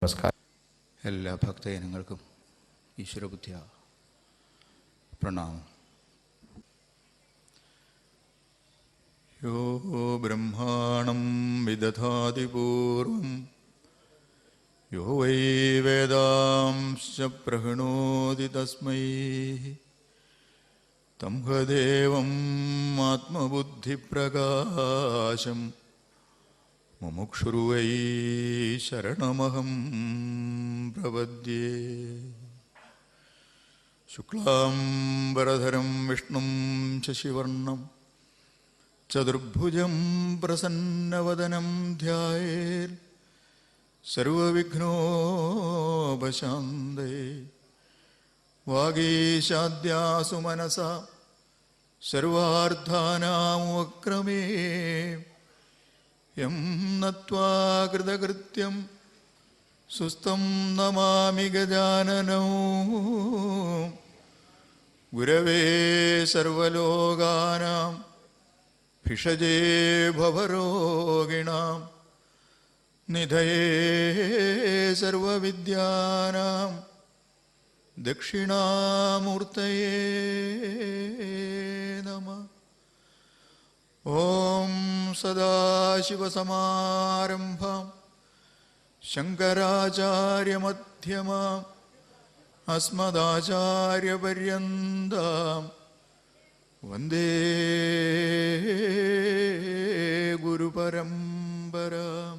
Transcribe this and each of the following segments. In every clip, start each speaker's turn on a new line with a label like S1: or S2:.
S1: നമസ്കാരം.
S2: എല്ലാ ഭക്തജനങ്ങൾക്കും ഈശ്വരബുദ്ധിയ പ്രണാമം. യോ ബ്രഹ്മാണം വിദധാതി പൂർവം യോ വൈ വേദാംശ്ച പ്രഹൃണോതി തസ്മൈ തം ഹദേവം ആത്മബുദ്ധിപ്രകാശം മുമുക്ഷുർവൈ ശരണമഹം പ്രപദ്യേ. ശുക്ലാംബരധരം വിഷ്ണും ശശിവർണം ചതുർഭുജം പ്രസന്നവദനം ധ്യായേൽ സർവവിഘ്നോപശാന്തയേ. വാഗീശാദ്യാസു മനസാ സർവാർത്ഥാനാം വക്രമേ യം നത്വാ കൃതകൃത്യം സുസ്ഥം നമാമി ഗജാനനോ. ഗുരവേ സർവലോകാനാം ഭിഷജേ ഭവരോഗിണാം നിധയേ സർവവിദ്യാനാം ദക്ഷിണാമൂർത്തയേ നമഃ. ഓം സദാശിവസമാരംഭാം ശങ്കരാചാര്യമധ്യമാം അസ്മദാചാര്യപര്യന്താം വന്ദേ ഗുരുപരമ്പരാം.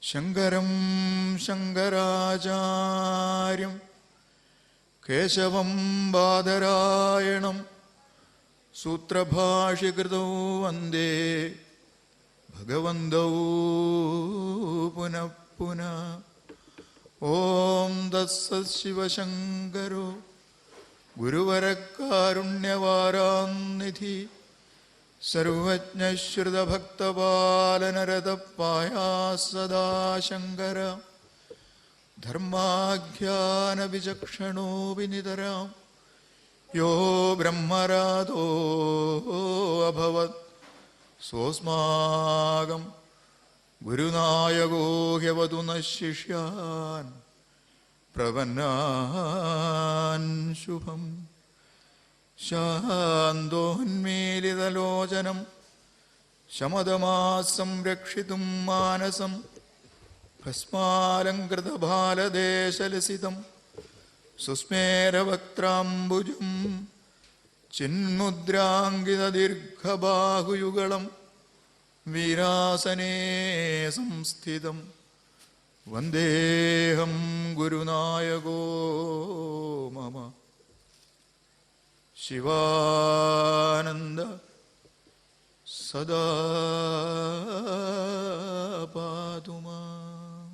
S2: ശങ്കരം ശങ്കരാചാര്യം കേശവം ബാദരായണം സൂത്രഭാഷ്യകൃതോ വന്ദേ ഭഗവന്തോ പുനഃ പുനഃ. ഓം തത്സത് ശിവശങ്കരോ ഗുരുവരകാരുണ്യവാരാന്നിധി സർവജ്ഞശ്രുതഭക്തപാലനരതപായാസദാ ധർമാഖ്യാനവിചക്ഷണോ വിനിതരാം യോ ബ്രഹ്മരാധോ അഭവത് സ്വസ്മാകം ഗുരുനായകോ ഹ്യവതു ന ശിഷ്യാൻ പ്രപന്നാൻ ശുഭം. ശാന്തോന്മീലിതലോചനം ശമദമാസം രക്ഷിതും മാനസം ഭസ്മാലങ്കൃതഭാലദേശലസിതം സുസ്മേരവക്ത്രാംബുജം ചിന്മുദ്രാങ്കിതദീർഘബാഹുയുഗളം വീരാസനേ സംസ്ഥിതം വന്ദേഹം ഗുരുനായകോ മമ. ശിവാനന്ദ സദാ പാതു മാം.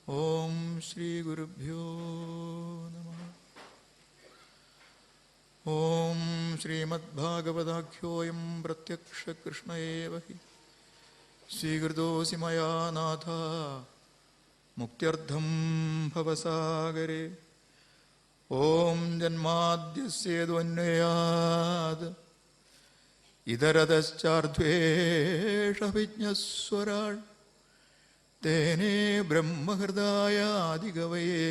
S2: ഓം ശ്രീ ഗുരുഭ്യോ നമഃ. ഓം ശ്രീമദ്ഭാഗവതാഖ്യോയം പ്രത്യക്ഷ കൃഷ്ണ ഏവ ഹി സ്വീകൃതോസി മയാ നാഥ മുക്ത്യർത്ഥം ഭവസാഗരേ. ഓം ജന്മാദ്യസ്യേതുന്വയാത് ഇതരതശ്ചാർദ്ധ്വേഷവിജ്ഞസ്വരാൾ തേനേ ബ്രഹ്മഹൃദായാദികവയേ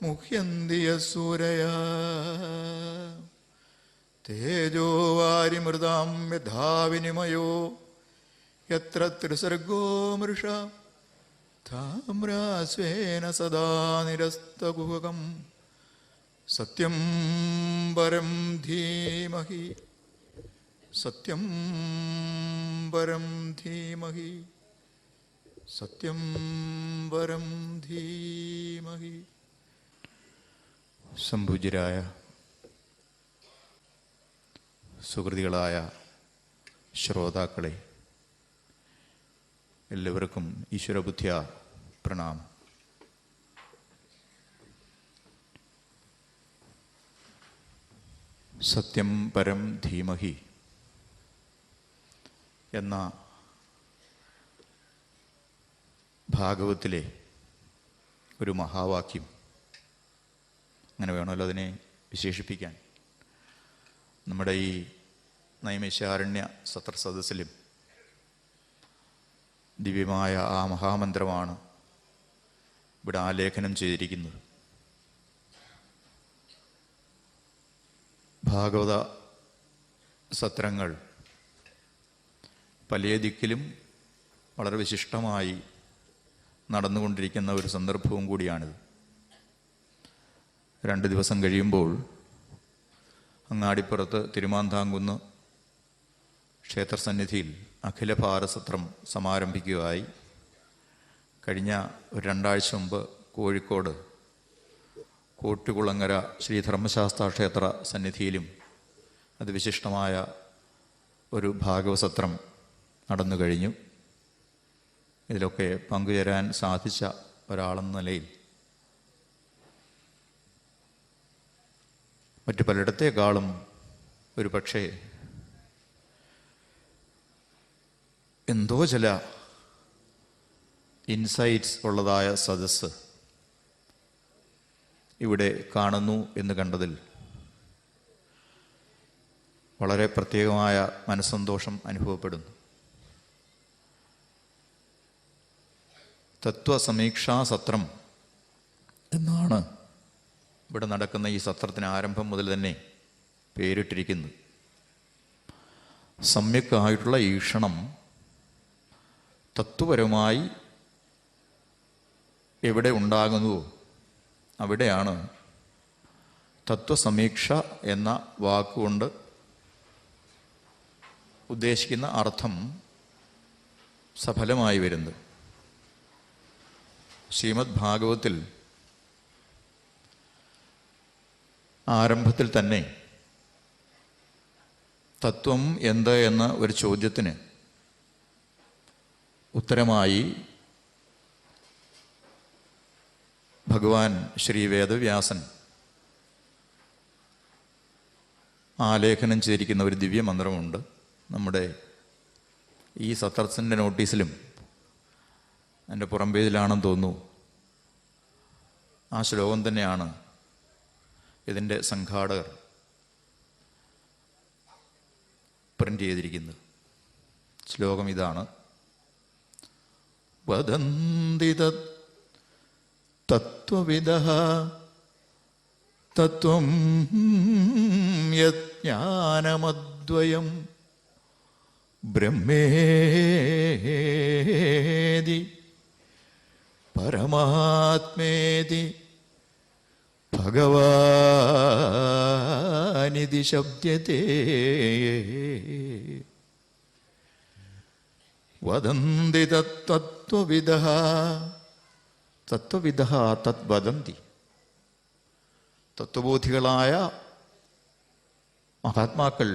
S2: മുഹ്യന്തി യസ്സൂരയാ. തേജോ വാരിമൃതാം യഥാ വിനിമയോ യത്ര ത്രിസർഗോ മൃഷാ താമ്രാസ്വേന സദാ നിരസ്തകുഹകം. സത്യം പരം ധീമഹി സത്യം പരം ധീമഹി സത്യം പരം ധീമഹി. സംപൂജ്യരായ സുഹൃതികളായ ശ്രോതാക്കളെ, എല്ലാവർക്കും ഈശ്വരബുദ്ധിയ പ്രണാമം. സത്യം പരം ധീമഹി എന്ന ഭാഗവത്തിലെ ഒരു മഹാവാക്യം, അങ്ങനെ വേണമല്ലോ അതിനെ വിശേഷിപ്പിക്കാൻ, നമ്മുടെ ഈ നൈമിഷാരണ്യ സത്ര സദസ്സിലും ദിവ്യമായ ആ മഹാമന്ത്രമാണ് ഇവിടെ ആലേഖനം ചെയ്തിരിക്കുന്നത്. ഭാഗവത സത്രങ്ങൾ പല ദിക്കിലും വളരെ വിശിഷ്ടമായി നടന്നുകൊണ്ടിരിക്കുന്ന ഒരു സന്ദർഭവും കൂടിയാണിത്. 2 ദിവസം കഴിയുമ്പോൾ അങ്ങാടിപ്പുറത്ത് തിരുമാന്താംകുന്ന് ക്ഷേത്രസന്നിധിയിൽ അഖില ഭാരതസത്രം സമാരംഭിക്കുകയായി. കഴിഞ്ഞ ഒരു 2 ആഴ്ച മുമ്പ് കോഴിക്കോട് കോട്ടുകുളങ്ങര ശ്രീ ധർമ്മശാസ്ത്ര ക്ഷേത്ര സന്നിധിയിലും അതിവിശിഷ്ടമായ ഒരു ഭാഗവതസത്രം നടന്നു കഴിഞ്ഞു. ഇതിലൊക്കെ പങ്കുചേരാൻ സാധിച്ച ഒരാളെന്ന നിലയിൽ മറ്റു പലയിടത്തേക്കാളും ഒരു പക്ഷേ എന്തോ ചില ഇൻസൈറ്റ്സ് ഉള്ളതായ സദസ്സ് ഇവിടെ കാണുന്നു എന്ന് കണ്ടതിൽ വളരെ പ്രത്യേകമായ മനസ്സന്തോഷം അനുഭവപ്പെടുന്നു. തത്വസമീക്ഷാ സത്രം എന്നാണ് ഇവിടെ നടക്കുന്ന ഈ സത്രത്തിന് ആരംഭം മുതൽ തന്നെ പേരിട്ടിരിക്കുന്നത്. സമ്യക്കായിട്ടുള്ള ഈക്ഷണം തത്വപരമായി എവിടെ ഉണ്ടാകുന്നുവോ അവിടെയാണ് തത്വസമീക്ഷ എന്ന വാക്കുകൊണ്ട് ഉദ്ദേശിക്കുന്ന അർത്ഥം സഫലമായി വരുന്നത്. ശ്രീമദ് ഭാഗവതത്തിൽ ആരംഭത്തിൽ തന്നെ തത്വം എന്ത് എന്ന ഒരു ചോദ്യത്തിന് ഉത്തരമായി ഭഗവാൻ ശ്രീ വേദവ്യാസൻ ആലേഖനം ചെയ്തിരിക്കുന്ന ഒരു ദിവ്യമന്ത്രമുണ്ട്. നമ്മുടെ ഈ സത്രത്തിൻ്റെ നോട്ടീസിലും എൻ്റെ പുറംപേജിലാണെന്ന് തോന്നുന്നു. ആ ശ്ലോകം തന്നെയാണ് ഇതിൻ്റെ സംഘാടകർ പ്രിൻ്റ് ചെയ്തിരിക്കുന്നത്. ശ്ലോകം ഇതാണ്: വദന്തി തത്വവിദഃ തത്വം യജ്ഞാനമദ്വയം ബ്രഹ്മേതി പരമാത്മേതി ഭഗവാനിതി ശബ്ദത്തെ. വദന്തി തത്വവിദഃ തത്വവിദഃ തദ്വദന്തി. തത്വബോധികളായ മഹാത്മാക്കൾ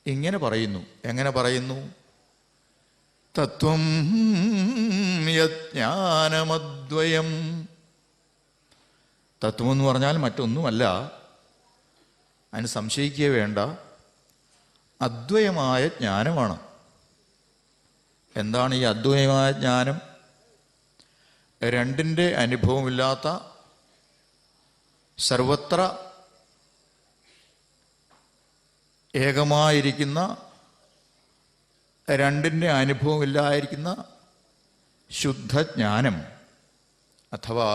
S2: ഇങ്ങനെ പറയുന്നു. എങ്ങനെ പറയുന്നു? തത്വം യജ്ഞാനമദ്വയം. തത്വം എന്ന് പറഞ്ഞാൽ മറ്റൊന്നുമല്ല, അതിന് സംശയിക്കുക വേണ്ട, അദ്വയമായ ജ്ഞാനമാണ്. എന്താണ് ഈ അദ്വയമായ ജ്ഞാനം? രണ്ടിൻ്റെ അനുഭവമില്ലാത്ത, സർവത്ര ഏകമായിരിക്കുന്ന, രണ്ടിൻ്റെ അനുഭവമില്ലായിരിക്കുന്ന ശുദ്ധജ്ഞാനം അഥവാ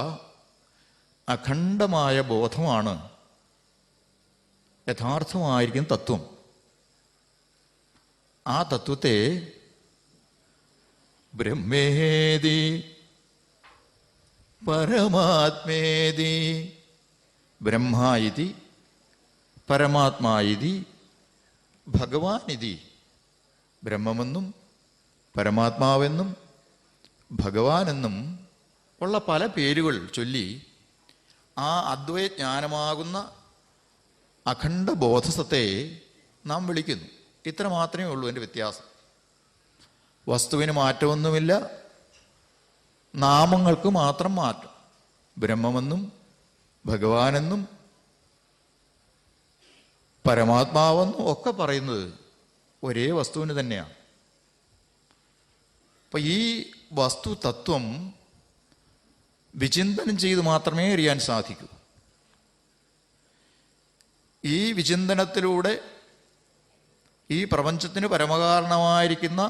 S2: അഖണ്ഡമായ ബോധമാണ് യഥാർത്ഥമായിരിക്കുന്ന തത്വം. ആ തത്വത്തെ ബ്രഹ്മേതി പരമാത്മേതി, ബ്രഹ്മ ഇതി പരമാത്മാ ഇതി ഭഗവാനിതി, ബ്രഹ്മമെന്നും പരമാത്മാവെന്നും ഭഗവാനെന്നും ഉള്ള പല പേരുകൾ ചൊല്ലി ആ അദ്വൈജ്ഞാനമാകുന്ന അഖണ്ഡ ബോധസത്തെ നാം വിളിക്കുന്നു. ഇത്ര മാത്രമേ ഉള്ളൂ എൻ്റെ വ്യത്യാസം. വസ്തുവിന് മാറ്റമൊന്നുമില്ല, നാമങ്ങൾക്ക് മാത്രം മാറ്റം. ബ്രഹ്മമെന്നും ഭഗവാനെന്നും പരമാത്മാവെന്നും ഒക്കെ പറയുന്നത് ഒരേ വസ്തുവിന് തന്നെയാണ്. അപ്പം ഈ വസ്തു തത്വം വിചിന്തനം ചെയ്ത് മാത്രമേ അറിയാൻ സാധിക്കൂ. ഈ വിചിന്തനത്തിലൂടെ ഈ പ്രപഞ്ചത്തിന് പരമകാരണമായിരിക്കുന്ന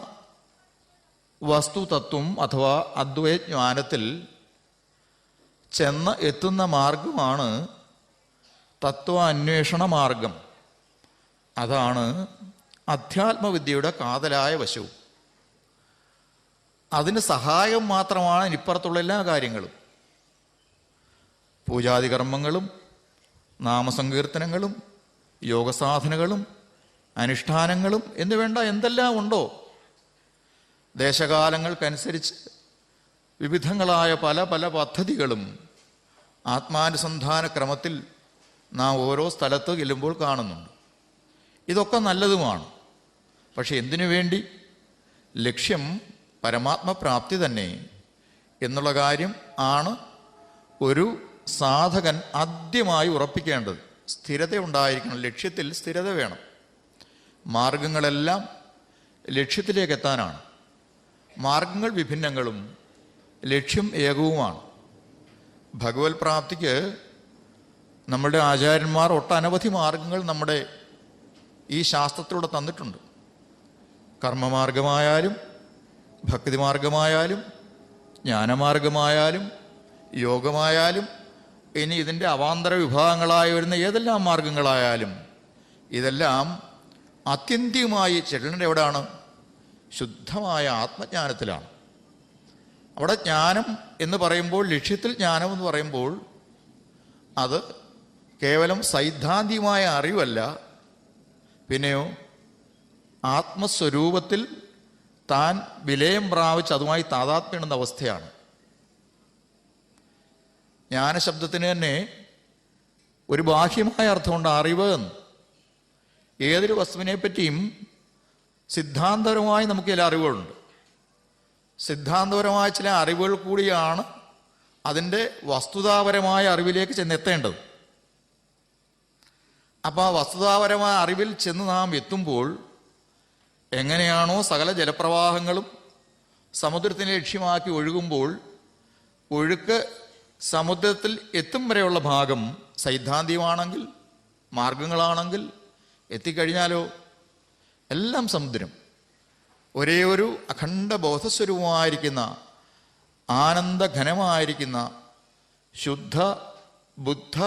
S2: വസ്തുതത്വം അഥവാ അദ്വൈജ്ഞാനത്തിൽ ചെന്ന് എത്തുന്ന മാർഗമാണ് തത്വാന്വേഷണ മാർഗം. അതാണ് അധ്യാത്മവിദ്യയുടെ കാതലായ വശവും. അതിന് സഹായം മാത്രമാണ് ഇപ്പുറത്തുള്ള എല്ലാ കാര്യങ്ങളും. പൂജാതി കർമ്മങ്ങളും നാമസങ്കീർത്തനങ്ങളും യോഗസാധനകളും അനുഷ്ഠാനങ്ങളും എന്ന് വേണ്ട എന്തെല്ലാം ഉണ്ടോ, ദേശകാലങ്ങൾക്കനുസരിച്ച് വിവിധങ്ങളായ പല പല പദ്ധതികളും ആത്മാനുസന്ധാന ക്രമത്തിൽ നാം ഓരോ സ്ഥലത്ത് ചെല്ലുമ്പോൾ കാണുന്നുണ്ട്. ഇതൊക്കെ നല്ലതുമാണ്. പക്ഷെ എന്തിനു വേണ്ടി? ലക്ഷ്യം പരമാത്മപ്രാപ്തി തന്നെ എന്നുള്ള കാര്യം ആണ് ഒരു സാധകൻ ആദ്യമായി ഉറപ്പിക്കേണ്ടത്. സ്ഥിരത ഉണ്ടായിരിക്കണം, ലക്ഷ്യത്തിൽ സ്ഥിരത വേണം. മാർഗങ്ങളെല്ലാം ലക്ഷ്യത്തിലേക്ക് എത്താനാണ്. മാർഗങ്ങൾ വിഭിന്നങ്ങളും ലക്ഷ്യം ഏകവുമാണ്. ഭഗവത് പ്രാപ്തിക്ക് നമ്മുടെ ആചാര്യന്മാർ ഒട്ടനവധി മാർഗങ്ങൾ നമ്മുടെ ഈ ശാസ്ത്രത്തിലൂടെ തന്നിട്ടുണ്ട്. കർമ്മമാർഗമായാലും ഭക്തിമാർഗമായാലും ജ്ഞാനമാർഗമായാലും യോഗമായാലും ഇനി ഇതിൻ്റെ അവാന്തര വിഭാഗങ്ങളായി വരുന്ന ഏതെല്ലാം മാർഗങ്ങളായാലും ഇതെല്ലാം ആത്യന്തികമായി ചെല്ലേണ്ടത് എവിടെയാണ്? ശുദ്ധമായ ആത്മജ്ഞാനത്തിലാണ്. അവിടെ ജ്ഞാനം എന്ന് പറയുമ്പോൾ, ലക്ഷ്യത്തിൽ ജ്ഞാനം എന്ന് പറയുമ്പോൾ അത് കേവലം സൈദ്ധാന്തികമായ അറിവല്ല, പിന്നെയോ ആത്മസ്വരൂപത്തിൽ താൻ വിലയം പ്രാപിച്ച് അതുമായി താതാത്മ്യപ്പെടുന്ന അവസ്ഥയാണ്. ജ്ഞാനശബ്ദത്തിന് തന്നെ ഒരു ബാഹ്യമായ അർത്ഥമുണ്ട്, അറിവ് എന്ന്. ഏതൊരു വസ്തുവിനെ പറ്റിയും സിദ്ധാന്തപരമായി നമുക്ക് ചില അറിവുകളുണ്ട്. സിദ്ധാന്തപരമായ ചില അറിവുകൾ കൂടിയാണ് അതിൻ്റെ വസ്തുതാപരമായ അറിവിലേക്ക് ചെന്നെത്തേണ്ടത്. അപ്പോൾ ആ വസ്തുതാപരമായ അറിവിൽ ചെന്ന് നാം എത്തുമ്പോൾ എങ്ങനെയാണോ സകല ജലപ്രവാഹങ്ങളും സമുദ്രത്തിനെ ലക്ഷ്യമാക്കി ഒഴുകുമ്പോൾ ഒഴുക്ക് സമുദ്രത്തിൽ എത്തും വരെയുള്ള ഭാഗം സൈദ്ധാന്തികമാണെങ്കിൽ, മാർഗങ്ങളാണെങ്കിൽ, എത്തിക്കഴിഞ്ഞാലോ എല്ലാം സമുദ്രം. ഒരേ ഒരു അഖണ്ഡ ബോധസ്വരൂപമായിരിക്കുന്ന ആനന്ദഘനമായിരിക്കുന്ന ശുദ്ധ ബുദ്ധ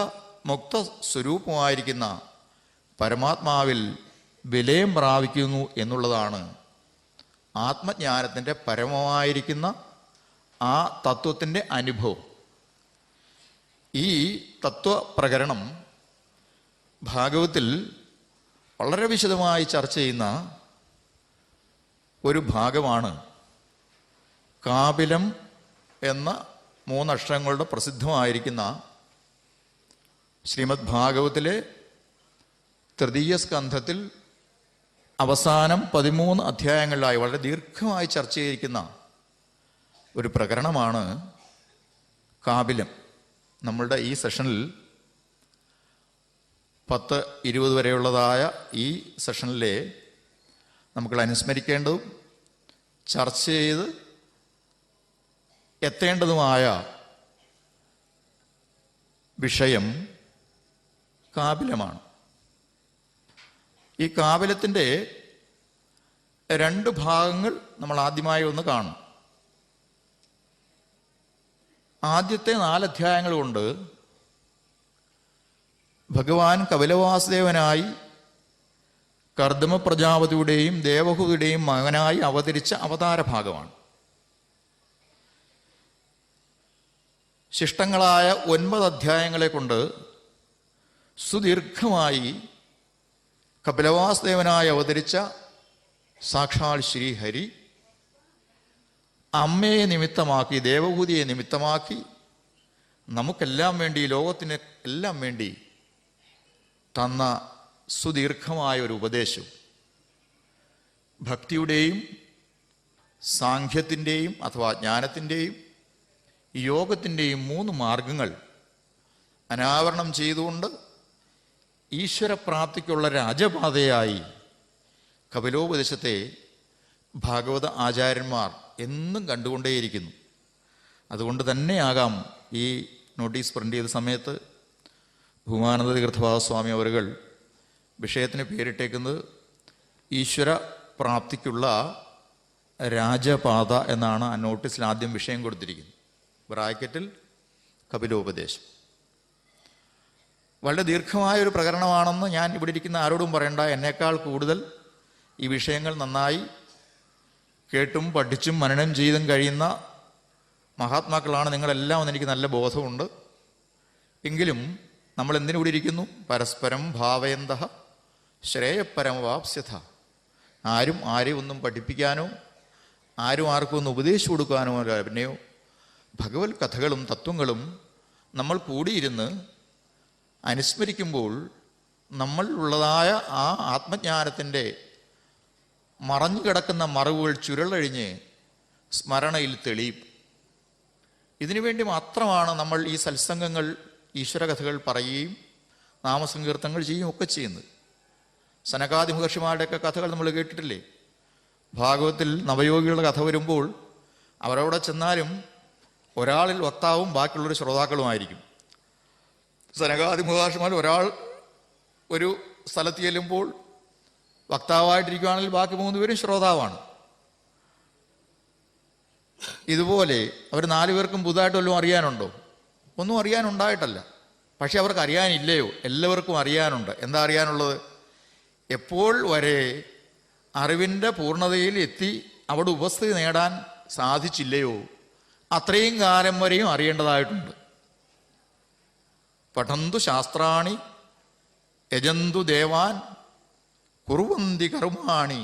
S2: മുക്ത സ്വരൂപമായിരിക്കുന്ന പരമാത്മാവിൽ വിലയം പ്രാപിക്കുന്നു എന്നുള്ളതാണ് ആത്മജ്ഞാനത്തിൻ്റെ പരമമായിരിക്കുന്ന ആ തത്വത്തിൻ്റെ അനുഭവം. ഈ തത്വപ്രകരണം ഭാഗവത്തിൽ വളരെ വിശദമായി ചർച്ച ചെയ്യുന്ന ഒരു ഭാഗമാണ്. കാപിലം എന്ന 3 അക്ഷരങ്ങളുടെ പ്രസിദ്ധമായിരിക്കുന്ന ശ്രീമദ് ഭാഗവത്തിലെ തൃതീയ സ്കന്ധത്തിൽ അവസാനം 13 അധ്യായങ്ങളിലായി വളരെ ദീർഘമായി ചർച്ച ചെയ്തിരിക്കുന്ന ഒരു പ്രകരണമാണ് കാപിലം. നമ്മളുടെ ഈ സെഷനിൽ 10-20 വരെയുള്ളതായ ഈ സെഷനിലെ നമുക്ക് അനുസ്മരിക്കേണ്ടതും ചർച്ച ചെയ്ത് എത്തേണ്ടതുമായ വിഷയം കാപിലമാണ്. ഈ കാപിലത്തിൻ്റെ 2 ഭാഗങ്ങൾ നമ്മൾ ആദ്യമായി ഒന്ന് കാണും. ആദ്യത്തെ 4 അധ്യായങ്ങൾ കൊണ്ട് ഭഗവാൻ കപിലവാസുദേവനായി കർദമ പ്രജാപതിയുടെയും ദേവഹൂതിയുടെയും മകനായി അവതരിച്ച അവതാര ഭാഗമാണ്. ശിഷ്ടങ്ങളായ 9 അധ്യായങ്ങളെ കൊണ്ട് സുദീർഘമായി കപിലവാസുദേവനായി അവതരിച്ച സാക്ഷാൽ ശ്രീഹരി അമ്മയെ നിമിത്തമാക്കി, ദേവഹൂതിയെ നിമിത്തമാക്കി നമുക്കെല്ലാം വേണ്ടി, ലോകത്തിന് എല്ലാം വേണ്ടി തന്ന സുദീർഘമായ ഒരു ഉപദേശം. ഭക്തിയുടെയും സാഖ്യത്തിൻ്റെയും അഥവാ ജ്ഞാനത്തിൻ്റെയും യോഗത്തിൻ്റെയും 3 മാർഗങ്ങൾ അനാവരണം ചെയ്തുകൊണ്ട് ഈശ്വരപ്രാപ്തിക്കുള്ള രാജപാതയായി കപിലോപദേശത്തെ ഭാഗവത ആചാര്യന്മാർ എന്നും കണ്ടുകൊണ്ടേയിരിക്കുന്നു. അതുകൊണ്ട് തന്നെയാകാം ഈ നോട്ടീസ് പ്രിൻ്റ് ചെയ്ത സമയത്ത് ഭൂമാനന്ദ തീർത്ഥപാദസ്വാമി അവരുകൾ വിഷയത്തിന് പേരിട്ടേക്കുന്നത് ഈശ്വര പ്രാപ്തിക്കുള്ള രാജപാത എന്നാണ് ആ നോട്ടീസിൽ ആദ്യം വിഷയം കൊടുത്തിരിക്കുന്നത്. ബ്രാക്കറ്റിൽ കപിലോപദേശം. വളരെ ദീർഘമായൊരു പ്രകരണമാണെന്ന് ഞാൻ ഇവിടെ ഇരിക്കുന്ന ആരോടും പറയണ്ട. എന്നേക്കാൾ കൂടുതൽ ഈ വിഷയങ്ങൾ നന്നായി കേട്ടും പഠിച്ചും മനനം ചെയ്തും കഴിയുന്ന മഹാത്മാക്കളാണ് നിങ്ങളെല്ലാം എന്ന് എനിക്ക് നല്ല ബോധമുണ്ട്. എങ്കിലും നമ്മൾ എന്തിനു കൂടി ഇരിക്കുന്നു? പരസ്പരം ഭാവയന്തഃ ശ്രേയപരമവാപ്സ്യഥ. ആരും ആരെയും ഒന്നും പഠിപ്പിക്കാനോ ആരും ആർക്കും ഒന്ന് ഉപദേശിച്ചു കൊടുക്കാനോ പിന്നെയോ ഭഗവത് കഥകളും തത്വങ്ങളും നമ്മൾ കൂടിയിരുന്ന് അനുസ്മരിക്കുമ്പോൾ നമ്മൾ ഉള്ളതായ ആ ആത്മജ്ഞാനത്തിൻ്റെ മറഞ്ഞു കിടക്കുന്ന മറവുകൾ ചുരുളഴിഞ്ഞ് സ്മരണയിൽ തെളിയും. ഇതിനുവേണ്ടി മാത്രമാണ് നമ്മൾ ഈ സത്സംഗങ്ങൾ, ഈശ്വരകഥകൾ പറയുകയും നാമസങ്കീർത്തങ്ങൾ ചെയ്യുകയും ഒക്കെ ചെയ്യുന്നത്. സനകാദി മഹർഷിമാരുടെയൊക്കെ കഥകൾ നമ്മൾ കേട്ടിട്ടില്ലേ? ഭാഗവത്തിൽ നവയോഗികളുടെ കഥ വരുമ്പോൾ അവരവിടെ ചെന്നാലും ഒരാളിൽ വക്താവും ബാക്കിയുള്ളൊരു ശ്രോതാക്കളുമായിരിക്കും. സനകാദി മഹർഷിമാർ ഒരാൾ ഒരു സ്ഥലത്ത് ചെല്ലുമ്പോൾ വക്താവായിട്ടിരിക്കുകയാണെങ്കിൽ ബാക്കി 3 പേരും ശ്രോതാവാണ്. ഇതുപോലെ അവർ 4 പേർക്കും പുതുതായിട്ട് വല്ലതും അറിയാനുണ്ടോ? ഒന്നും അറിയാനുണ്ടായിട്ടല്ല. പക്ഷെ അവർക്ക് അറിയാനില്ലയോ? എല്ലാവർക്കും അറിയാനുണ്ട്. എന്താ അറിയാനുള്ളത്? എപ്പോൾ വരെ അറിവിൻ്റെ പൂർണ്ണതയിൽ എത്തി അവിടെ ഉപസ്ഥിതി നേടാൻ സാധിച്ചില്ലയോ അത്രയും കാലം വരെയും അറിയേണ്ടതായിട്ടുണ്ട്. പഠന്തു ശാസ്ത്രാണി യജന്തു ദേവാൻ കുർവന്തി കർമാണി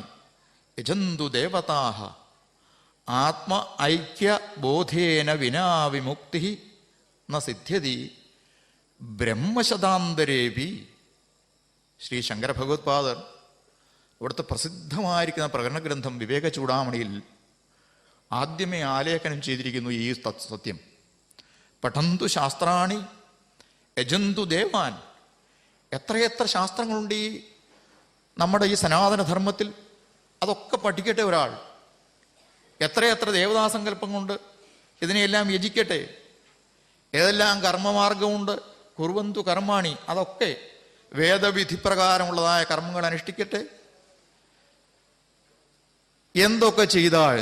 S2: യജന്തു ദേവതാഹ ആത്മ ഐക്യ ബോധേന വിനാ വിമുക്തി ന സിദ്ധ്യതി ബ്രഹ്മശതാന്തരേപി. ശ്രീ ശങ്കര ഭഗവത്പാദർ ഇവിടുത്തെ പ്രസിദ്ധമായിരിക്കുന്ന പ്രകരണ ഗ്രന്ഥം വിവേക ചൂടാമണിയിൽ ആദ്യമേ ആലേഖനം ചെയ്തിരിക്കുന്നു ഈ സത്യം. പഠന്തു ശാസ്ത്രാണി യജന്തു ദേവാൻ. എത്രയെത്ര ശാസ്ത്രങ്ങളുണ്ട് ഈ നമ്മുടെ ഈ സനാതനധർമ്മത്തിൽ. അതൊക്കെ പഠിക്കട്ടെ ഒരാൾ. എത്രയെത്ര ദേവതാസങ്കല്പങ്ങളുണ്ട്, ഇതിനെയെല്ലാം യജിക്കട്ടെ. ഏതെല്ലാം കർമ്മമാർഗമുണ്ട്, കുർവന്തു കർമാണി, അതൊക്കെ വേദവിധിപ്രകാരമുള്ളതായ കർമ്മങ്ങൾ അനുഷ്ഠിക്കട്ടെ. എന്തൊക്കെ ചെയ്താൽ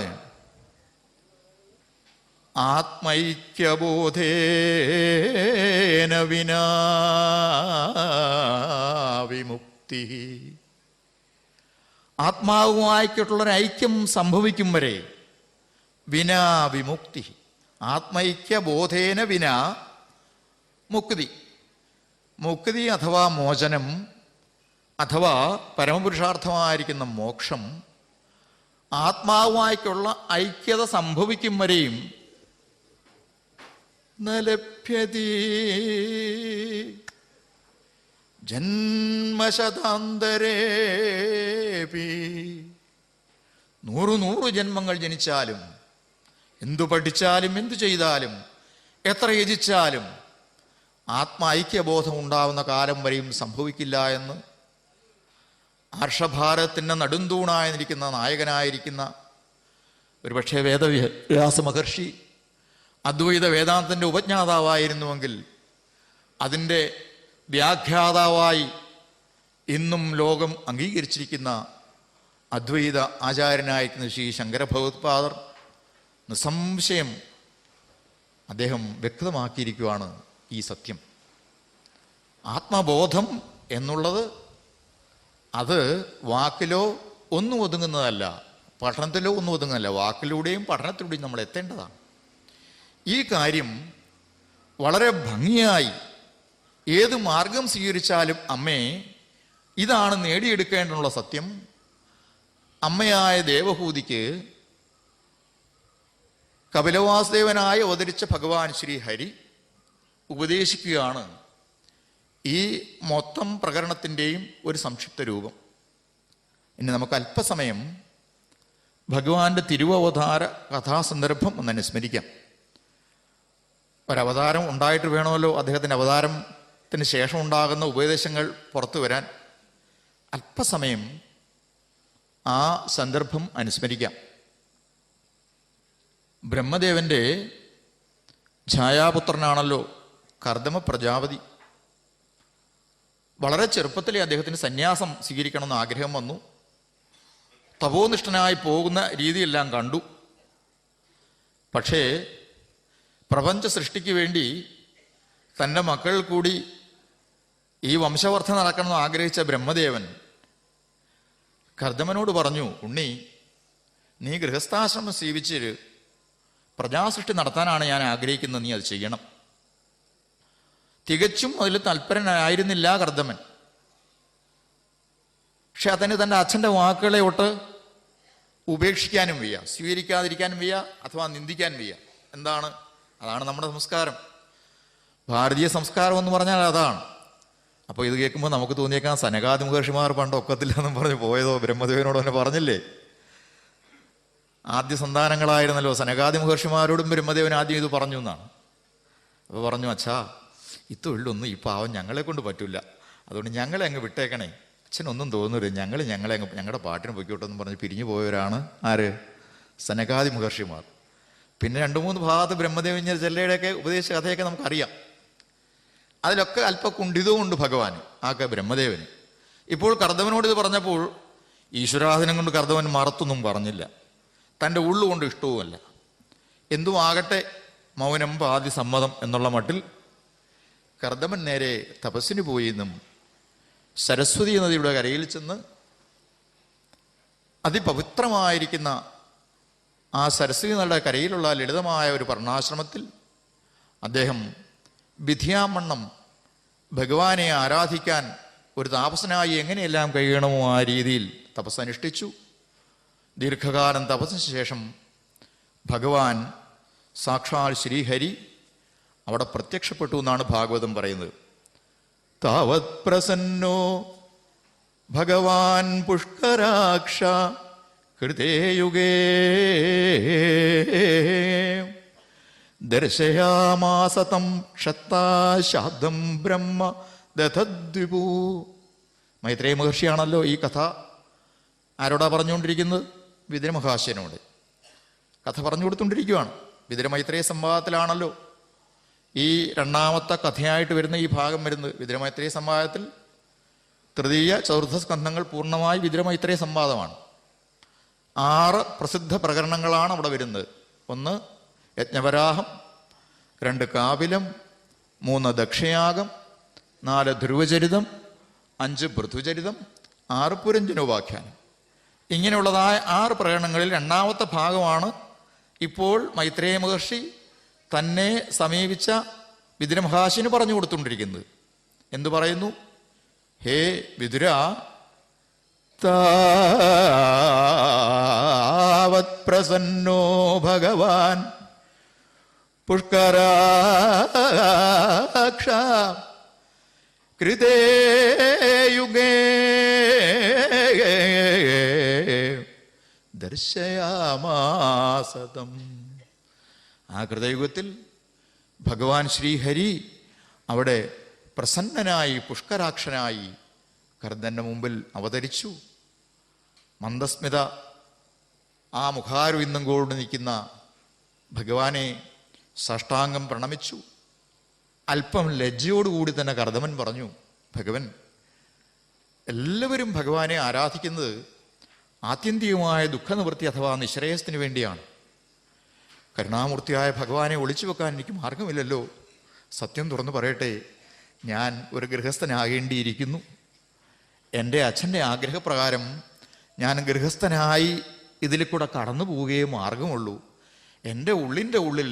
S2: ആത്മൈക്യബോധേന വിനാ വിമുക്തി. ആത്മാവുമായിട്ടുള്ളൊരു ഐക്യം സംഭവിക്കും വരെ വിനാ വിമുക്തി. ആത്മൈക്യബോധേന വിനാ മുക്തി. മുക്തി അഥവാ മോചനം അഥവാ പരമപുരുഷാർത്ഥമായിരിക്കുന്ന മോക്ഷം ആത്മാവുമായിട്ടുള്ള ഐക്യത സംഭവിക്കും വരെയും നലഭ്യതി ജന്മശതാന്തരേപി. 100 ജന്മങ്ങൾ ജനിച്ചാലും എന്തു പഠിച്ചാലും എന്തു ചെയ്താലും എത്ര യജിച്ചാലും ആത്മൈക്യബോധം ഉണ്ടാവുന്ന കാലം വരെയും സംഭവിക്കില്ല എന്ന് ആർഷഭാരതത്തിൻ്റെ നടുന്തൂണായിരിക്കുന്ന നായകനായിരിക്കുന്ന ഒരുപക്ഷെ വേദവ്യാസ മഹർഷി അദ്വൈത വേദാന്തത്തിൻ്റെ ഉപജ്ഞാതാവായിരുന്നുവെങ്കിൽ അതിൻ്റെ വ്യാഖ്യാതാവായി ഇന്നും ലോകം അംഗീകരിച്ചിരിക്കുന്ന അദ്വൈത ആചാര്യനായിരിക്കുന്ന ശ്രീ ശങ്കര ഭഗവത്പാദർ നിസ്സംശയം അദ്ദേഹം വ്യക്തമാക്കിയിരിക്കുകയാണ് ഈ സത്യം. ആത്മബോധം എന്നുള്ളത് അത് വാക്കിലോ ഒന്നും ഒതുങ്ങുന്നതല്ല, പഠനത്തിലോ ഒന്നും ഒതുങ്ങുന്നതല്ല. വാക്കിലൂടെയും പഠനത്തിലൂടെയും നമ്മൾ എത്തേണ്ടതാണ്. ഈ കാര്യം വളരെ ഭംഗിയായി ഏത് മാർഗം സ്വീകരിച്ചാലും അമ്മേ ഇതാണ് നേടിയെടുക്കേണ്ടുള്ള സത്യം. അമ്മയായ ദേവഹൂതിക്ക് കപിലവാസുദേവനായി അവതരിച്ച ഭഗവാൻ ശ്രീ ഹരി ഉപദേശിക്കുകയാണ് ഈ മൊത്തം പ്രകരണത്തിൻ്റെയും ഒരു സംക്ഷിപ്ത രൂപം. ഇനി നമുക്ക് അല്പസമയം ഭഗവാന്റെ തിരുവവതാര കഥാസന്ദർഭം ഒന്ന് അനുസ്മരിക്കാം. ഒരവതാരം ഉണ്ടായിട്ട് വേണമല്ലോ അദ്ദേഹത്തിൻ്റെ അവതാരത്തിന് ശേഷം ഉണ്ടാകുന്ന ഉപദേശങ്ങൾ പുറത്തു വരാൻ. അല്പസമയം ആ സന്ദർഭം അനുസ്മരിക്കാം. ബ്രഹ്മദേവൻ്റെ ഛായാപുത്രനാണല്ലോ കർദമ പ്രജാപതി. വളരെ ചെറുപ്പത്തിലെ അദ്ദേഹത്തിന് സന്യാസം സ്വീകരിക്കണമെന്ന് ആഗ്രഹം വന്നു. തപോനിഷ്ഠനായി പോകുന്ന രീതിയെല്ലാം കണ്ടു. പക്ഷേ പ്രപഞ്ച സൃഷ്ടിക്ക് വേണ്ടി തൻ്റെ മക്കൾ കൂടി ഈ വംശവർദ്ധന നടക്കണമെന്ന് ആഗ്രഹിച്ച ബ്രഹ്മദേവൻ കർദമനോട് പറഞ്ഞു, ഉണ്ണി, നീ ഗൃഹസ്ഥാശ്രമം സേവിച്ച് പ്രജാസൃഷ്ടി നടത്താനാണ് ഞാൻ ആഗ്രഹിക്കുന്നത്, നീ അത് ചെയ്യണം. തികച്ചും അതിൽ തൽപരനായിരുന്നില്ല കർദമൻ. പക്ഷെ അതിന് തൻ്റെ അച്ഛൻ്റെ വാക്കുകളെ ഒട്ട് ഉപേക്ഷിക്കാനും വയ്യ, സ്വീകരിക്കാതിരിക്കാനും വയ്യ, അഥവാ നിന്ദിക്കാനും വയ്യ. എന്താണ്? അതാണ് നമ്മുടെ സംസ്കാരം. ഭാരതീയ സംസ്കാരം എന്ന് പറഞ്ഞാൽ അതാണ്. അപ്പോൾ ഇത് കേൾക്കുമ്പോൾ നമുക്ക് തോന്നിയേക്കാം സനകാദി മഹർഷിമാർ പണ്ട് ഒക്കത്തില്ലെന്നും പറഞ്ഞ് പോയതോ ബ്രഹ്മദേവനോട് തന്നെ പറഞ്ഞില്ലേ? ആദ്യ സന്താനങ്ങളായിരുന്നല്ലോ സനകാദി മഹർഷിമാരോടും ബ്രഹ്മദേവൻ ആദ്യം ഇത് പറഞ്ഞു എന്നാണ്. അപ്പോൾ പറഞ്ഞു, അച്ഛാ, ഈ തൊഴിലൊന്നും ഈ പാവം ഞങ്ങളെ കൊണ്ട് പറ്റില്ല, അതുകൊണ്ട് ഞങ്ങളെ അങ്ങ് വിട്ടേക്കണേ, അച്ഛനൊന്നും തോന്നരുത്, ഞങ്ങളെ അങ്ങ് ഞങ്ങളുടെ പാട്ടിന് പൊയ്ക്കോട്ടെന്ന് പറഞ്ഞ് പിരിഞ്ഞു പോയവരാണ് ആര്? സനകാദി മഹർഷിമാർ. പിന്നെ 2-3 ഭാഗത്ത് ബ്രഹ്മദേവൻ ചെല്ലയുടെയൊക്കെ ഉപദേശ കഥയൊക്കെ നമുക്കറിയാം. അതിലൊക്കെ അല്പ കുണ്ഠിതവുമുണ്ട് ഭഗവാൻ ആക്കെ ബ്രഹ്മദേവന്. ഇപ്പോൾ കർദമനോട് ഇത് പറഞ്ഞപ്പോൾ ഈശ്വരാധീനം കൊണ്ട് കർദമൻ മറത്തൊന്നും പറഞ്ഞില്ല, തൻ്റെ ഉള്ളുകൊണ്ട് ഇഷ്ടവുമല്ല. എന്തും ആകട്ടെ, മൗനം പാതി സമ്മതം എന്നുള്ള മട്ടിൽ കർദമൻ നേരെ തപസ്സിന് പോയി എന്നും സരസ്വതി നദിയുടെ കരയിൽ ചെന്ന് അതിപവിത്രമായിരിക്കുന്ന ആ സരസ്വതി നദിയുടെ കരയിലുള്ള ലളിതമായ ഒരു പർണാശ്രമത്തിൽ അദ്ദേഹം വിധിയാമണ്ണം ഭഗവാനെ ആരാധിക്കാൻ ഒരു താപസനായി എങ്ങനെയെല്ലാം കഴിയണമോ ആ രീതിയിൽ തപസ്സനുഷ്ഠിച്ചു. ദീർഘകാലം തപസ്സിന് ശേഷം ഭഗവാൻ സാക്ഷാൽ ശ്രീഹരി അവിടെ പ്രത്യക്ഷപ്പെട്ടു എന്നാണ് ഭാഗവതം പറയുന്നത്. താവത് പ്രസന്നോ ഭഗവാൻ പുഷ്കരാക്ഷ ഹൃദയുഗേ ദർശയാമാസതം ക്ഷത്താശാബ്ദം ബ്രഹ്മ ദധദ്വിപൂ. മൈത്രേയ മഹർഷിയാണല്ലോ ഈ കഥ ആരോടാ പറഞ്ഞുകൊണ്ടിരിക്കുന്നത്? വിതുരമഹാശയനോട് കഥ പറഞ്ഞു കൊടുത്തുകൊണ്ടിരിക്കുകയാണ്. വിതുരമൈത്രേയ സംവാദത്തിലാണല്ലോ ഈ 2ാമത്തെ കഥയായിട്ട് വരുന്ന ഈ ഭാഗം വരുന്നത്. വിതുരമൈത്രേയ സംവാദത്തിൽ തൃതീയ ചതുർത്ഥ സ്കന്ധങ്ങൾ പൂർണ്ണമായി വിതുരമൈത്രേയ സംവാദമാണ്. 6 പ്രസിദ്ധ പ്രകരണങ്ങളാണ് അവിടെ വരുന്നത്. 1 യജ്ഞവരാഹം, 2 കാപിലം, 3 ദക്ഷയാഗം, 4 ധ്രുവചരിതം, 5 പൃഥുചരിതം, 6 പുരഞ്ജനോപാഖ്യാനം. ഇങ്ങനെയുള്ളതായ 6 പ്രകടനങ്ങളിൽ 2ാമത്തെ ഭാഗമാണ് ഇപ്പോൾ മൈത്രേയ മഹർഷി തന്നെ സമീപിച്ച വിതുരമഹാശിന് പറഞ്ഞു കൊടുത്തുകൊണ്ടിരിക്കുന്നത്. എന്തു പറയുന്നു? ഹേ വിതുര, താവത് പ്രസന്നോ ഭഗവാൻ പുഷ്കരാക്ഷ കൃതേ യുഗേ ദർശയാമാസതം. ആ കൃതയുഗത്തിൽ ഭഗവാൻ ശ്രീഹരി അവിടെ പ്രസന്നനായി പുഷ്കരാക്ഷനായി കർദന്റെ മുമ്പിൽ അവതരിച്ചു. മന്ദസ്മിത ആ മുഖാരു ഇന്നും കൊണ്ട് നിൽക്കുന്ന ഭഗവാനെ സാഷ്ടാംഗം പ്രണമിച്ചു. അല്പം ലജ്ജയോടുകൂടി തന്നെ കർദമൻ പറഞ്ഞു, ഭഗവൻ, എല്ലാവരും ഭഗവാനെ ആരാധിക്കുന്നത് ആത്യന്തികമായ ദുഃഖനിവൃത്തി അഥവാ നിശ്രേയസത്തിന് വേണ്ടിയാണ്. കരുണാമൂർത്തിയായ ഭഗവാനെ ഒളിച്ചു വെക്കാൻ എനിക്ക് മാർഗമില്ലല്ലോ. സത്യം തുറന്നു പറയട്ടെ, ഞാൻ ഒരു ഗൃഹസ്ഥനാകേണ്ടിയിരിക്കുന്നു. എൻ്റെ അച്ഛൻ്റെ ആഗ്രഹപ്രകാരം ഞാൻ ഗൃഹസ്ഥനായി ഇതിൽ കൂടെ കടന്നു പോവുകയേ മാർഗമുള്ളൂ. എൻ്റെ ഉള്ളിൻ്റെ ഉള്ളിൽ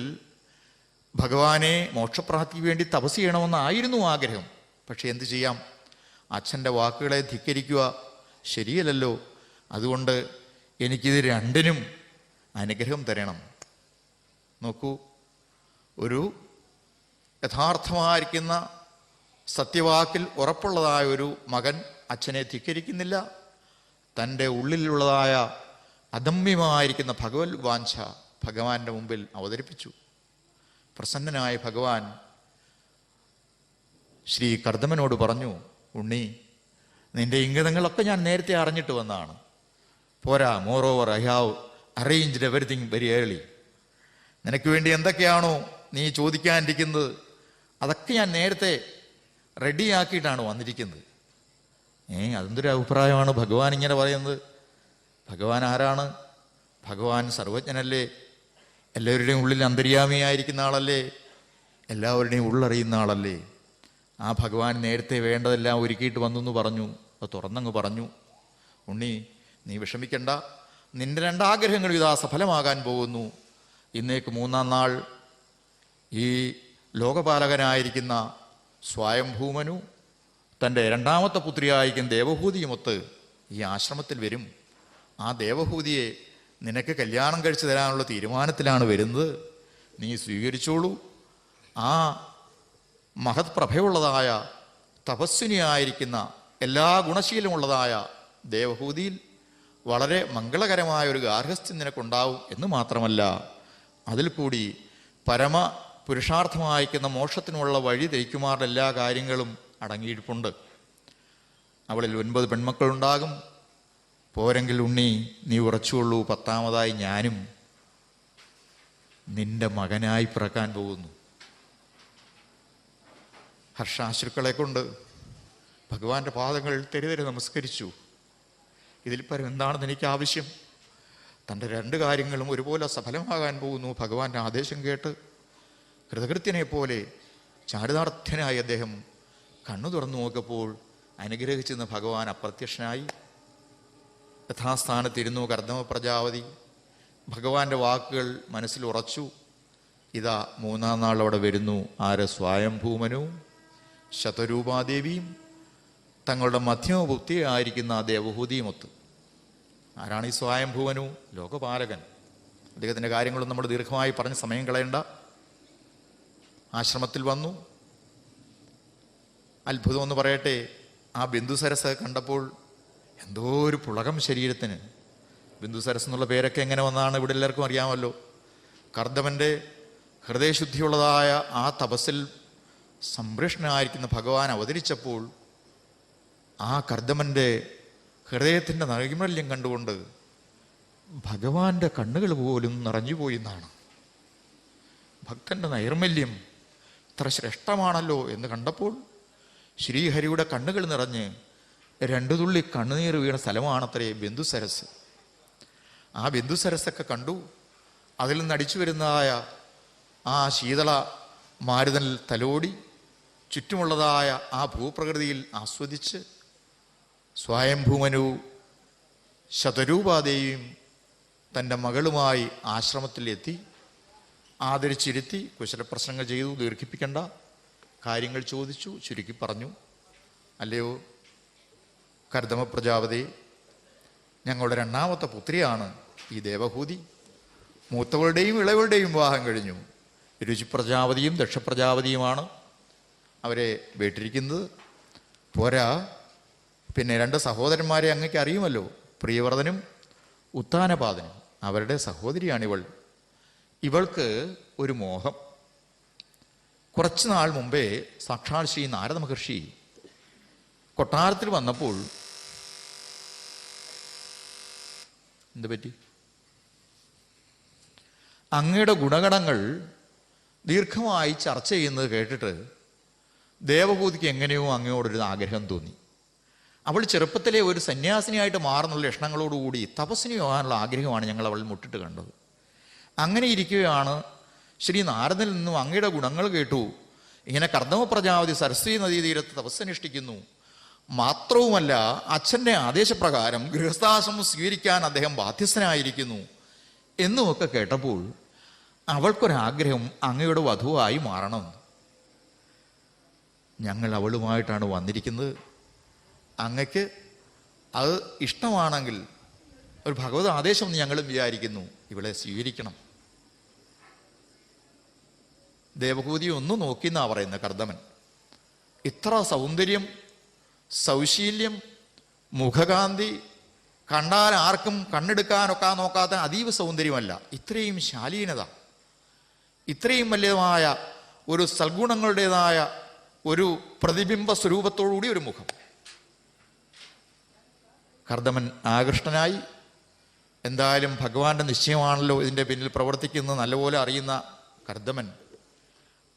S2: ഭഗവാനെ മോക്ഷപ്രാപ്തിക്ക് വേണ്ടി തപസ് ചെയ്യണമെന്നായിരുന്നു ആഗ്രഹം. പക്ഷെ എന്തു ചെയ്യാം, അച്ഛൻ്റെ വാക്കുകളെ ധിക്കരിക്കുക ശരിയല്ലല്ലോ. അതുകൊണ്ട് എനിക്കിത് 2നും അനുഗ്രഹം തരണം. നോക്കൂ, ഒരു യഥാർത്ഥമായിരിക്കുന്ന സത്യവാക്കിൽ ഉറപ്പുള്ളതായ ഒരു മകൻ അച്ഛനെ ധിക്കരിക്കുന്നില്ല. തൻ്റെ ഉള്ളിലുള്ളതായ അദമ്യമായിരിക്കുന്ന ഭഗവത് വാഞ്ഛ ഭഗവാന്റെ മുമ്പിൽ അവതരിപ്പിച്ചു. പ്രസന്നനായ ഭഗവാൻ ശ്രീ കർദമനോട് പറഞ്ഞു, ഉണ്ണി, നിന്റെ ഇംഗിതങ്ങളൊക്കെ ഞാൻ നേരത്തെ അറിഞ്ഞിട്ട് വന്നതാണ്. പോരാ, more over I have arranged everything very early. നിനക്ക് വേണ്ടി എന്തൊക്കെയാണോ നീ ചോദിക്കാനിരിക്കുന്നത് അതൊക്കെ ഞാൻ നേരത്തെ റെഡിയാക്കിയിട്ടാണ് വന്നിരിക്കുന്നത്. അതെന്തൊരു അഭിപ്രായമാണ് ഭഗവാൻ ഇങ്ങനെ പറയുന്നത്? ഭഗവാൻ ആരാണ്? ഭഗവാൻ സർവജ്ഞനല്ലേ? എല്ലാവരുടെയും ഉള്ളിൽ അന്തര്യാമിയായിരിക്കുന്ന ആളല്ലേ? എല്ലാവരുടെയും ഉള്ളറിയുന്ന ആളല്ലേ? ആ ഭഗവാൻ നേരത്തെ വേണ്ടതെല്ലാം ഒരുക്കിയിട്ട് വന്നു എന്ന് പറഞ്ഞു. അത് തുറന്നങ്ങ് പറഞ്ഞു, ഉണ്ണി നീ വിഷമിക്കണ്ട, നിന്റെ രണ്ടാഗ്രഹങ്ങൾ ഇതാ സഫലമാകാൻ പോകുന്നു. ഇന്നേക്ക് 3-ാം നാൾ ഈ ലോകപാലകനായിരിക്കുന്ന സ്വയംഭൂമനു തൻ്റെ 2ാമത്തെ പുത്രിയായിരിക്കും ദേവഹൂതിയുമൊത്ത് ഈ ആശ്രമത്തിൽ വരും. ആ ദേവഹൂതിയെ നിനക്ക് കല്യാണം കഴിച്ചു തരാനുള്ള തീരുമാനത്തിലാണ് വരുന്നത്. നീ സ്വീകരിച്ചോളൂ. ആ മഹത് പ്രഭയുള്ളതായ തപസ്വിനിയായിരിക്കുന്ന എല്ലാ ഗുണശീലമുള്ളതായ ദേവഹൂതിയിൽ വളരെ മംഗളകരമായ ഒരു ഗാർഹസ്ഥ്യം നിനക്കുണ്ടാവും എന്ന് മാത്രമല്ല, അതിൽ കൂടി പരമ പുരുഷാർത്ഥമായിരിക്കുന്ന മോക്ഷത്തിനുള്ള വഴി തെയ്ക്കുമാറുടെ എല്ലാ കാര്യങ്ങളും അടങ്ങിയിരിപ്പുണ്ട്. അവളിൽ 9 പെൺമക്കളുണ്ടാകും. പോരെങ്കിൽ ഉണ്ണി നീ ഉറച്ചുകൊള്ളൂ, 10ാമതായി ഞാനും നിന്റെ മകനായി പിറക്കാൻ പോകുന്നു. ഹർഷാശ്രുക്കളെ കൊണ്ട് ഭഗവാന്റെ പാദങ്ങൾ തെരുതെരെ നമസ്കരിച്ചു. ഇതിൽ പരം എന്താണെന്ന് എനിക്ക് ആവശ്യം? തൻ്റെ 2 കാര്യങ്ങളും ഒരുപോലെ സഫലമാകാൻ പോകുന്നു. ഭഗവാന്റെ ആദേശം കേട്ട് കൃതകൃത്യനെ പോലെ ചാരിതാർത്ഥ്യനായി അദ്ദേഹം കണ്ണു തുറന്നു നോക്കിയപ്പോൾ അനുഗ്രഹിച്ചെന്ന് ഭഗവാൻ അപ്രത്യക്ഷനായി. യഥാസ്ഥാനത്തിരുന്നു കർദമ പ്രജാപതി. ഭഗവാന്റെ വാക്കുകൾ മനസ്സിൽ ഉറച്ചു. ഇതാ 3-ാം നാൾ അവിടെ വരുന്നു. ആര്? സ്വയംഭൂമനും ശതരൂപാദേവിയും തങ്ങളുടെ മധ്യമബുദ്ധിയായിരിക്കുന്ന ദേവഹൂതിയുമൊത്ത്. ആരാണ് ഈ സ്വയംഭൂവനു? ലോകപാലകൻ. അദ്ദേഹത്തിൻ്റെ കാര്യങ്ങളും നമ്മൾ ദീർഘമായി പറഞ്ഞ് സമയം കളയണ്ട. ആശ്രമത്തിൽ വന്നു. അത്ഭുതമെന്ന് പറയട്ടെ, ആ ബിന്ദുസരസ് കണ്ടപ്പോൾ എന്തോ ഒരു പുളകം ശരീരത്തിന്. ബിന്ദുസരസ് എന്നുള്ള പേരൊക്കെ എങ്ങനെ വന്നാണ് ഇവിടെ എല്ലാവർക്കും അറിയാമല്ലോ. കർദമൻ്റെ ഹൃദയശുദ്ധിയുള്ളതായ ആ തപസ്സിൽ സംപ്രേഷണനായിരിക്കുന്ന ഭഗവാൻ അവതരിച്ചപ്പോൾ ആ കർദമൻ്റെ ഹൃദയത്തിൻ്റെ നൈർമല്യം കണ്ടുകൊണ്ട് ഭഗവാന്റെ കണ്ണുകൾ പോലും നിറഞ്ഞുപോയി എന്നാണ്. ഭക്തൻ്റെ നൈർമല്യം ഇത്ര ശ്രേഷ്ഠമാണല്ലോ എന്ന് കണ്ടപ്പോൾ ശ്രീഹരിയുടെ കണ്ണുകൾ നിറഞ്ഞ് 2 തുള്ളി കണ്ണുനീർ വീണ സ്ഥലമാണത്രേ ബിന്ദുസരസ്. ആ ബിന്ദുസരസൊക്കെ കണ്ടു. അതിൽ നിന്ന് അടിച്ചു വരുന്നതായ ആ ശീതള മാരുതനിൽ തലോടി ചുറ്റുമുള്ളതായ ആ ഭൂപ്രകൃതിയിൽ ആസ്വദിച്ച് സ്വയംഭൂമനു ശതരൂപാദേവിയും തൻ്റെ മകളുമായി ആശ്രമത്തിൽ എത്തി. ആദരിച്ചിരുത്തി കുശലപ്രശ്നങ്ങൾ ചെയ്തു. ദീർഘിപ്പിക്കേണ്ട, കാര്യങ്ങൾ ചോദിച്ചു, ചുരുക്കി പറഞ്ഞു. അല്ലയോ കർദമ പ്രജാപതി, ഞങ്ങളുടെ 2ാമത്തെ പുത്രിയാണ് ഈ ദേവഹൂതി. മൂത്തവളുടെയും ഇളവളുടെയും വിവാഹം കഴിഞ്ഞു. രുചി പ്രജാപതിയും ദക്ഷപ്രജാപതിയുമാണ് അവരെ വേട്ടിരിക്കുന്നത്. പോരാ, പിന്നെ 2 സഹോദരന്മാരെ അങ്ങക്ക് അറിയുമല്ലോ, പ്രിയവ്രതനും ഉത്താനപാദനും. അവരുടെ സഹോദരിയാണിവൾ. ഇവൾക്ക് ഒരു മോഹം. കുറച്ചു നാൾ മുമ്പേ സാക്ഷാൽ ശ്രീ നാരദ മഹർഷി കൊട്ടാരത്തിൽ വന്നപ്പോൾ എന്ത് പറ്റി? അങ്ങയുടെ ഗുണഗണങ്ങൾ ദീർഘമായി ചർച്ച ചെയ്യുന്നത് കേട്ടിട്ട് ദേവഭൂതിക്ക് എങ്ങനെയോ അങ്ങയോടൊരു ആഗ്രഹം തോന്നി. അവൾ ചെറുപ്പത്തിലെ ഒരു സന്യാസിനിയായിട്ട് മാറുന്നുള്ള ലക്ഷണങ്ങളോടുകൂടി തപസ്സിന് പോകാനുള്ള ആഗ്രഹമാണ് ഞങ്ങൾ അവൾ മുട്ടിട്ട് കണ്ടത്. അങ്ങനെ ഇരിക്കുകയാണ് ശ്രീ നാരദനിൽ നിന്നും അങ്ങയുടെ ഗുണങ്ങൾ കേട്ടു. ഇങ്ങനെ കർദമ പ്രജാപതി സരസ്വതി നദീതീരത്ത് തപസ്സനുഷ്ഠിക്കുന്നു. മാത്രവുമല്ല, അച്ഛൻ്റെ ആദേശപ്രകാരം ഗൃഹസ്ഥാശ്രമം സ്വീകരിക്കാൻ അദ്ദേഹം ബാധ്യസ്ഥനായിരിക്കുന്നു എന്നുമൊക്കെ കേട്ടപ്പോൾ അവൾക്കൊരാഗ്രഹം അങ്ങയുടെ വധുവായി മാറണം. ഞങ്ങൾ അവളുമായിട്ടാണ് വന്നിരിക്കുന്നത്. അങ്ങക്ക് അത് ഇഷ്ടമാണെങ്കിൽ ഒരു ഭഗവത് ആദേശം ഞങ്ങളും വിചാരിക്കുന്നു, ഇവളെ സ്വീകരിക്കണം. ദേവഹൂതി ഒന്ന് നോക്കിയെന്നാ പറയുന്നത് കർദമൻ. ഇത്ര സൗന്ദര്യം, സൗശീല്യം, മുഖകാന്തി കണ്ടാൽ ആർക്കും കണ്ണെടുക്കാനൊക്കെ നോക്കാത്ത അതീവ സൗന്ദര്യമല്ല, ഇത്രയും ശാലീനത, ഇത്രയും വലിയമായ ഒരു സൽഗുണങ്ങളുടേതായ ഒരു പ്രതിബിംബ സ്വരൂപത്തോടുകൂടി ഒരു മുഖം. കർദമൻ ആകൃഷ്ടനായി. എന്തായാലും ഭഗവാന്റെ നിശ്ചയമാണല്ലോ ഇതിൻ്റെ പിന്നിൽ പ്രവർത്തിക്കുന്നത് നല്ലപോലെ അറിയുന്ന കർദമൻ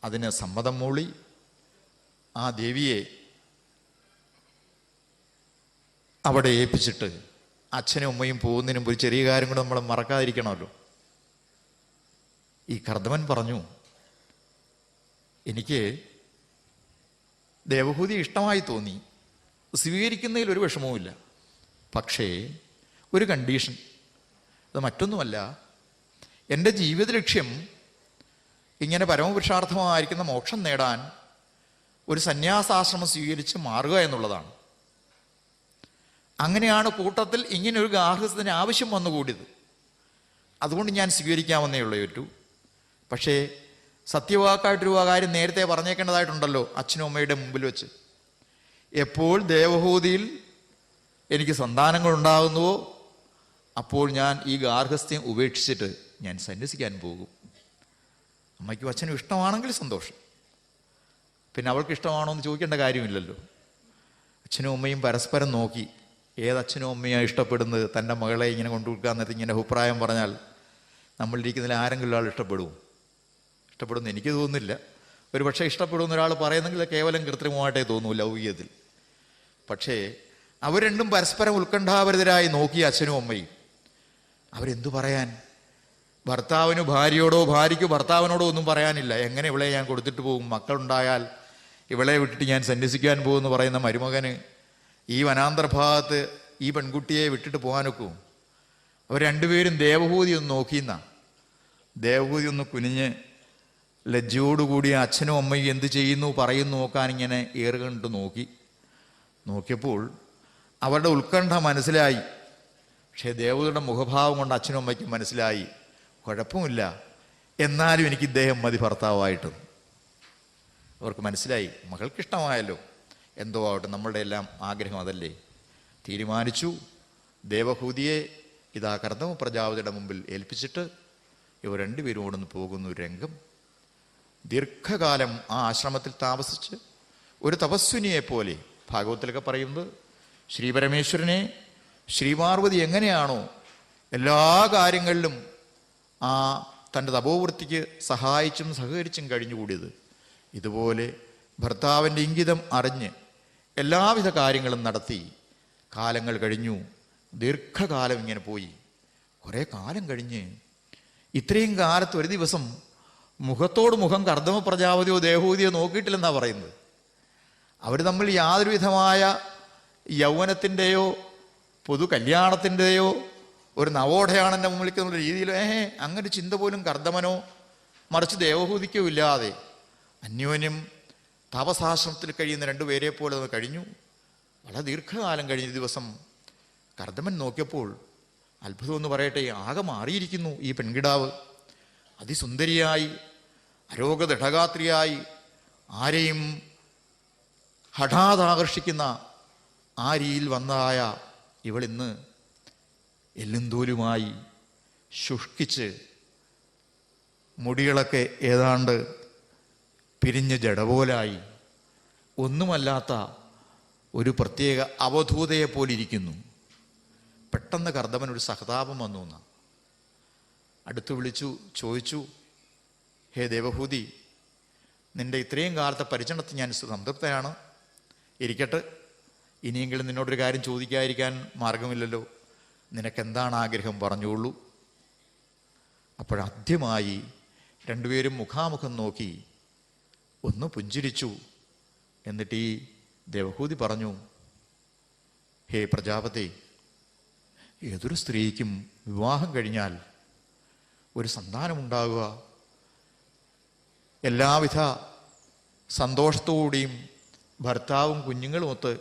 S2: അതിന് സമ്മതം മൂളി. ആ ദേവിയെ അവിടെ ഏൽപ്പിച്ചിട്ട് അച്ഛനും അമ്മയും പോകുന്നതിന് മുമ്പ് ഒരു ചെറിയ കാര്യം കൂടെ നമ്മൾ മറക്കാതിരിക്കണമല്ലോ. ഈ കർദമൻ പറഞ്ഞു, എനിക്ക് ദേവഹൂതി ഇഷ്ടമായി തോന്നി, സ്വീകരിക്കുന്നതിൽ ഒരു വിഷമവുമില്ല. പക്ഷേ ഒരു കണ്ടീഷൻ, അത് മറ്റൊന്നുമല്ല, എൻ്റെ ജീവിത ലക്ഷ്യം ഇങ്ങനെ പരമപുരുഷാർത്ഥമായിരിക്കുന്ന മോക്ഷം നേടാൻ ഒരു സന്യാസാശ്രമം സ്വീകരിച്ച് മാറുക എന്നുള്ളതാണ്. അങ്ങനെയാണ് കൂട്ടത്തിൽ ഇങ്ങനെ ഒരു ഗാർഹസ്ഥ്യത്തിന് ആവശ്യം വന്നുകൂടിയത്. അതുകൊണ്ട് ഞാൻ സ്വീകരിക്കാമെന്നേ ഉള്ളൂ ഏറ്റു. പക്ഷേ സത്യവാക്കായിട്ടൊരു കാര്യം നേരത്തെ പറഞ്ഞേക്കേണ്ടതായിട്ടുണ്ടല്ലോ അച്ഛനും അമ്മയുടെ മുമ്പിൽ വെച്ച്. എപ്പോൾ ദേവഹൂതിയിൽ എനിക്ക് സന്താനങ്ങൾ ഉണ്ടാകുന്നുവോ അപ്പോൾ ഞാൻ ഈ ഗാർഹസ്ഥ്യം ഉപേക്ഷിച്ചിട്ട് ഞാൻ സന്യസിക്കാൻ പോകും. അമ്മയ്ക്കും അച്ഛനും ഇഷ്ടമാണെങ്കിൽ സന്തോഷം, പിന്നെ അവൾക്ക് ഇഷ്ടമാണോ എന്ന് ചോദിക്കേണ്ട കാര്യമില്ലല്ലോ. അച്ഛനും അമ്മയും പരസ്പരം നോക്കി ഏതച്ഛനും അമ്മയാണ് ഇഷ്ടപ്പെടുന്നത്. തൻ്റെ മകളെ ഇങ്ങനെ കൊണ്ടുകൊടുക്കാൻ നേരത്തെ ഇങ്ങനെ അഭിപ്രായം പറഞ്ഞാൽ നമ്മളിരിക്കുന്നതിൽ ആരെങ്കിലും ആൾ ഇഷ്ടപ്പെടുമെന്ന് എനിക്ക് തോന്നുന്നില്ല. ഒരു പക്ഷേ ഇഷ്ടപ്പെടുന്ന ഒരാൾ പറയുന്നെങ്കിൽ കേവലം കൃത്രിമമായിട്ടേ തോന്നൂ ലൗകികത്തിൽ. പക്ഷേ അവർ രണ്ടും പരസ്പരം ഉത്കണ്ഠാഭരിതരായി നോക്കി അച്ഛനും അമ്മയും. അവരെന്തു പറയാൻ? ഭർത്താവിന് ഭാര്യയോടോ ഭാര്യയ്ക്ക് ഭർത്താവിനോടോ ഒന്നും പറയാനില്ല. എങ്ങനെ ഇവളെ ഞാൻ കൊടുത്തിട്ട് പോകും? മക്കളുണ്ടായാൽ ഇവളെ വിട്ടിട്ട് ഞാൻ സന്യസിക്കാൻ പോകുമെന്ന് പറയുന്ന മരുമകന് ഈ വനാന്തർഭാഗത്ത് ഈ പെൺകുട്ടിയെ വിട്ടിട്ട് പോകാനൊക്കും? അവർ രണ്ടുപേരും ദേവഹൂതി ഒന്ന് നോക്കിയെന്ന. ദേവഹൂതി ഒന്ന് കുനിഞ്ഞ് ലജ്ജയോടുകൂടി അച്ഛനും അമ്മയും എന്ത് ചെയ്യുന്നു പറയുന്നു നോക്കാൻ ഇങ്ങനെ ഏറുകണ്ട് നോക്കിയപ്പോൾ അവരുടെ ഉത്കണ്ഠ മനസ്സിലായി. പക്ഷേ ദേവതയുടെ മുഖഭാവം കൊണ്ട് അച്ഛനും അമ്മയ്ക്കും മനസ്സിലായി, കുഴപ്പമില്ല, എന്നാലും എനിക്ക് ഇദ്ദേഹം മതി ഭർത്താവായിട്ട്. അവർക്ക് മനസ്സിലായി, മകൾക്കിഷ്ടമായല്ലോ, എന്തോ ആവട്ടെ, നമ്മളുടെ എല്ലാം ആഗ്രഹം അതല്ലേ. തീരുമാനിച്ചു. ദേവഹൂതിയെ ഇതാ കർദമ പ്രജാപതിയുടെ മുമ്പിൽ ഏൽപ്പിച്ചിട്ട് ഇവർ രണ്ടുപേരും ഓടുന്ന് പോകുന്ന ഒരു രംഗം. ദീർഘകാലം ആ ആശ്രമത്തിൽ താമസിച്ച് ഒരു തപസ്വിനിയെപ്പോലെ, ഭാഗവത്തിലൊക്കെ പറയുന്നത് ശ്രീപരമേശ്വരനെ ശ്രീപാർവതി എങ്ങനെയാണോ എല്ലാ കാര്യങ്ങളിലും ആ തൻ്റെ തപോവൃത്തിക്ക് സഹായിച്ചും സഹകരിച്ചും കഴിഞ്ഞുകൂടിയത്, ഇതുപോലെ ഭർത്താവിൻ്റെ ഇംഗിതം അറിഞ്ഞ് എല്ലാവിധ കാര്യങ്ങളും നടത്തി കാലങ്ങൾ കഴിഞ്ഞു. ദീർഘകാലം ഇങ്ങനെ പോയി. കുറേ കാലം കഴിഞ്ഞ് ഇത്രയും കാലത്ത് ഒരു ദിവസം മുഖത്തോട് മുഖം കർദമ പ്രജാപതിയോ ദേവഹൂതിയോ നോക്കിയിട്ടില്ലെന്നാണ് പറയുന്നത്. അവർ തമ്മിൽ യാതൊരു വിധമായ യൗവനത്തിൻ്റെയോ പൊതു കല്യാണത്തിൻ്റെയോ ഒരു നവോഢയാണെൻ്റെ മുമ്പിലേക്കുള്ള രീതിയിൽ അങ്ങനെ ചിന്ത പോലും കർദമനോ മറിച്ച് ദേവഹൂതിക്കോ ഇല്ലാതെ അന്യോന്യം താപസാശ്രമത്തിൽ കഴിയുന്ന രണ്ടുപേരെ പോലെ അത് കഴിഞ്ഞു. വളരെ ദീർഘകാലം കഴിഞ്ഞ ദിവസം കർദമൻ നോക്കിയപ്പോൾ അത്ഭുതമെന്ന് പറയട്ടെ, ആകെ മാറിയിരിക്കുന്നു ഈ പെൺകിടാവ്. അതിസുന്ദരിയായി, അരോഗദൃഢഗാത്രിയായി, ആരെയും ഹഠാതാകർഷിക്കുന്ന ആ രീതിയിൽ വന്നതായ ഇവളിന്ന് എല്ലും തോലുമായി ശുഷ്കിച്ച് മുടികളൊക്കെ ഏതാണ്ട് പിരിഞ്ഞ് ജടപോലായി ഒന്നുമല്ലാത്ത ഒരു പ്രത്യേക അവധൂതയെപ്പോലിരിക്കുന്നു. പെട്ടെന്ന് കർദമൻ ഒരു സഹതാപം വന്നു എന്ന് അടുത്ത് വിളിച്ചു ചോദിച്ചു, ഹേ ദേവഹൂതി, നിന്റെ ഇത്രയും കാലത്തെ പരിചരണത്തിൽ ഞാൻ സംതൃപ്തനാണ്. ഇരിക്കട്ടെ, ഇനിയെങ്കിലും നിന്നോടൊരു കാര്യം ചോദിക്കാതിരിക്കാൻ മാർഗമില്ലല്ലോ. നിനക്കെന്താണ് ആഗ്രഹം പറഞ്ഞോളൂ. അപ്പോഴാദ്യമായി രണ്ടുപേരും മുഖാമുഖം നോക്കി ഒന്ന് പുഞ്ചിരിച്ചു. എന്നിട്ട് ഈ ദേവഹൂതി പറഞ്ഞു, ഹേ പ്രജാപതി, ഏതൊരു സ്ത്രീക്കും വിവാഹം കഴിഞ്ഞാൽ ഒരു സന്താനമുണ്ടാകുക, എല്ലാവിധ സന്തോഷത്തോടെയും ഭർത്താവും കുഞ്ഞുങ്ങളുമൊത്ത്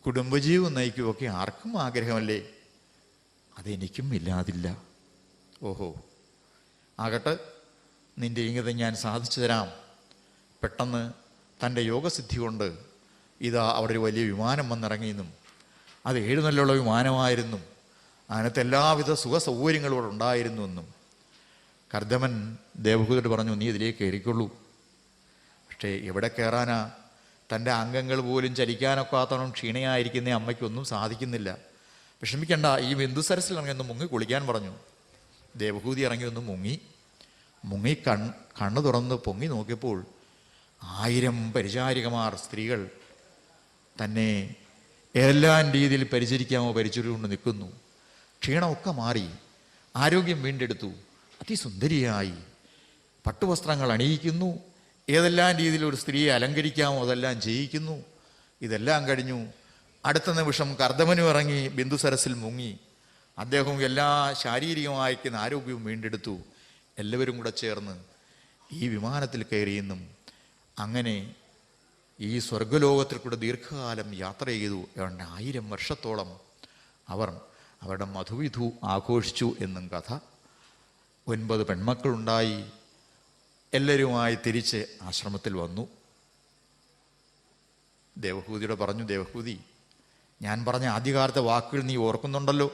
S2: കുടുംബജീവൻ നയിക്കുമൊക്കെ ആർക്കും ആഗ്രഹമല്ലേ? അതെനിക്കും ഇല്ലാതില്ല. ഓഹോ, ആകട്ടെ, നിന്റെ ഇംഗിതം ഞാൻ സാധിച്ചു തരാം. പെട്ടെന്ന് തൻ്റെ യോഗസിദ്ധി കൊണ്ട് ഇതാ അവിടെ ഒരു വലിയ വിമാനം വന്നിറങ്ങിയെന്നും അത് 7 നിലയുള്ള വിമാനമായിരുന്നു, അതിനകത്ത് എല്ലാവിധ സുഖ സൗകര്യങ്ങളും അവിടെ ഉണ്ടായിരുന്നുവെന്നും കർദമൻ ദേവഹൂതിയോട് പറഞ്ഞു, നീ ഇതിലേക്ക് കയറിക്കൊള്ളൂ. പക്ഷേ എവിടെ കയറാനാ? തൻ്റെ അംഗങ്ങൾ പോലും ചലിക്കാനൊക്കാത്തവണ്ണം ക്ഷീണയായിരിക്കുന്ന അമ്മയ്ക്കൊന്നും സാധിക്കുന്നില്ല. വിഷമിക്കണ്ട, ഈ ബിന്ദുസരസിൽ ഇറങ്ങി ഒന്ന് മുങ്ങി കുളിക്കാൻ പറഞ്ഞു. ദേവഹൂതി ഇറങ്ങി ഒന്ന് മുങ്ങി കണ്ണ് തുറന്ന് പൊങ്ങി നോക്കിയപ്പോൾ 1000 പരിചാരികമാർ സ്ത്രീകൾ തന്നെ ഏതെല്ലാം രീതിയിൽ പരിചരിക്കാമോ പരിചരിച്ചുകൊണ്ട് നിൽക്കുന്നു. ക്ഷീണമൊക്കെ മാറി, ആരോഗ്യം വീണ്ടെടുത്തു, അതിസുന്ദരിയായി, പട്ടുവസ്ത്രങ്ങൾ അണിയിക്കുന്നു, ഏതെല്ലാം രീതിയിൽ ഒരു സ്ത്രീയെ അലങ്കരിക്കാമോ അതെല്ലാം ചെയ്യിക്കുന്നു. ഇതെല്ലാം കഴിഞ്ഞു. അടുത്ത നിമിഷം കർദമനും ഇറങ്ങി ബിന്ദുസരസിൽ മുങ്ങി. അദ്ദേഹവും എല്ലാ ശാരീരികമായിരിക്കുന്ന ആരോഗ്യവും വീണ്ടെടുത്തു. എല്ലാവരും കൂടെ ചേർന്ന് ഈ വിമാനത്തിൽ കയറിയെന്നും അങ്ങനെ ഈ സ്വർഗലോകത്തിൽ കൂടെ ദീർഘകാലം യാത്ര ചെയ്തു. 1000 വർഷത്തോളം അവർ അവരുടെ മധുവിധു ആഘോഷിച്ചു എന്നും കഥ. 9 പെൺമക്കളുണ്ടായി. എല്ലാവരുമായി തിരിച്ച് ആശ്രമത്തിൽ വന്നു. ദേവഹൂതിയോട് പറഞ്ഞു, ദേവഹൂതി, ഞാൻ പറഞ്ഞ ആദ്യകാലത്തെ വാക്കുകൾ നീ ഓർക്കുന്നുണ്ടല്ലോ.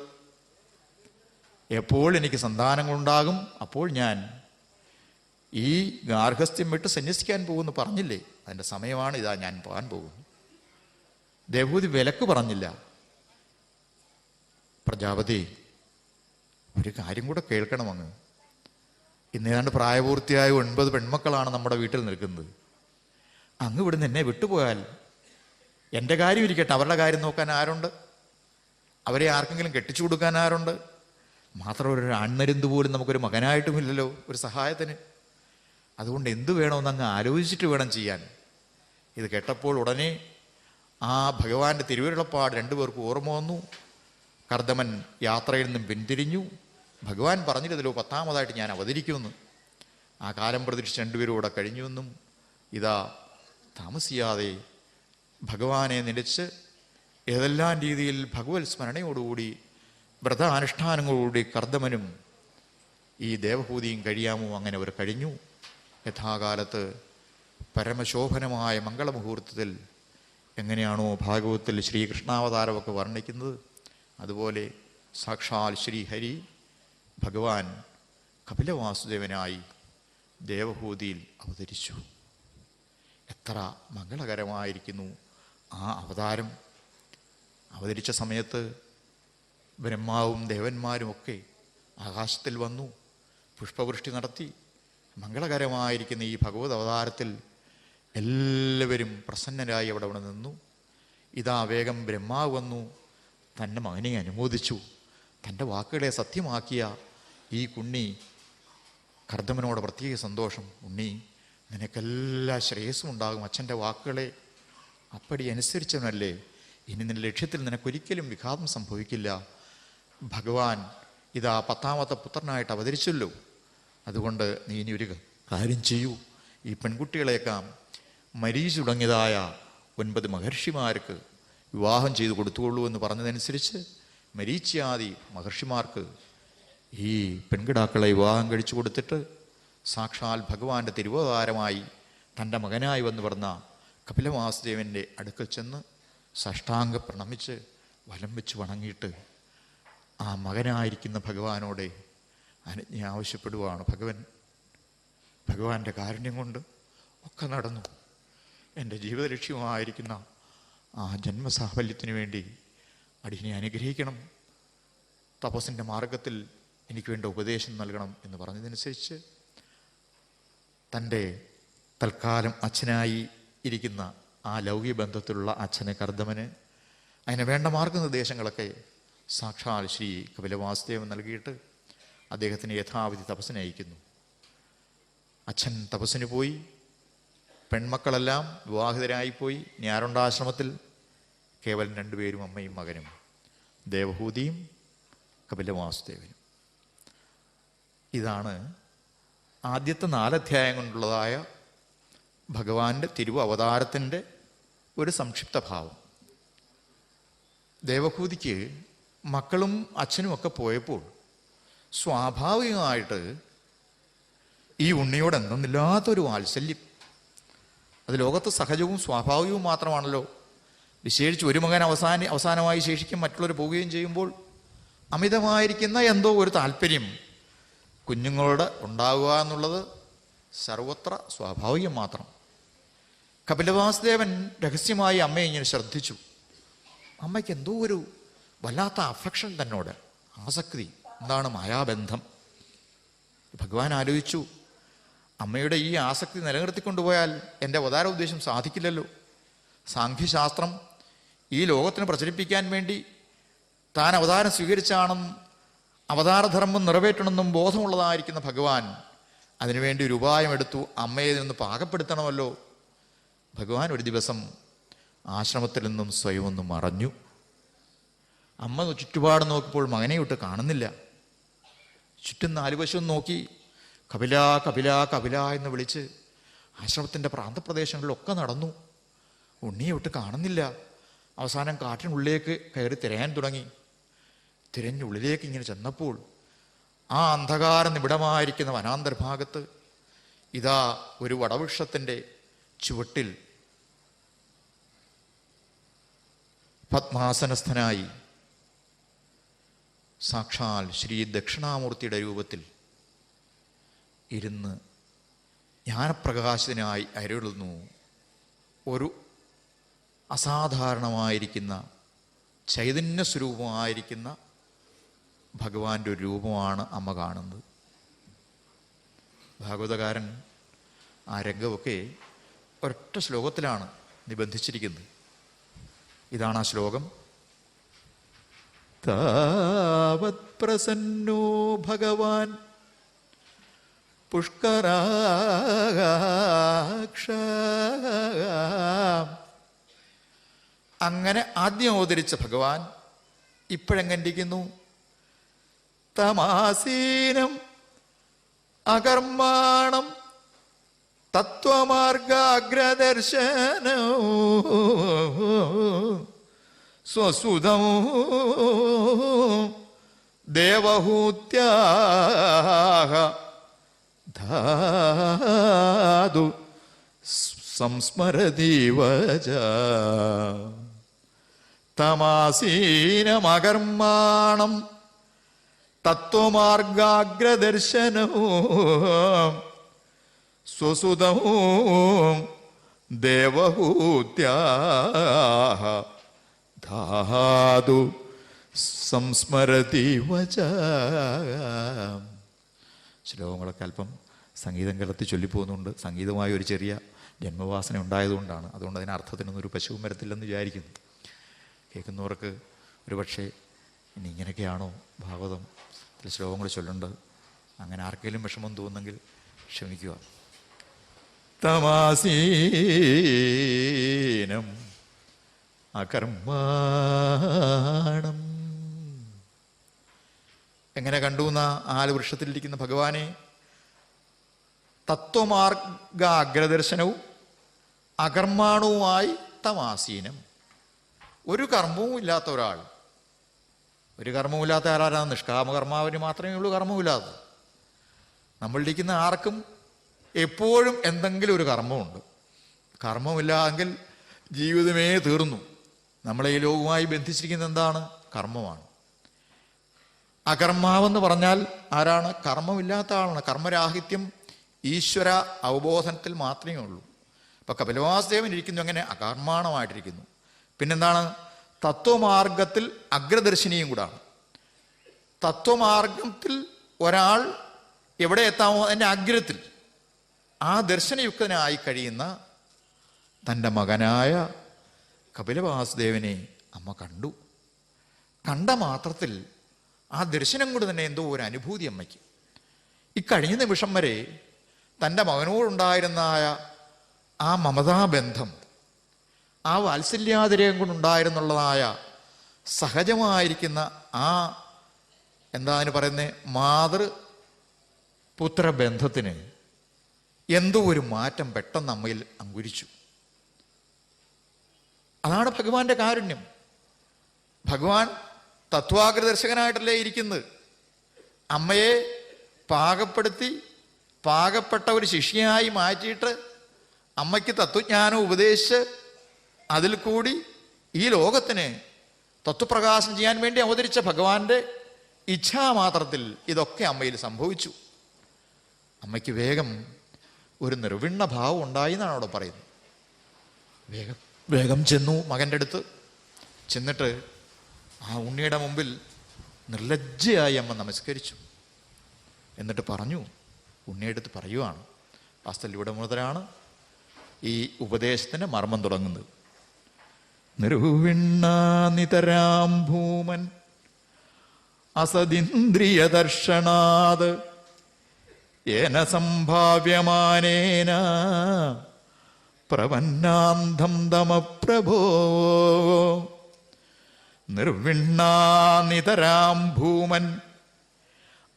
S2: എപ്പോൾ എനിക്ക് സന്താനങ്ങളുണ്ടാകും അപ്പോൾ ഞാൻ ഈ ഗാർഹസ്ഥ്യം വിട്ട് സന്യസിക്കാൻ പോകുമെന്ന് പറഞ്ഞില്ലേ? അതിൻ്റെ സമയമാണ്, ഇതാ ഞാൻ പോകാൻ പോകുന്നു. ദേവഹൂതി വിലക്ക് പറഞ്ഞില്ല. പ്രജാപതി, ഒരു കാര്യം കൂടെ കേൾക്കണം അങ്ങ്. ഇന്നേതാണ്ട് പ്രായപൂർത്തിയായ 9 പെൺമക്കളാണ് നമ്മുടെ വീട്ടിൽ നിൽക്കുന്നത്. അങ്ങ് ഇവിടുന്ന് എന്നെ വിട്ടുപോയാൽ എൻ്റെ കാര്യം ഇരിക്കട്ടെ, അവരുടെ കാര്യം നോക്കാൻ ആരുണ്ട്? അവരെ ആർക്കെങ്കിലും കെട്ടിച്ചു കൊടുക്കാൻ ആരുണ്ട്? മാത്രമല്ല, ഒരു ആൺമരുന്ന് പോലും നമുക്കൊരു മകനായിട്ടുമില്ലല്ലോ ഒരു സഹായത്തിന്. അതുകൊണ്ട് എന്തു വേണമെന്ന് അങ്ങ് ആലോചിച്ചിട്ട് വേണം ചെയ്യാൻ. ഇത് കേട്ടപ്പോൾ ഉടനെ ആ ഭഗവാന്റെ തിരുവരുളപ്പാട് 2 പേർക്കും ഓർമ്മ വന്നു. കർദമൻ യാത്രയിൽ നിന്നും പിന്തിരിഞ്ഞു. ഭഗവാൻ പറഞ്ഞിരുന്നല്ലോ 10ാമതായിട്ട് ഞാൻ അവതരിക്കുമെന്ന്. ആ കാലം പ്രതീക്ഷിച്ച് 2 പേരും ഇവിടെ കഴിഞ്ഞുവെന്നും ഇതാ താമസിയാതെ ഭഗവാനെ നിലച്ച് ഏതെല്ലാം രീതിയിൽ ഭഗവത് സ്മരണയോടുകൂടി വ്രതാനുഷ്ഠാനങ്ങളോടുകൂടി കർദമനും ഈ ദേവഹൂതിയും കഴിയാമോ അങ്ങനെ അവർ കഴിഞ്ഞു. യഥാകാലത്ത് പരമശോഭനമായ മംഗളമുഹൂർത്തത്തിൽ എങ്ങനെയാണോ ഭാഗവതത്തിൽ ശ്രീകൃഷ്ണാവതാരമൊക്കെ വർണ്ണിക്കുന്നത്, അതുപോലെ സാക്ഷാൽ ശ്രീഹരി ഭഗവാൻ കപിലവാസുദേവനായി ദേവഹൂതിയിൽ അവതരിച്ചു. എത്ര മംഗളകരമായിരിക്കുന്നു ആ അവതാരം. അവതരിച്ച സമയത്ത് ബ്രഹ്മാവും ദേവന്മാരുമൊക്കെ ആകാശത്തിൽ വന്നു പുഷ്പവൃഷ്ടി നടത്തി. മംഗളകരമായിരിക്കുന്ന ഈ ഭഗവത് അവതാരത്തിൽ എല്ലാവരും പ്രസന്നരായി അവിടെ നിന്നു. ഇതാ വേഗം ബ്രഹ്മാവ് വന്നു തൻ്റെ മകനെ അനുമോദിച്ചു. തൻ്റെ വാക്കുകളെ സത്യമാക്കിയ ഈ കുണ്ണി കർദമനോട് പ്രത്യേക സന്തോഷം. ഉണ്ണി, നിനക്കെല്ലാ ശ്രേയസ്സും ഉണ്ടാകും. അച്ഛൻ്റെ വാക്കുകളെ അപ്പടി അനുസരിച്ചവനല്ലേ, ഇനി നിന്റെ ലക്ഷ്യത്തിൽ നിനക്കൊരിക്കലും വിഘാതം സംഭവിക്കില്ല. ഭഗവാൻ ഇതാ 10ാമത്തെ പുത്രനായിട്ട് അവതരിച്ചല്ലോ. അതുകൊണ്ട് നീ ഇനി ഒരു കാര്യം ചെയ്യൂ. ഈ പെൺകുട്ടികളെയൊക്കെ മരീചി തുടങ്ങിയതായ 9 മഹർഷിമാർക്ക് വിവാഹം ചെയ്തു കൊടുത്തുകൊള്ളൂ എന്ന് പറഞ്ഞതനുസരിച്ച് മരീച്യാദി മഹർഷിമാർക്ക് ഈ പെൺകിടാക്കളെ വിവാഹം കഴിച്ചു കൊടുത്തിട്ട് സാക്ഷാൽ ഭഗവാന്റെ തിരുവതാരമായി തൻ്റെ മകനായി വന്നു പറഞ്ഞ കപിലവാസുദേവൻ്റെ അടുക്കൽ ചെന്ന് സാഷ്ടാംഗ പ്രണമിച്ച് വലം വെച്ച് വണങ്ങിയിട്ട് ആ മകനായിരിക്കുന്ന ഭഗവാനോടെ അനുജ്ഞ ആവശ്യപ്പെടുവാണ്. ഭഗവാന്റെ കാരുണ്യം കൊണ്ട് ഒക്കെ നടന്നു. എൻ്റെ ജീവിത ലക്ഷ്യമായിരിക്കുന്ന ആ ജന്മസാഫല്യത്തിന് വേണ്ടി അടിയനെ അനുഗ്രഹിക്കണം. തപസ്സിൻ്റെ മാർഗത്തിൽ എനിക്ക് വേണ്ട ഉപദേശം നൽകണം എന്ന് പറഞ്ഞതനുസരിച്ച് തൻ്റെ തൽക്കാലം അച്ഛനായി ഇരിക്കുന്ന ആ ലൗകിക ബന്ധത്തിലുള്ള അച്ഛനെ കർദമന് അതിന് വേണ്ട മാർഗനിർദ്ദേശങ്ങളൊക്കെ സാക്ഷാൽ ശ്രീ കപിലവാസുദേവൻ നൽകിയിട്ട് അദ്ദേഹത്തിന് യഥാവിധി തപസ്സിനെ അയക്കുന്നു. അച്ഛൻ തപസ്സിന് പോയി. പെൺമക്കളെല്ലാം വിവാഹിതരായിപ്പോയി. ഇനി ആരുണ്ടാശ്രമത്തിൽ? കേവലം 2 പേരും, അമ്മയും മകനും, ദേവഹൂതിയും കപിലവാസുദേവനും. ഇതാണ് ആദ്യത്തെ 4 അധ്യായം കൊണ്ടുള്ളതായ ഭഗവാന്റെ തിരുവവതാരത്തിൻ്റെ ഒരു സംക്ഷിപ്ത ഭാവം. ദേവഹൂതിക്ക് മക്കളും അച്ഛനും ഒക്കെ പോയപ്പോൾ സ്വാഭാവികമായിട്ട് ഈ ഉണ്ണിയോട് എന്തെന്നില്ലാത്തൊരു വാത്സല്യം. അത് ലോകത്ത് സഹജവും സ്വാഭാവികവും മാത്രമാണല്ലോ. വിശേഷിച്ച് ഒരു മകൻ അവസാനമായി ശേഷിക്കും, മറ്റുള്ളവർ പോവുകയും ചെയ്യുമ്പോൾ അമിതമായിരിക്കുന്ന എന്തോ ഒരു താല്പര്യം കുഞ്ഞുങ്ങളോട് ഉണ്ടാവുക എന്നുള്ളത് സർവത്ര സ്വാഭാവികം മാത്രം. കപിലവാസുദേവൻ രഹസ്യമായി അമ്മയെ ഇങ്ങനെ ശ്രദ്ധിച്ചു. അമ്മയ്ക്ക് എന്തോ ഒരു വല്ലാത്ത അഫെക്ഷൻ, തന്നോട് ആസക്തി. എന്താണ്? മായാബന്ധം. ഭഗവാൻ ആലോചിച്ചു, അമ്മയുടെ ഈ ആസക്തി നിലനിർത്തിക്കൊണ്ടുപോയാൽ എൻ്റെ അവതാര ഉദ്ദേശം സാധിക്കില്ലല്ലോ. സാഖ്യശാസ്ത്രം ഈ ലോകത്തിന് പ്രചരിപ്പിക്കാൻ വേണ്ടി താൻ അവതാരം സ്വീകരിച്ചാണെന്ന് അവതാരധർമ്മം നിറവേറ്റണമെന്നും ബോധമുള്ളതായിരിക്കുന്ന ഭഗവാൻ അതിനുവേണ്ടി ഒരു ഉപായമെടുത്തു. അമ്മയെ നിന്ന് പാകപ്പെടുത്തണമല്ലോ. ഭഗവാൻ ഒരു ദിവസം ആശ്രമത്തിൽ നിന്നും സ്വയം ഒന്ന് മറഞ്ഞു. അമ്മ ചുറ്റുപാട് നോക്കിയപ്പോൾ മകനെ വിട്ട് കാണുന്നില്ല. ചുറ്റും നാലുവശവും നോക്കി കപില കപില കപില എന്ന് വിളിച്ച് ആശ്രമത്തിൻ്റെ പ്രാന്തപ്രദേശങ്ങളിലൊക്കെ നടന്നു. ഉണ്ണിയെ വിട്ട് കാണുന്നില്ല. അവസാനം കാട്ടിനുള്ളിലേക്ക് കയറി തിരയാൻ തുടങ്ങി. തിരഞ്ഞുള്ളിലേക്ക് ഇങ്ങനെ ചെന്നപ്പോൾ ആ അന്ധകാര നിബിഡമായിരിക്കുന്ന വനാന്തർഭാഗത്ത് ഇതാ ഒരു വടവൃക്ഷത്തിൻ്റെ ചുവട്ടിൽ പത്മാസനസ്ഥനായി സാക്ഷാൽ ശ്രീ ദക്ഷിണാമൂർത്തിയുടെ രൂപത്തിൽ ഇരുന്ന് ജ്ഞാനപ്രകാശത്തിനായി അരുളുന്നു ഒരു അസാധാരണമായിരിക്കുന്ന ചൈതന്യ സ്വരൂപമായിരിക്കുന്ന ഭഗവാന്റെ ഒരു രൂപമാണ് അമ്മ കാണുന്നത്. ഭാഗവതകാരൻ ആ രംഗമൊക്കെ ഒരൊറ്റ ശ്ലോകത്തിലാണ് നിബന്ധിച്ചിരിക്കുന്നത്. ഇതാണ് ആ ശ്ലോകം. താവത് പ്രസന്നോ ഭഗവാൻ പുഷ്കരാക്ഷ. അങ്ങനെ ആദ്യം അവതരിച്ച ഭഗവാൻ ഇപ്പോഴെങ്ങിരിക്കുന്നു? തമാസീനം അകർമാണം തത്വമാർഗാഗ്രദർശനം സ്വസുതം ദേവഹൂത്യാഹ ധാതു സംസ്മരതീവച. തമാസീനമകർമാണം തത്വമാർഗാഗ്രദർശനം സ്വസുതം ദേവഹൂത്യാഹ ധാതു സംസ്മരതി വച. ശ്ലോകങ്ങളൊക്കെ അല്പം സംഗീതം കലർത്തി ചൊല്ലിപ്പോകുന്നുണ്ട്. സംഗീതമായ ഒരു ചെറിയ ജന്മവാസന ഉണ്ടായതുകൊണ്ടാണ്. അതുകൊണ്ട് അതിന് അർത്ഥത്തിനൊന്നും ഒരു പശുവും വരത്തില്ലെന്ന് വിചാരിക്കുന്നു. കേൾക്കുന്നവർക്ക് ഒരു പക്ഷേ ഇനി ഇങ്ങനെയൊക്കെയാണോ ഭാഗവതം ശ്ലോകങ്ങൾ ചൊല്ലേണ്ടത്, അങ്ങനെ ആർക്കെങ്കിലും വിഷമം തോന്നുന്നെങ്കിൽ ക്ഷമിക്കുക. തമാസീനം അകർമാണം. എങ്ങനെ കണ്ടു എന്ന ആലവൃക്ഷത്തിലിരിക്കുന്ന ഭഗവാനെ? തത്വമാർഗ അഗ്രദർശനവും അകർമാണവുമായി തമാസീനം. ഒരു കർമ്മവും ഇല്ലാത്ത ഒരാൾ. ഒരു കർമ്മവുമില്ലാത്ത ആരാണ്? നിഷ്കാമകർമാവിന് മാത്രമേ ഉള്ളൂ കർമ്മമില്ലാത്തത്. നമ്മളിരിക്കുന്ന ആർക്കും എപ്പോഴും എന്തെങ്കിലും ഒരു കർമ്മമുണ്ട്. കർമ്മമില്ലെങ്കിൽ ജീവിതമേ തീർന്നു. നമ്മളെ ഈ ലോകവുമായി ബന്ധിച്ചിരിക്കുന്നത് എന്താണ്? കർമ്മമാണ്. അകർമാവെന്ന് പറഞ്ഞാൽ ആരാണ്? കർമ്മമില്ലാത്ത ആളാണ്. കർമ്മരാഹിത്യം ഈശ്വര അവബോധനത്തിൽ മാത്രമേ ഉള്ളൂ. ഇപ്പം കപിലവാസുദേവൻ ഇരിക്കുന്നു എങ്ങനെ? അകർമാണമായിട്ടിരിക്കുന്നു. പിന്നെന്താണ്? തത്വമാർഗത്തിൽ അഗ്രദർശിനിയും കൂടാണ്. തത്വമാർഗത്തിൽ ഒരാൾ എവിടെ എത്താമോ അതിൻ്റെ അഗ്രത്തിൽ ആ ദർശനയുക്തനായി കഴിയുന്ന തൻ്റെ മകനായ കപിലവാസുദേവനെ അമ്മ കണ്ടു. കണ്ട മാത്രത്തിൽ ആ ദർശനം കൊണ്ട് തന്നെ എന്തോ ഒരു അനുഭൂതി അമ്മയ്ക്ക്. ഇക്കഴിഞ്ഞ നിമിഷം വരെ തൻ്റെ മകനോടുണ്ടായിരുന്നായ ആ മമതാബന്ധം, ആ വാത്സല്യാതിരയം കൊണ്ടുണ്ടായിരുന്നുള്ളതായ സഹജമായിരിക്കുന്ന ആ എന്താ അതിന് പറയുന്നത് മാതൃപുത്രബന്ധത്തിന് എന്തോ ഒരു മാറ്റം പെട്ടെന്ന് അമ്മയിൽ അങ്കുരിച്ചു. അതാണ് ഭഗവാന്റെ കാരുണ്യം. ഭഗവാൻ തത്വാഗ്രദർശകനായിട്ടല്ലേ ഇരിക്കുന്നത്. അമ്മയെ പാകപ്പെടുത്തി പാകപ്പെട്ട ഒരു ശിഷ്യയായി മാറ്റിയിട്ട് അമ്മയ്ക്ക് തത്വജ്ഞാനം ഉപദേശിച്ച് അതിൽ കൂടി ഈ ലോകത്തിന് തത്വപ്രകാശം ചെയ്യാൻ വേണ്ടി അവതരിച്ച ഭഗവാന്റെ ഇച്ഛാമാത്രത്തിൽ ഇതൊക്കെ അമ്മയിൽ സംഭവിച്ചു. അമ്മയ്ക്ക് വേഗം ഒരു നിർവിണ്ണ ഭാവം ഉണ്ടായി എന്നാണ് അവിടെ പറയുന്നത്. വേഗം ചെന്നു മകൻ്റെ അടുത്ത്. ചെന്നിട്ട് ആ ഉണ്ണിയുടെ മുമ്പിൽ നിർലജ്ജയായി അമ്മ നമസ്കരിച്ചു. എന്നിട്ട് പറഞ്ഞു, ഉണ്ണിയെടുത്ത് പറയുവാണ്. വാസ്തവത്തിൽ ഇവിടെ മുതലാണ് ഈ ഉപദേശത്തിൻ്റെ മർമ്മം തുടങ്ങുന്നത്. നിർവിണ്ണ നിതരാം ഭൂമൻ അസദിന്ദ്രിയദർശനാത് യേന സംഭാവ്യമാനേന പ്രപന്നാന്ധം തമപ്രഭോ നിർവിണ്ണാനിതരാം ഭൂമൻ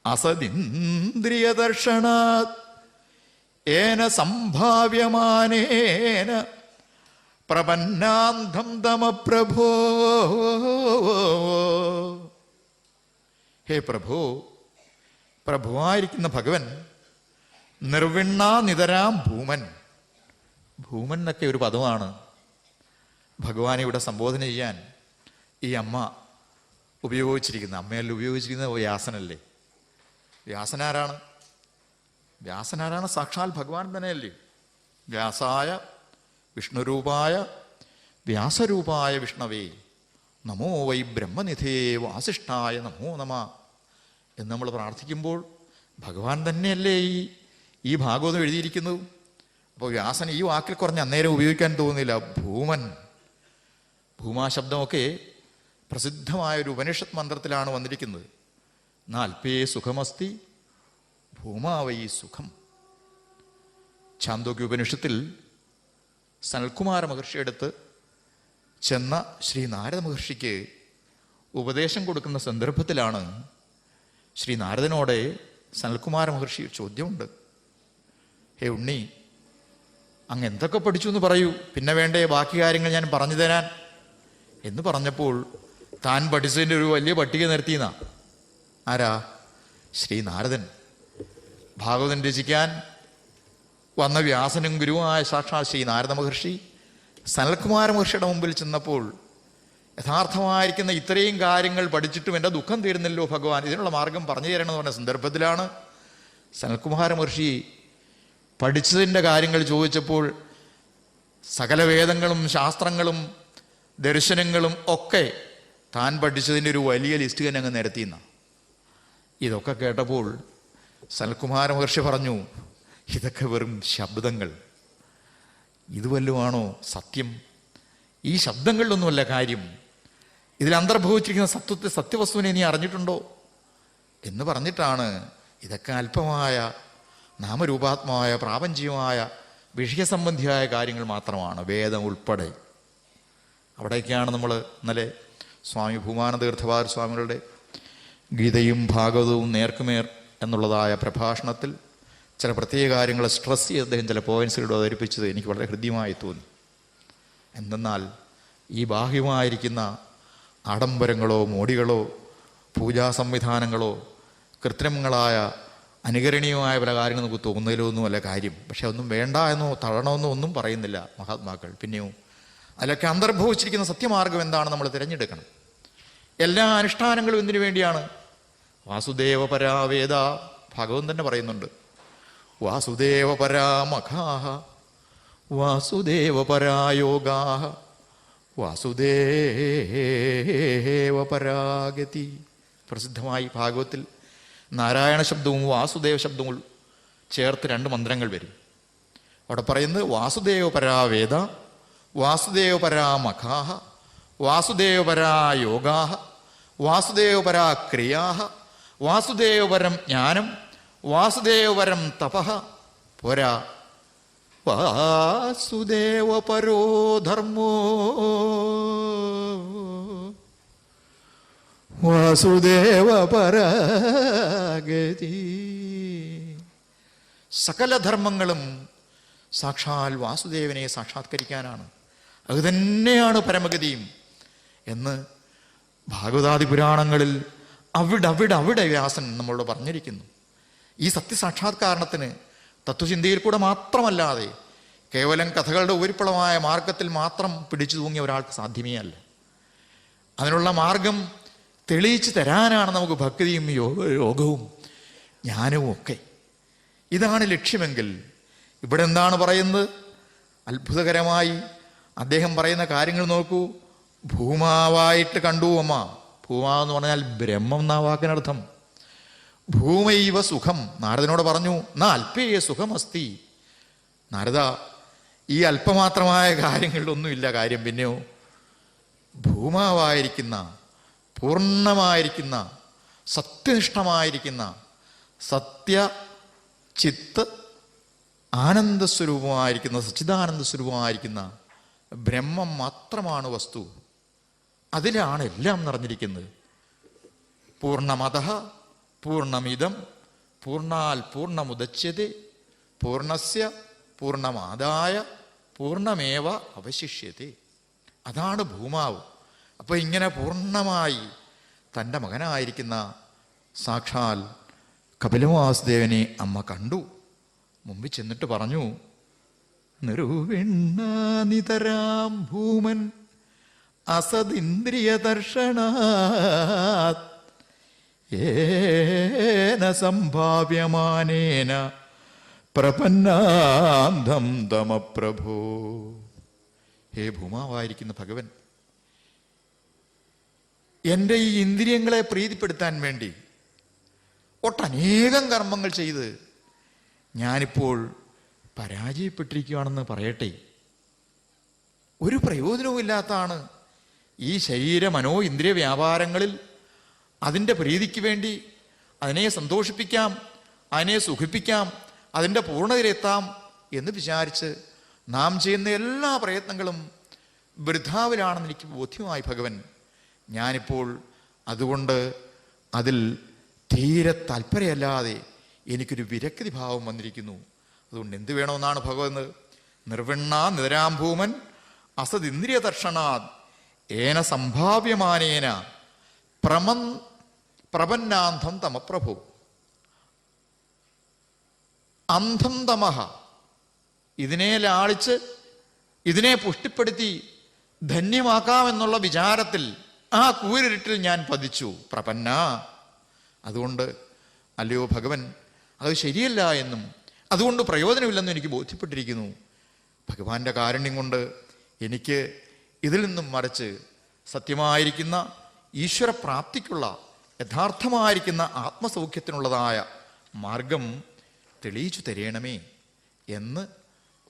S2: അസദിന്ദ്രിയദർശനാത് യേന സംഭാവ്യമാനേന പ്രപന്നാന്ധം തമപ്രഭോ. ഹേ പ്രഭു, പ്രഭുവായിരിക്കുന്ന ഭഗവൻ നിർവിണ്ണാനിതരാം ഭൂമൻ. ഭൂമൻ എന്നൊക്കെ ഒരു പദമാണ് ഭഗവാനെ ഇവിടെ സംബോധന ചെയ്യാൻ ഈ അമ്മ ഉപയോഗിച്ചിരിക്കുന്നത്. അമ്മയല്ല ഉപയോഗിച്ചിരിക്കുന്നത്, വ്യാസനല്ലേ. വ്യാസനാരാണ്? വ്യാസനാരാണ്? സാക്ഷാൽ ഭഗവാൻ തന്നെയല്ലേ. വ്യാസായ വിഷ്ണുരൂപായ വ്യാസരൂപായ വിഷ്ണവേ നമോ വൈ ബ്രഹ്മനിധേ വാസിഷ്ഠായ നമോ നമ എന്ന് നമ്മൾ പ്രാർത്ഥിക്കുമ്പോൾ ഭഗവാൻ തന്നെയല്ലേ ഈ ഭാഗവതം എഴുതിയിരിക്കുന്നത്. അപ്പോൾ വ്യാസൻ ഈ വാക്കിൽ കുറഞ്ഞ് അന്നേരം ഉപയോഗിക്കാൻ തോന്നുന്നില്ല. ഭൂമൻ, ഭൂമാ ശബ്ദമൊക്കെ പ്രസിദ്ധമായൊരു ഉപനിഷത്ത് മന്ത്രത്തിലാണ് വന്നിരിക്കുന്നത്. നാൽപ്പേ സുഖമസ്തി ഭൂമാവൈ സുഖം. ഛാന്തോക്യ ഉപനിഷത്തിൽ സനൽകുമാര മഹർഷിയെടുത്ത് ചെന്ന ശ്രീ നാരദ മഹർഷിക്ക് ഉപദേശം കൊടുക്കുന്ന സന്ദർഭത്തിലാണ് ശ്രീ നാരദനോടെ സനൽകുമാര മഹർഷി ചോദ്യമുണ്ട്. ഹേ ഉണ്ണി, അങ്ങ് എന്തൊക്കെ പഠിച്ചു എന്ന് പറയൂ, പിന്നെ വേണ്ടേ ബാക്കി കാര്യങ്ങൾ ഞാൻ പറഞ്ഞു തരാൻ എന്ന് പറഞ്ഞപ്പോൾ താൻ പഠിച്ചതിൻ്റെ ഒരു വലിയ പട്ടിക നിരത്തിയെന്നാ. ആരാ? ശ്രീ നാരദൻ. ഭാഗവതം രചിക്കാൻ വന്ന വ്യാസനും ഗുരുവായ സാക്ഷാൽ ശ്രീ നാരദ മഹർഷി സനൽകുമാര മഹർഷിയുടെ മുമ്പിൽ ചെന്നപ്പോൾ യഥാർത്ഥമായിരിക്കുന്ന ഇത്രയും കാര്യങ്ങൾ പഠിച്ചിട്ടും എൻ്റെ ദുഃഖം തീരുന്നല്ലോ ഭഗവാൻ, ഇതിനുള്ള മാർഗം പറഞ്ഞു തരണമെന്ന് പറഞ്ഞ സന്ദർഭത്തിലാണ് സനൽകുമാര മഹർഷി പഠിച്ചതിൻ്റെ കാര്യങ്ങൾ ചോദിച്ചപ്പോൾ സകല വേദങ്ങളും ശാസ്ത്രങ്ങളും ദർശനങ്ങളും ഒക്കെ താൻ പഠിച്ചതിൻ്റെ ഒരു വലിയ ലിസ്റ്റ് തന്നെ അങ്ങ് നിരത്തിയെന്ന. ഇതൊക്കെ കേട്ടപ്പോൾ സനൽകുമാര മഹർഷി പറഞ്ഞു, ഇതൊക്കെ വെറും ശബ്ദങ്ങൾ, ഇത് വല്ലതുമാണോ സത്യം? ഈ ശബ്ദങ്ങളിലൊന്നുമല്ല കാര്യം, ഇതിൽ അന്തർഭവിച്ചിരിക്കുന്ന സത്യവസ്തുവിനെ നീ അറിഞ്ഞിട്ടുണ്ടോ എന്ന് പറഞ്ഞിട്ടാണ് ഇതൊക്കെ അല്പമായ നാമരൂപാത്മമായ പ്രാപഞ്ചികമായ വിഷയസംബന്ധിയായ കാര്യങ്ങൾ മാത്രമാണ്, വേദം ഉൾപ്പെടെ. അവിടേക്കാണ് നമ്മൾ ഇന്നലെ സ്വാമി ഭൂമാനന്ദ തീർത്ഥവാദ സ്വാമികളുടെ ഗീതയും ഭാഗവതവും നേർക്കുമേർ എന്നുള്ളതായ പ്രഭാഷണത്തിൽ ചില പ്രത്യേക കാര്യങ്ങൾ സ്ട്രെസ് ചെയ്ത് അദ്ദേഹം ചില പോയിൻസുകൾ അവതരിപ്പിച്ചത് എനിക്ക് വളരെ ഹൃദ്യമായി തോന്നി. എന്തെന്നാൽ ഈ ബാഹ്യമായിരിക്കുന്ന ആഡംബരങ്ങളോ മോടികളോ പൂജാ സംവിധാനങ്ങളോ കൃത്രിമങ്ങളായ അനുകരണീയമായ പല കാര്യങ്ങൾ നമുക്ക് തോന്നുന്നതിലോ ഒന്നുമല്ല കാര്യം. പക്ഷെ ഒന്നും വേണ്ട എന്നോ തള്ളണമെന്നോ ഒന്നും പറയുന്നില്ല മഹാത്മാക്കൾ. പിന്നെയോ അതിലൊക്കെ അന്തർഭവിച്ചിരിക്കുന്ന സത്യമാർഗം എന്താണ് നമ്മൾ തിരഞ്ഞെടുക്കണം. എല്ലാ അനുഷ്ഠാനങ്ങളും എന്തിനു വേണ്ടിയാണ്? വാസുദേവ പരാവേദ, ഭഗവൻ തന്നെ പറയുന്നുണ്ട്. വാസുദേവ പരാമഖാഹ വാസുദേവ പരായോഗാഹ വാസുദേവ പരാഗതി. പ്രസിദ്ധമായി ഭാഗവത്തിൽ നാരായണ ശബ്ദവും വാസുദേവ ശബ്ദവും ചേർത്ത് 2 മന്ത്രങ്ങൾ വരും. അവിടെ പറയുന്നത് വാസുദേവ പരാവേദ വാസുദേവ പരാമഖാഹ വാസുദേവ പരായോഗാഹ വാസുദേവ പരാക്രിയാഹ വാസുദേവപരം ജ്ഞാനം വാസുദേവപരം തപഃ. പോരാ, വാസുദേവ പരോ ധർമ്മോ വാസുദേവ പരാഗതി. സകല ധർമ്മങ്ങളും സാക്ഷാൽ വാസുദേവനെ സാക്ഷാത്കരിക്കാനാണ്, അത് തന്നെയാണ് പരമഗതിയും എന്ന് ഭാഗവതാദി പുരാണങ്ങളിൽ അവിടെ വ്യാസൻ നമ്മളോട് പറഞ്ഞിരിക്കുന്നു. ഈ സത്യസാക്ഷാത്കാരണത്തിന് തത്വചിന്തയിൽ കൂടെ മാത്രമല്ലാതെ കേവലം കഥകളുടെ ഉപരിപ്ലവമായ മാർഗത്തിൽ മാത്രം പിടിച്ചു തൂങ്ങിയ ഒരാൾക്ക് സാധ്യമേ അല്ല. അതിനുള്ള മാർഗം തെളിയിച്ചു തരാനാണ് നമുക്ക് ഭക്തിയും യോഗവും ജ്ഞാനവും ഒക്കെ. ഇതാണ് ലക്ഷ്യമെങ്കിൽ ഇവിടെ എന്താണ് പറയുന്നത്? അത്ഭുതകരമായി അദ്ദേഹം പറയുന്ന കാര്യങ്ങൾ നോക്കൂ. ഭൂമാവായിട്ട് കണ്ടു അമ്മ. ഭൂമാവെന്ന് പറഞ്ഞാൽ ബ്രഹ്മം എന്നാ വാക്കിനർത്ഥം. ഭൂമൈവ സുഖം. നാരദനോട് പറഞ്ഞു, നാ അല്പേ സുഖമസ്തി. നാരദ, ഈ അല്പമാത്രമായ കാര്യങ്ങളിലൊന്നുമില്ല കാര്യം. പിന്നെയോ ഭൂമാവായിരിക്കുന്ന പൂർണ്ണമായിരിക്കുന്ന സത്യനിഷ്ഠമായിരിക്കുന്ന സത്യ ചിത്ത് ആനന്ദസ്വരൂപമായിരിക്കുന്ന സച്ചിദാനന്ദ സ്വരൂപമായിരിക്കുന്ന ബ്രഹ്മം മാത്രമാണ് വസ്തു. അതിലാണ് എല്ലാം നിറഞ്ഞിരിക്കുന്നത്. പൂർണ്ണമതഃ പൂർണ്ണമിദം പൂർണ്ണാൽ പൂർണ്ണമുദച്യതേ പൂർണ്ണസ്യ പൂർണ്ണമാദായ പൂർണ്ണമേവ അവശിഷ്യതേ. അതാണ് ഭൂമാവ്. അപ്പോൾ ഇങ്ങനെ പൂർണ്ണമായി തൻ്റെ മകനായിരിക്കുന്ന സാക്ഷാൽ കപിലവാസുദേവനെ അമ്മ കണ്ടു. മുമ്പിൽ ചെന്നിട്ട് പറഞ്ഞു, നിരുവിണ്ണാനിതരാം ഭൂമൻ അസദിന്ദ്രിയ ദർശനാത് ഏന സംഭാവ്യമാനേന പ്രപന്നാന്ധം തമപ്രഭോ. ഹേ ഭൂമാവായിരിക്കുന്ന ഭഗവൻ, എൻ്റെ ഈ ഇന്ദ്രിയങ്ങളെ പ്രീതിപ്പെടുത്താൻ വേണ്ടി ഒട്ടനേകം കർമ്മങ്ങൾ ചെയ്ത് ഞാനിപ്പോൾ പരാജയപ്പെട്ടിരിക്കുകയാണെന്ന് പറയട്ടെ. ഒരു പ്രയോജനവുമില്ലാത്തതാണ് ഈ ശരീര മനോ ഇന്ദ്രിയ വ്യാപാരങ്ങളിൽ. അതിൻ്റെ പ്രീതിക്ക് വേണ്ടി അതിനെ സന്തോഷിപ്പിക്കാം, അതിനെ സുഖിപ്പിക്കാം, അതിൻ്റെ പൂർണ്ണതയിലെത്താം എന്ന് വിചാരിച്ച് നാം ചെയ്യുന്ന എല്ലാ പ്രയത്നങ്ങളും വൃഥാവിലാണെന്ന് എനിക്ക് ബോധ്യമായി ഭഗവൻ. ഞാനിപ്പോൾ അതുകൊണ്ട് അതിൽ തീരെ താല്പര്യമല്ലാതെ എനിക്കൊരു വിരക്തി ഭാവം വന്നിരിക്കുന്നു. അതുകൊണ്ട് എന്ത് വേണമെന്നാണ് ഭഗവൻ? നിർവിണ്ണ നിതരാംഭൂമൻ അസദിന്ദ്രിയ ദർശനാത് ഏന സംഭാവ്യമാനേന പ്രപന്നാന്ധം തമപ്രഭു. അന്ധം തമഹ, ഇതിനെ ലാളിച്ച് ഇതിനെ പുഷ്ടിപ്പെടുത്തി ധന്യമാക്കാമെന്നുള്ള വിചാരത്തിൽ ആ കൂരിരുട്ടിൽ ഞാൻ പതിച്ചു. പ്രപന്ന. അതുകൊണ്ട് അല്ലയോ ഭഗവൻ, അത് ശരിയല്ല എന്നും അതുകൊണ്ട് പ്രയോജനമില്ലെന്നും എനിക്ക് ബോധ്യപ്പെട്ടിരിക്കുന്നു. ഭഗവാന്റെ കാരുണ്യം കൊണ്ട് എനിക്ക് ഇതിൽ നിന്നും മറിച്ച് സത്യമായിരിക്കുന്ന ഈശ്വരപ്രാപ്തിക്കുള്ള യഥാർത്ഥമായിരിക്കുന്ന ആത്മസൗഖ്യത്തിനുള്ളതായ മാർഗം തെളിയിച്ചു തരയണമേ എന്ന്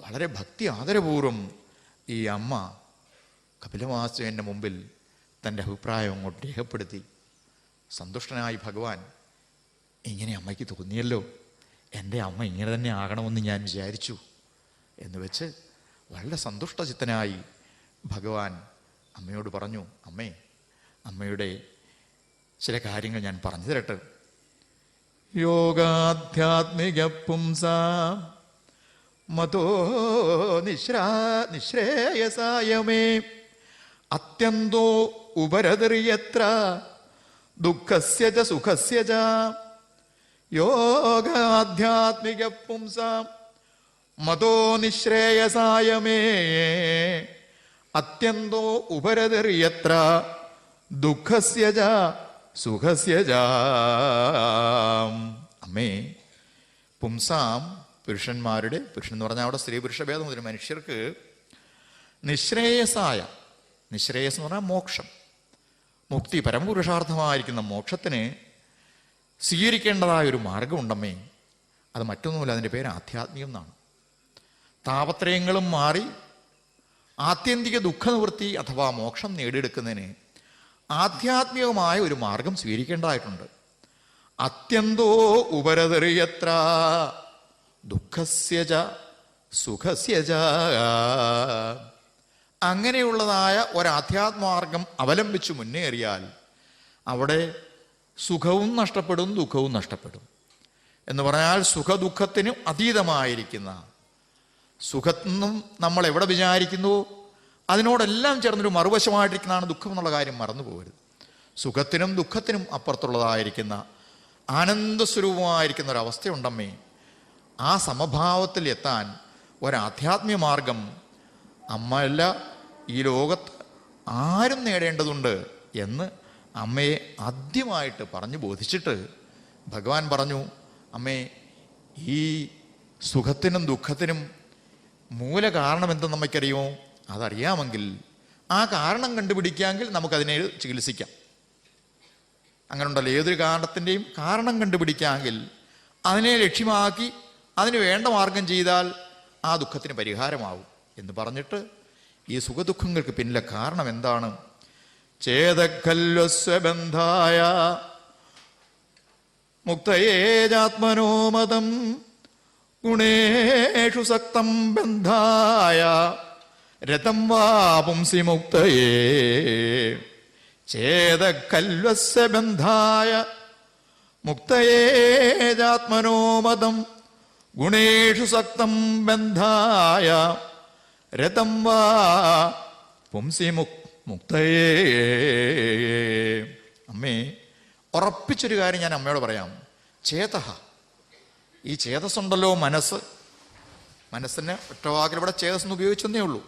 S2: വളരെ ഭക്തി ആദരപൂർവം ഈ അമ്മ കപിലവാസുദേവൻ്റെ മുമ്പിൽ തൻ്റെ അഭിപ്രായം അങ്ങോട്ട് രേഖപ്പെടുത്തി. സന്തുഷ്ടനായി ഭഗവാൻ, ഇങ്ങനെ അമ്മയ്ക്ക് തോന്നിയല്ലോ, എൻ്റെ അമ്മ ഇങ്ങനെ തന്നെ ആകണമെന്ന് ഞാൻ വിചാരിച്ചു എന്ന് വെച്ച് വളരെ സന്തുഷ്ടചിത്തനായി ഭഗവാൻ അമ്മയോട് പറഞ്ഞു, അമ്മേ, അമ്മയുടെ ചില കാര്യങ്ങൾ ഞാൻ പറഞ്ഞു തരട്ടെ. യോഗാധ്യാത്മിക പുംസാം മതോ നിശ്രേയസായമേ അത്യന്തോ ഉപരതിർയത്ര ദുഃഖസ്യ ച സുഖസ്യ ച. യോഗാധ്യാത്മിക പുംസാം മതോ നിശ്രേയസായമേ അത്യന്തോ ഉപരതിർയത്ര ദുഃഖസ്യ ച സുഖസ്യ ച. അമ്മേ, പുംസാം പുരുഷന്മാരുടെ, പുരുഷൻ എന്ന് പറഞ്ഞാൽ അവിടെ സ്ത്രീ പുരുഷ ഭേദം, ഒരു മനുഷ്യർക്ക് നിശ്രേയസായ, നിശ്രേയസ് എന്ന് പറഞ്ഞാൽ മോക്ഷം, മുക്തി, പരമപുരുഷാർത്ഥമായിരിക്കുന്ന മോക്ഷത്തിന് സ്വീകരിക്കേണ്ടതായ ഒരു മാർഗമുണ്ടമ്മേ. അത് മറ്റൊന്നുമില്ല, അതിൻ്റെ പേര് ആധ്യാത്മികം എന്നാണ്. താപത്രയങ്ങളും മാറി ആത്യന്തിക ദുഃഖനിവൃത്തി അഥവാ മോക്ഷം നേടിയെടുക്കുന്നതിന് ആധ്യാത്മികമായ ഒരു മാർഗം സ്വീകരിക്കേണ്ടതായിട്ടുണ്ട്. അത്യന്തോ ഉപരതറിയത്ര ദുഃഖസ്യ ച സുഖസ്യ ച. അങ്ങനെയുള്ളതായ ഒരാധ്യാത്മമാർഗം അവലംബിച്ച് മുന്നേറിയാൽ അവിടെ സുഖവും നഷ്ടപ്പെടും, ദുഃഖവും നഷ്ടപ്പെടും. എന്ന് പറഞ്ഞാൽ സുഖദുഃഖത്തിനും അതീതമായിരിക്കുന്ന, സുഖത്തിനും നമ്മൾ എവിടെ വിചാരിക്കുന്നുവോ അതിനോടെല്ലാം ചേർന്നൊരു മറുവശമായിട്ടിരിക്കുന്നതാണ് ദുഃഖം എന്നുള്ള കാര്യം മറന്നു പോകരുത്. സുഖത്തിനും ദുഃഖത്തിനും അപ്പുറത്തുള്ളതായിരിക്കുന്ന ആനന്ദസ്വരൂപമായിരിക്കുന്ന ഒരവസ്ഥയുണ്ടമ്മേ. ആ സമഭാവത്തിൽ എത്താൻ ഒരാധ്യാത്മിക മാർഗം അമ്മയല്ല, ഈ ലോകത്ത് ആരും നേടേണ്ടതുണ്ട് എന്ന് അമ്മയെ ആദ്യമായിട്ട് പറഞ്ഞു ബോധിച്ചിട്ട് ഭഗവാൻ പറഞ്ഞു, അമ്മേ, ഈ സുഖത്തിനും ദുഃഖത്തിനും മൂല കാരണം എന്തെന്ന് നമുക്കറിയുമോ? അതറിയാമെങ്കിൽ ആ കാരണം കണ്ടുപിടിക്കാമെങ്കിൽ നമുക്കതിനെ ചികിത്സിക്കാം. അങ്ങനെ ഉണ്ടല്ലോ, ഏതൊരു കാരണത്തിൻ്റെയും കാരണം കണ്ടുപിടിക്കാമെങ്കിൽ അതിനെ ലക്ഷ്യമാക്കി അതിന് വേണ്ട മാർഗം ചെയ്താൽ ആ ദുഃഖത്തിന് പരിഹാരമാവും എന്ന് പറഞ്ഞിട്ട് ഈ സുഖദുഃഖങ്ങൾക്ക് പിന്നിലെ കാരണം എന്താണ്? ചേതഖല്വസ്വബന്ധായ മുക്തയേജാത്മനോ മതം ഗുണേഷു സക്തം ബന്ധായ രതം വാ പുംസി മുക്തയേ ചേതകൽവസ്യ ബന്ധായ മുക്തയേജാത്മനോ മതം ഗുണേഷു സക്തം ബന്ധായ രതം വാ പുംസി മുക്തയേ. അമ്മേ, ഉറപ്പിച്ചൊരു കാര്യം ഞാൻ അമ്മയോട് പറയാം. ചേതഹ, ഈ ചേതസ്സുണ്ടല്ലോ, മനസ്സിന് ഒറ്റവാക്കിൽ ഇവിടെ ചേതസ്സെന്ന് ഉപയോഗിച്ചെന്നേ ഉള്ളൂ.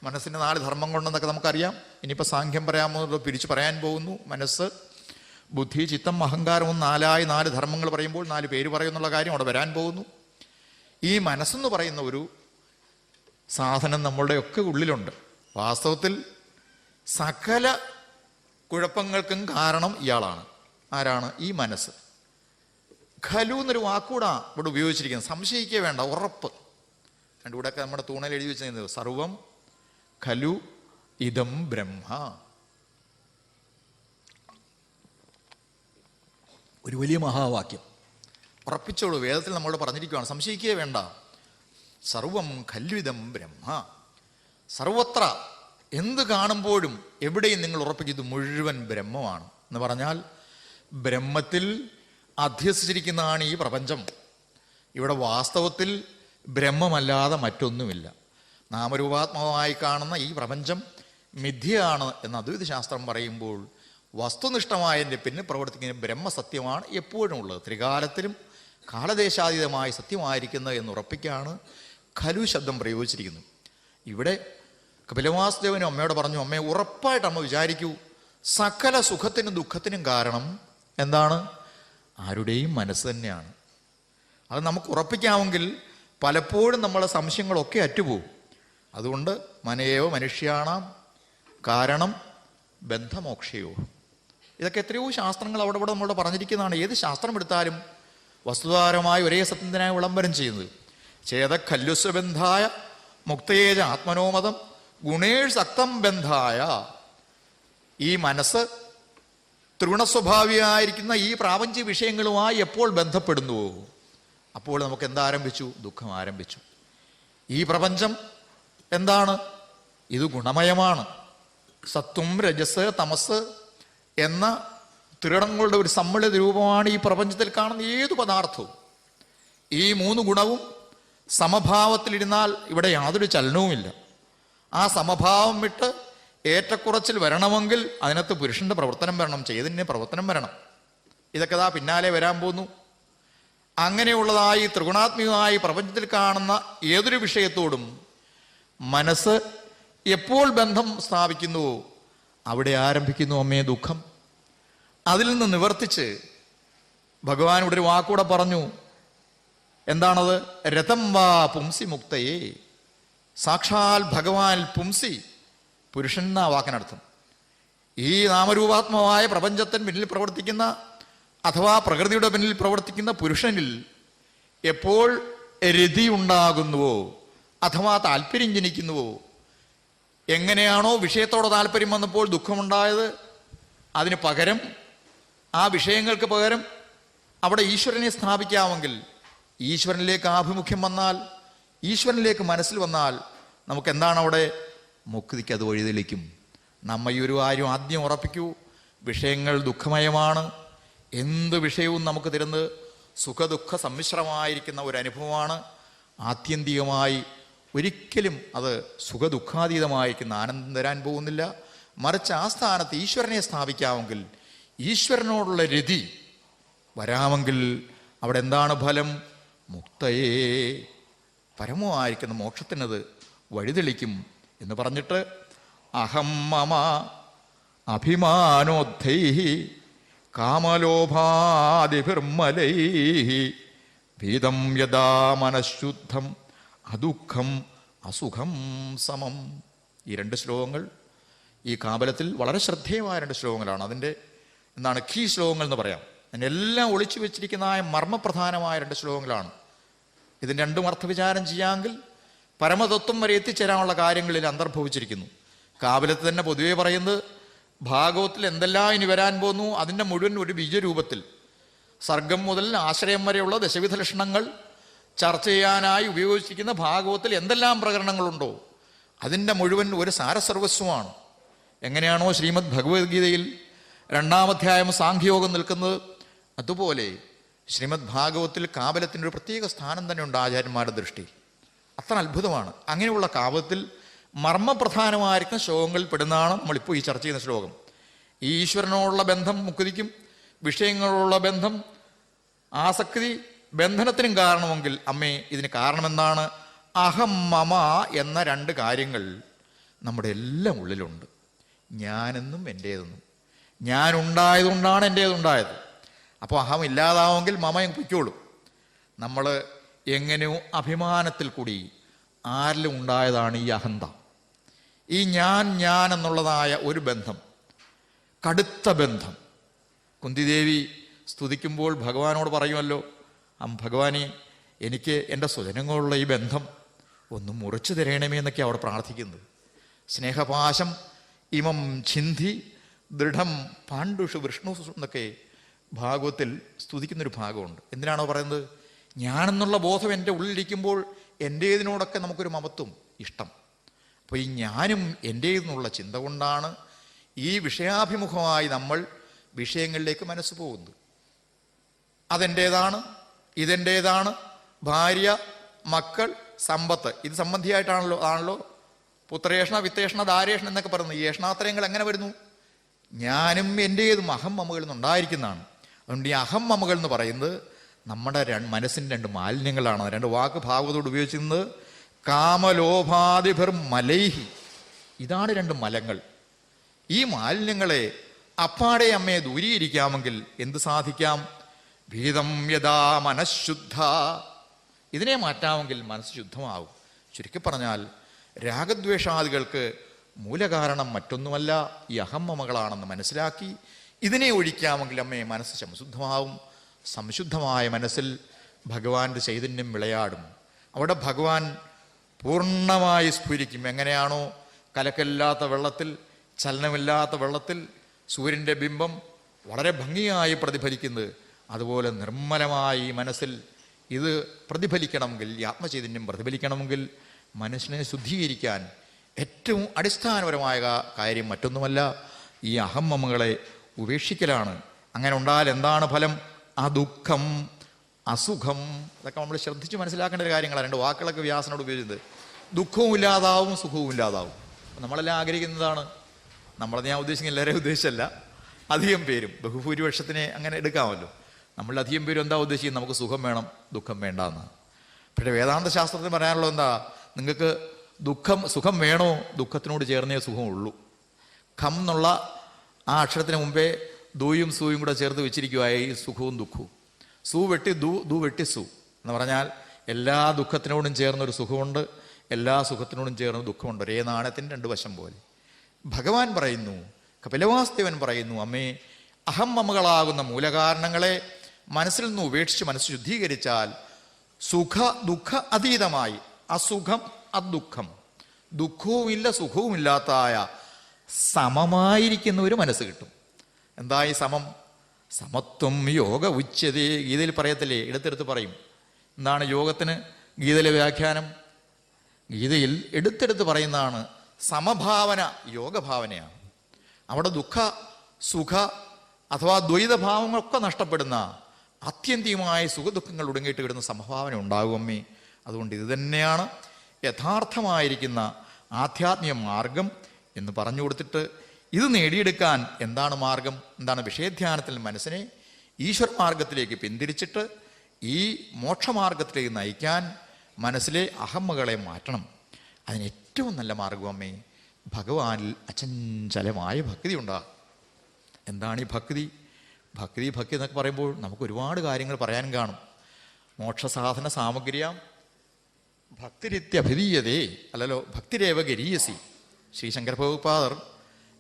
S2: മനസ്സിന് 4 ധർമ്മം കൊണ്ടെന്നൊക്കെ നമുക്കറിയാം. ഇനിയിപ്പോൾ സാഖ്യം പറയാമോ പിരിച്ചു പറയാൻ പോകുന്നു. മനസ്സ്, ബുദ്ധി, ചിത്തം, അഹങ്കാരം 4 ധർമ്മങ്ങൾ പറയുമ്പോൾ 4 പേര് പറയുന്നുള്ള കാര്യം അവിടെ വരാൻ പോകുന്നു. ഈ മനസ്സെന്ന് പറയുന്ന ഒരു സാധനം നമ്മളുടെയൊക്കെ ഉള്ളിലുണ്ട്. വാസ്തവത്തിൽ സകല കുഴപ്പങ്ങൾക്കും കാരണം ഇയാളാണ്. ആരാണ്? ഈ മനസ്സ്. ഖലു എന്നൊരു വാക്കൂടാ ഇവിടെ ഉപയോഗിച്ചിരിക്കുന്നത്. സംശയിക്കേ വേണ്ട, ഉറപ്പ്. അതിൻ്റെ കൂടെയൊക്കെ നമ്മുടെ തൂണൽ എഴുതി വെച്ചിരുന്നത് സർവം ഖലു ഇദം ബ്രഹ്മ. ഒരു വലിയ മഹാവാക്യം. ഉറപ്പിച്ചോളൂ, വേദത്തിൽ നമ്മളോട് പറഞ്ഞിരിക്കുകയാണ്, സംശയിക്കേ വേണ്ട. സർവം ഖല്വിദം ബ്രഹ്മ. സർവത്ര എന്ത് കാണുമ്പോഴും എവിടെയും നിങ്ങൾ ഉറപ്പിക്കുന്നത് മുഴുവൻ ബ്രഹ്മമാണ് എന്ന് പറഞ്ഞാൽ ബ്രഹ്മത്തിൽ അധ്യസിച്ചിരിക്കുന്നതാണ് ഈ പ്രപഞ്ചം. ഇവിടെ വാസ്തവത്തിൽ ബ്രഹ്മമല്ലാതെ മറ്റൊന്നുമില്ല. നാമരൂപാത്മകമായി കാണുന്ന ഈ പ്രപഞ്ചം മിഥ്യയാണ് എന്ന് അദ്വൈത ശാസ്ത്രം പറയുമ്പോൾ വസ്തുനിഷ്ഠമായതിൻ്റെ പിന്നെ പ്രവർത്തിക്കുന്ന ബ്രഹ്മസത്യമാണ് എപ്പോഴും ഉള്ളത്. ത്രികാലത്തിലും കാലദേശാതീതമായി സത്യമായിരിക്കുന്നത് എന്ന് ഉറപ്പിക്കാണ് ഖലു ശബ്ദം പ്രയോഗിച്ചിരിക്കുന്നത്. ഇവിടെ കപിലവാസുദേവനും അമ്മയോട് പറഞ്ഞു, അമ്മയെ ഉറപ്പായിട്ട് അമ്മ വിചാരിക്കൂ, സകല സുഖത്തിനും ദുഃഖത്തിനും കാരണം എന്താണ്? ആരുടെയും മനസ്സ് തന്നെയാണ്. അത് നമുക്ക് ഉറപ്പിക്കാമെങ്കിൽ പലപ്പോഴും നമ്മളെ സംശയങ്ങളൊക്കെ അറ്റുപോകും. അതുകൊണ്ട് മനയേവ മനുഷ്യാണാം കാരണം ബന്ധമോക്ഷയോ. ഇതൊക്കെ എത്രയോ ശാസ്ത്രങ്ങൾ അവിടെ ഇവിടെ നമ്മളോട് പറഞ്ഞിരിക്കുന്നതാണ്. ഏത് ശാസ്ത്രം എടുത്താലും വസ്തുതാപരമായി ഒരേ സത്യത്തിനായി വിളംബരം ചെയ്യുന്നത്. ചേതഖല്യുസ്വബന്ധായ മുക്തയേജ ആത്മനോമതം ഗുണേഷ് സക്തം ബന്ധായ. ഈ മനസ്സ് ത്രിഗുണസ്വഭാവിയായിരിക്കുന്ന ഈ പ്രാപഞ്ചിക വിഷയങ്ങളുമായി എപ്പോൾ ബന്ധപ്പെടുന്നുവോ അപ്പോൾ നമുക്ക് എന്താരംഭിച്ചു? ദുഃഖം ആരംഭിച്ചു. ഈ പ്രപഞ്ചം എന്താണ്? ഇത് ഗുണമയമാണ്. സത്വം, രജസ്, തമസ് എന്ന ത്രിഗുണങ്ങളുടെ ഒരു സമ്മിളിത രൂപമാണ് ഈ പ്രപഞ്ചത്തിൽ കാണുന്ന ഏതു പദാർത്ഥവും. ഈ 3 ഗുണവും സമഭാവത്തിലിരുന്നാൽ ഇവിടെ യാതൊരു ചലനവുമില്ല. ആ സമഭാവം വിട്ട് ഏറ്റക്കുറച്ചിൽ വരണമെങ്കിൽ അതിനകത്ത് പുരുഷന്റെ പ്രവർത്തനം വരണം, ചേതന്യ പ്രവർത്തനം വരണം. ഇതൊക്കെ ദാ പിന്നാലെ വരാൻ പോകുന്നു. അങ്ങനെയുള്ളതായി ത്രിഗുണാത്മികമായി പ്രപഞ്ചത്തിൽ കാണുന്ന ഏതൊരു വിഷയത്തോടും മനസ്സ് എപ്പോൾ ബന്ധം സ്ഥാപിക്കുന്നുവോ അവിടെ ആരംഭിക്കുന്നു അമ്മേ ദുഃഖം. അതിൽ നിന്ന് നിവർത്തിച്ച് ഭഗവാൻ ഇവിടെ ഒരു വാക്കൂടെ പറഞ്ഞു. എന്താണത്? രതം വാ പുംസി മുക്തയേ. സാക്ഷാൽ ഭഗവാൻ പുംസി, പുരുഷൻ എന്ന വാക്കിനർത്ഥം. ഈ നാമരൂപാത്മകമായ പ്രപഞ്ചത്തിന് പിന്നിൽ പ്രവർത്തിക്കുന്ന അഥവാ പ്രകൃതിയുടെ പിന്നിൽ പ്രവർത്തിക്കുന്ന പുരുഷനിൽ എപ്പോൾ രതി ഉണ്ടാകുന്നുവോ അഥവാ താല്പര്യം ജനിക്കുന്നുവോ, എങ്ങനെയാണോ വിഷയത്തോടെ താല്പര്യം വന്നപ്പോൾ ദുഃഖമുണ്ടായത്, അതിന് പകരം ആ വിഷയങ്ങൾക്ക് പകരം അവിടെ ഈശ്വരനെ സ്ഥാപിക്കാമെങ്കിൽ, ഈശ്വരനിലേക്ക് ആഭിമുഖ്യം വന്നാൽ, ഈശ്വരനിലേക്ക് മനസ്സിൽ വന്നാൽ നമുക്ക് എന്താണ് അവിടെ? മുക്തിക്ക് അത് വഴിതെളിക്കും. നമ്മ ഈ ഒരു കാര്യം ആദ്യം ഉറപ്പിക്കൂ. വിഷയങ്ങൾ ദുഃഖമയമാണ്. എന്ത് വിഷയവും നമുക്ക് തരുന്നത് സുഖദുഃഖ സമ്മിശ്രമായിരിക്കുന്ന ഒരു അനുഭവമാണ്. ആത്യന്തികമായി ഒരിക്കലും അത് സുഖദുഃഖാതീതമായിരിക്കുന്ന ആനന്ദം തരാൻ പോകുന്നില്ല. മറിച്ച് ആ സ്ഥാനത്ത് ഈശ്വരനെ സ്ഥാപിക്കാമെങ്കിൽ, ഈശ്വരനോടുള്ള രതി വരാമെങ്കിൽ അവിടെ എന്താണ് ഫലം? മുക്തയേ, പരമമായിരിക്കുന്ന മോക്ഷത്തിനത് വഴിതെളിക്കും എന്ന് പറഞ്ഞിട്ട് അഹം മമ അഭിമാനോദ്ധൈ കാമലോഭാദിഭിർമലൈ ഭീതം യഥാ മനഃശുദ്ധം അദുഃഖം അസുഖം സമം. ഈ 2 ശ്ലോകങ്ങൾ ഈ കാബലത്തിൽ വളരെ ശ്രദ്ധേയമായ 2 ശ്ലോകങ്ങളാണ്. അതിൻ്റെ എന്താണ് കീ ശ്ലോകങ്ങൾ എന്ന് പറയാം. അതിനെല്ലാം ഒളിച്ചു വെച്ചിരിക്കുന്ന മർമ്മപ്രധാനമായ 2 ശ്ലോകങ്ങളാണ്. ഇതിന് 2 അർത്ഥവിചാരം ചെയ്യാമെങ്കിൽ പരമതത്വം വരെ എത്തിച്ചേരാനുള്ള കാര്യങ്ങളിൽ അന്തർഭവിച്ചിരിക്കുന്നു. കാബലത്ത് തന്നെ പൊതുവെ പറയുന്നത് ഭാഗവത്തിൽ എന്തെല്ലാം ഇനി വരാൻ പോകുന്നു അതിൻ്റെ മുഴുവൻ ഒരു ബീജരൂപത്തിൽ സർഗം മുതൽ ആശ്രയം വരെയുള്ള ദശവിധ ലക്ഷണങ്ങൾ ചർച്ച ചെയ്യാനായി ഉപയോഗിച്ചിരിക്കുന്ന ഭാഗവത്തിൽ എന്തെല്ലാം പ്രകരണങ്ങളുണ്ടോ അതിൻ്റെ മുഴുവൻ ഒരു സാരസർവസ്വമാണ്. എങ്ങനെയാണോ ശ്രീമദ് ഭഗവത്ഗീതയിൽ 2-ാം അധ്യായം സാഖ്യയോഗം നിൽക്കുന്നത്, അതുപോലെ ശ്രീമദ് ഭാഗവത്തിൽ കാവലത്തിൻ്റെ ഒരു പ്രത്യേക സ്ഥാനം തന്നെ ഉണ്ട് ആചാര്യന്മാരുടെ ദൃഷ്ടിയിൽ. അത്ര അത്ഭുതമാണ്. അങ്ങനെയുള്ള കാവലത്തിൽ മർമ്മപ്രധാനമായിരിക്കുന്ന ശ്ലോകങ്ങളിൽ പെടുന്നതാണ് നമ്മളിപ്പോൾ ഈ ചർച്ച ചെയ്യുന്ന ശ്ലോകം. ഈ ഈശ്വരനോടുള്ള ബന്ധം മുക്തിക്കും വിഷയങ്ങളോടുള്ള ബന്ധം ആസക്തി ബന്ധനത്തിനും കാരണമെങ്കിൽ അമ്മേ ഇതിന് കാരണമെന്താണ്? അഹം മമ എന്ന 2 കാര്യങ്ങൾ നമ്മുടെ എല്ലാം ഉള്ളിലുണ്ട്. ഞാനെന്നും എൻ്റേതെന്നും. ഞാനുണ്ടായതുകൊണ്ടാണ് എൻ്റേതുണ്ടായത്. അപ്പോൾ അഹം ഇല്ലാതാവുമെങ്കിൽ മമയും പൊയ്ക്കോളും. നമ്മൾ എങ്ങനെയോ അഭിമാനത്തിൽ കൂടി ആരിലും ഉണ്ടായതാണ് ഈ അഹന്ത. ഈ ഞാൻ എന്നുള്ളതായ ഒരു ബന്ധം, കടുത്ത ബന്ധം. കുന്തിദേവി സ്തുതിക്കുമ്പോൾ ഭഗവാനോട് പറയുമല്ലോ, ഭഗവാനെ എനിക്ക് എൻ്റെ സ്വജനങ്ങളുള്ള ഈ ബന്ധം ഒന്ന് മുറിച്ചു തരണമേ എന്നൊക്കെ അവിടെ പ്രാർത്ഥിക്കുന്നത്. സ്നേഹപാശം ഇമം ഛിന്തി ദൃഢം പാണ്ഡുഷു വിഷ്ണു എന്നൊക്കെ ഭാഗവത്തിൽ സ്തുതിക്കുന്നൊരു ഭാഗമുണ്ട്. എന്തിനാണോ പറയുന്നത്? ഞാനെന്നുള്ള ബോധം എൻ്റെ ഉള്ളിലിരിക്കുമ്പോൾ എൻ്റേതിനോടൊക്കെ നമുക്കൊരു മമത്വം, ഇഷ്ടം. അപ്പോൾ ഈ ഞാനും എൻ്റേതെന്നുള്ള ചിന്ത കൊണ്ടാണ് ഈ വിഷയാഭിമുഖമായി നമ്മൾ വിഷയങ്ങളിലേക്ക് മനസ്സ് പോകുന്നത്. അതെൻ്റേതാണ്, ഇതെൻ്റേതാണ്, ഭാര്യ, മക്കൾ, സമ്പത്ത്, ഇത് സംബന്ധിയായിട്ടാണല്ലോ പുത്രേഷണ വിത്തേഷണ ദാരേഷണ എന്നൊക്കെ പറയുന്നത്. ഈ ഏഷണാത്രയങ്ങൾ എങ്ങനെ വരുന്നു? ഞാനും എൻ്റേതും അഹം മമകളിൽ നിന്നുണ്ടായിരിക്കുന്നതാണ്. അതുകൊണ്ട് ഈ അഹം മമകൾ എന്ന് പറയുന്നത് നമ്മുടെ മനസ്സിൻ്റെ 2 മാലിന്യങ്ങളാണ്. 2 വാക്ക് ഭാഗവതോട് ഉപയോഗിച്ചിരുന്നത്. കാമലോഭാദിഭിർ മലൈഹി, ഇതാണ് 2 മലങ്ങൾ. ഈ മാലിന്യങ്ങളെ അപ്പാടെ അമ്മയെ ദൂരീകരിക്കാമെങ്കിൽ എന്ത് സാധിക്കാം? ഭീതം യഥാ മനഃശുദ്ധ, ഇതിനെ മാറ്റാമെങ്കിൽ മനസ്സ് ശുദ്ധമാവും. ചുരുക്കി പറഞ്ഞാൽ രാഗദ്വേഷാദികൾക്ക് മൂലകാരണം മറ്റൊന്നുമല്ല, ഈ അഹമ്മമകളാണെന്ന് മനസ്സിലാക്കി ഇതിനെ ഒഴിക്കാമെങ്കിൽ അമ്മയെ മനസ്സ് സംശുദ്ധമാവും. സംശുദ്ധമായ മനസ്സിൽ ഭഗവാന്റെ ചൈതന്യം വിളയാടും. അവിടെ ഭഗവാൻ പൂർണ്ണമായി സ്ഫുരിക്കും. എങ്ങനെയാണോ കലക്കല്ലാത്ത വെള്ളത്തിൽ, ചലനമില്ലാത്ത വെള്ളത്തിൽ സൂര്യൻ്റെ ബിംബം വളരെ ഭംഗിയായി പ്രതിഫലിക്കുന്നത്, അതുപോലെ നിർമ്മലമായി മനസ്സിൽ ഇത് പ്രതിഫലിക്കണമെങ്കിൽ, ഈ ആത്മചൈതന്യം പ്രതിഫലിക്കണമെങ്കിൽ മനസ്സിനെ ശുദ്ധീകരിക്കാൻ ഏറ്റവും അടിസ്ഥാനപരമായ കാര്യം മറ്റൊന്നുമല്ല, ഈ അഹമ്മമകളെ ഉപേക്ഷിക്കലാണ്. അങ്ങനെ ഉണ്ടായാൽ എന്താണ് ഫലം? അദുഃഖം, അസുഖം. അതൊക്കെ നമ്മൾ ശ്രദ്ധിച്ച് മനസ്സിലാക്കേണ്ട ഒരു കാര്യങ്ങളാണ്. 2 വാക്കുകളൊക്കെ വ്യാസനോട് ഉപയോഗിച്ചത്. ദുഃഖവും ഇല്ലാതാവും, സുഖവും ഇല്ലാതാവും. നമ്മളെല്ലാം ആഗ്രഹിക്കുന്നതാണ്. നമ്മളത് ഞാൻ ഉദ്ദേശിക്കുന്ന എല്ലാവരെയും ഉദ്ദേശിച്ചല്ല, അധികം പേരും, ബഹുഭൂരിപക്ഷത്തിനെ അങ്ങനെ എടുക്കാമല്ലോ. നമ്മളധികം പേരും എന്താ ഉദ്ദേശിക്കുന്നത്? നമുക്ക് സുഖം വേണം, ദുഃഖം വേണ്ട എന്നാണ്. പക്ഷേ വേദാന്ത ശാസ്ത്രത്തിന് പറയാനുള്ളത് എന്താ? നിങ്ങൾക്ക് സുഖം വേണോ? ദുഃഖത്തിനോട് ചേർന്നേ സുഖമുള്ളൂ. ഖം എന്നുള്ള ആ അക്ഷരത്തിന് മുമ്പേ ദൂയും സൂയും കൂടെ ചേർത്ത് വെച്ചിരിക്കുവായി സുഖവും ദുഃഖവും. സു വെട്ടി ദു വെട്ടി സു എന്ന് പറഞ്ഞാൽ എല്ലാ ദുഃഖത്തിനോടും ചേർന്നൊരു സുഖമുണ്ട്, എല്ലാ സുഖത്തിനോടും ചേർന്ന ദുഃഖമുണ്ട്. ഒരേ നാണയത്തിൻ്റെ 2 വശം പോലെ. ഭഗവാൻ പറയുന്നു, കപിലവാസ്തവൻ പറയുന്നു, അമ്മേ അഹം മമകളാകുന്ന മൂലകാരണങ്ങളെ മനസ്സിൽ നിന്ന് ഉപേക്ഷിച്ച് മനസ്സ് ശുദ്ധീകരിച്ചാൽ സുഖ ദുഃഖ അതീതമായി അസുഖം അദുഃഖം, ദുഃഖവുമില്ല സുഖവുമില്ലാത്തായ സമമായിരിക്കുന്ന ഒരു മനസ്സ് കിട്ടും. എന്തായി സമം? സമത്വം യോഗ ഉച്യതേ. ഗീതയിൽ പറയത്തില്ലേ, എടുത്തെടുത്ത് പറയും. എന്താണ് യോഗത്തിന് ഗീതയിലെ വ്യാഖ്യാനം? ഗീതയിൽ എടുത്തെടുത്ത് പറയുന്നതാണ് സമഭാവന, യോഗഭാവനയാണ്. അവിടെ ദുഃഖ സുഖ അഥവാ ദ്വൈതഭാവങ്ങളൊക്കെ നഷ്ടപ്പെടുന്ന ആത്യന്തികമായ സുഖദുഃഖങ്ങൾ ഒടുങ്ങിയിട്ട് കിടുന്ന സമഭാവന ഉണ്ടാകുമേ. അതുകൊണ്ട് ഇത് തന്നെയാണ് യഥാർത്ഥമായിരിക്കുന്ന ആധ്യാത്മിക മാർഗം എന്ന് പറഞ്ഞു കൊടുത്തിട്ട്, ഇത് നേടിയെടുക്കാൻ എന്താണ് മാർഗം? എന്താണ്? വിഷയധ്യാനത്തിൽ മനസ്സിനെ ഈശ്വര മാർഗത്തിലേക്ക് പിന്തിരിച്ചിട്ട് ഈ മോക്ഷമാർഗത്തിലേക്ക് നയിക്കാൻ മനസ്സിലെ അഹമ്മകളെ മാറ്റണം. അതിന് ഏറ്റവും നല്ല മാർഗം അമ്മേ ഭഗവാനിൽ അചഞ്ചലമായ ഭക്തി ഉണ്ടാകും. എന്താണ് ഈ ഭക്തി? ഭക്തി എന്നൊക്കെ പറയുമ്പോൾ നമുക്ക് ഒരുപാട് കാര്യങ്ങൾ പറയാനും കാണും. മോക്ഷസാധന സാമഗ്രിയാം ഭക്തിരിത്യഭിധീയതേ, അല്ലല്ലോ ഭക്തിരേവ ഗരീയസി. ശ്രീ ശങ്കര ഭഗവത്പാദർ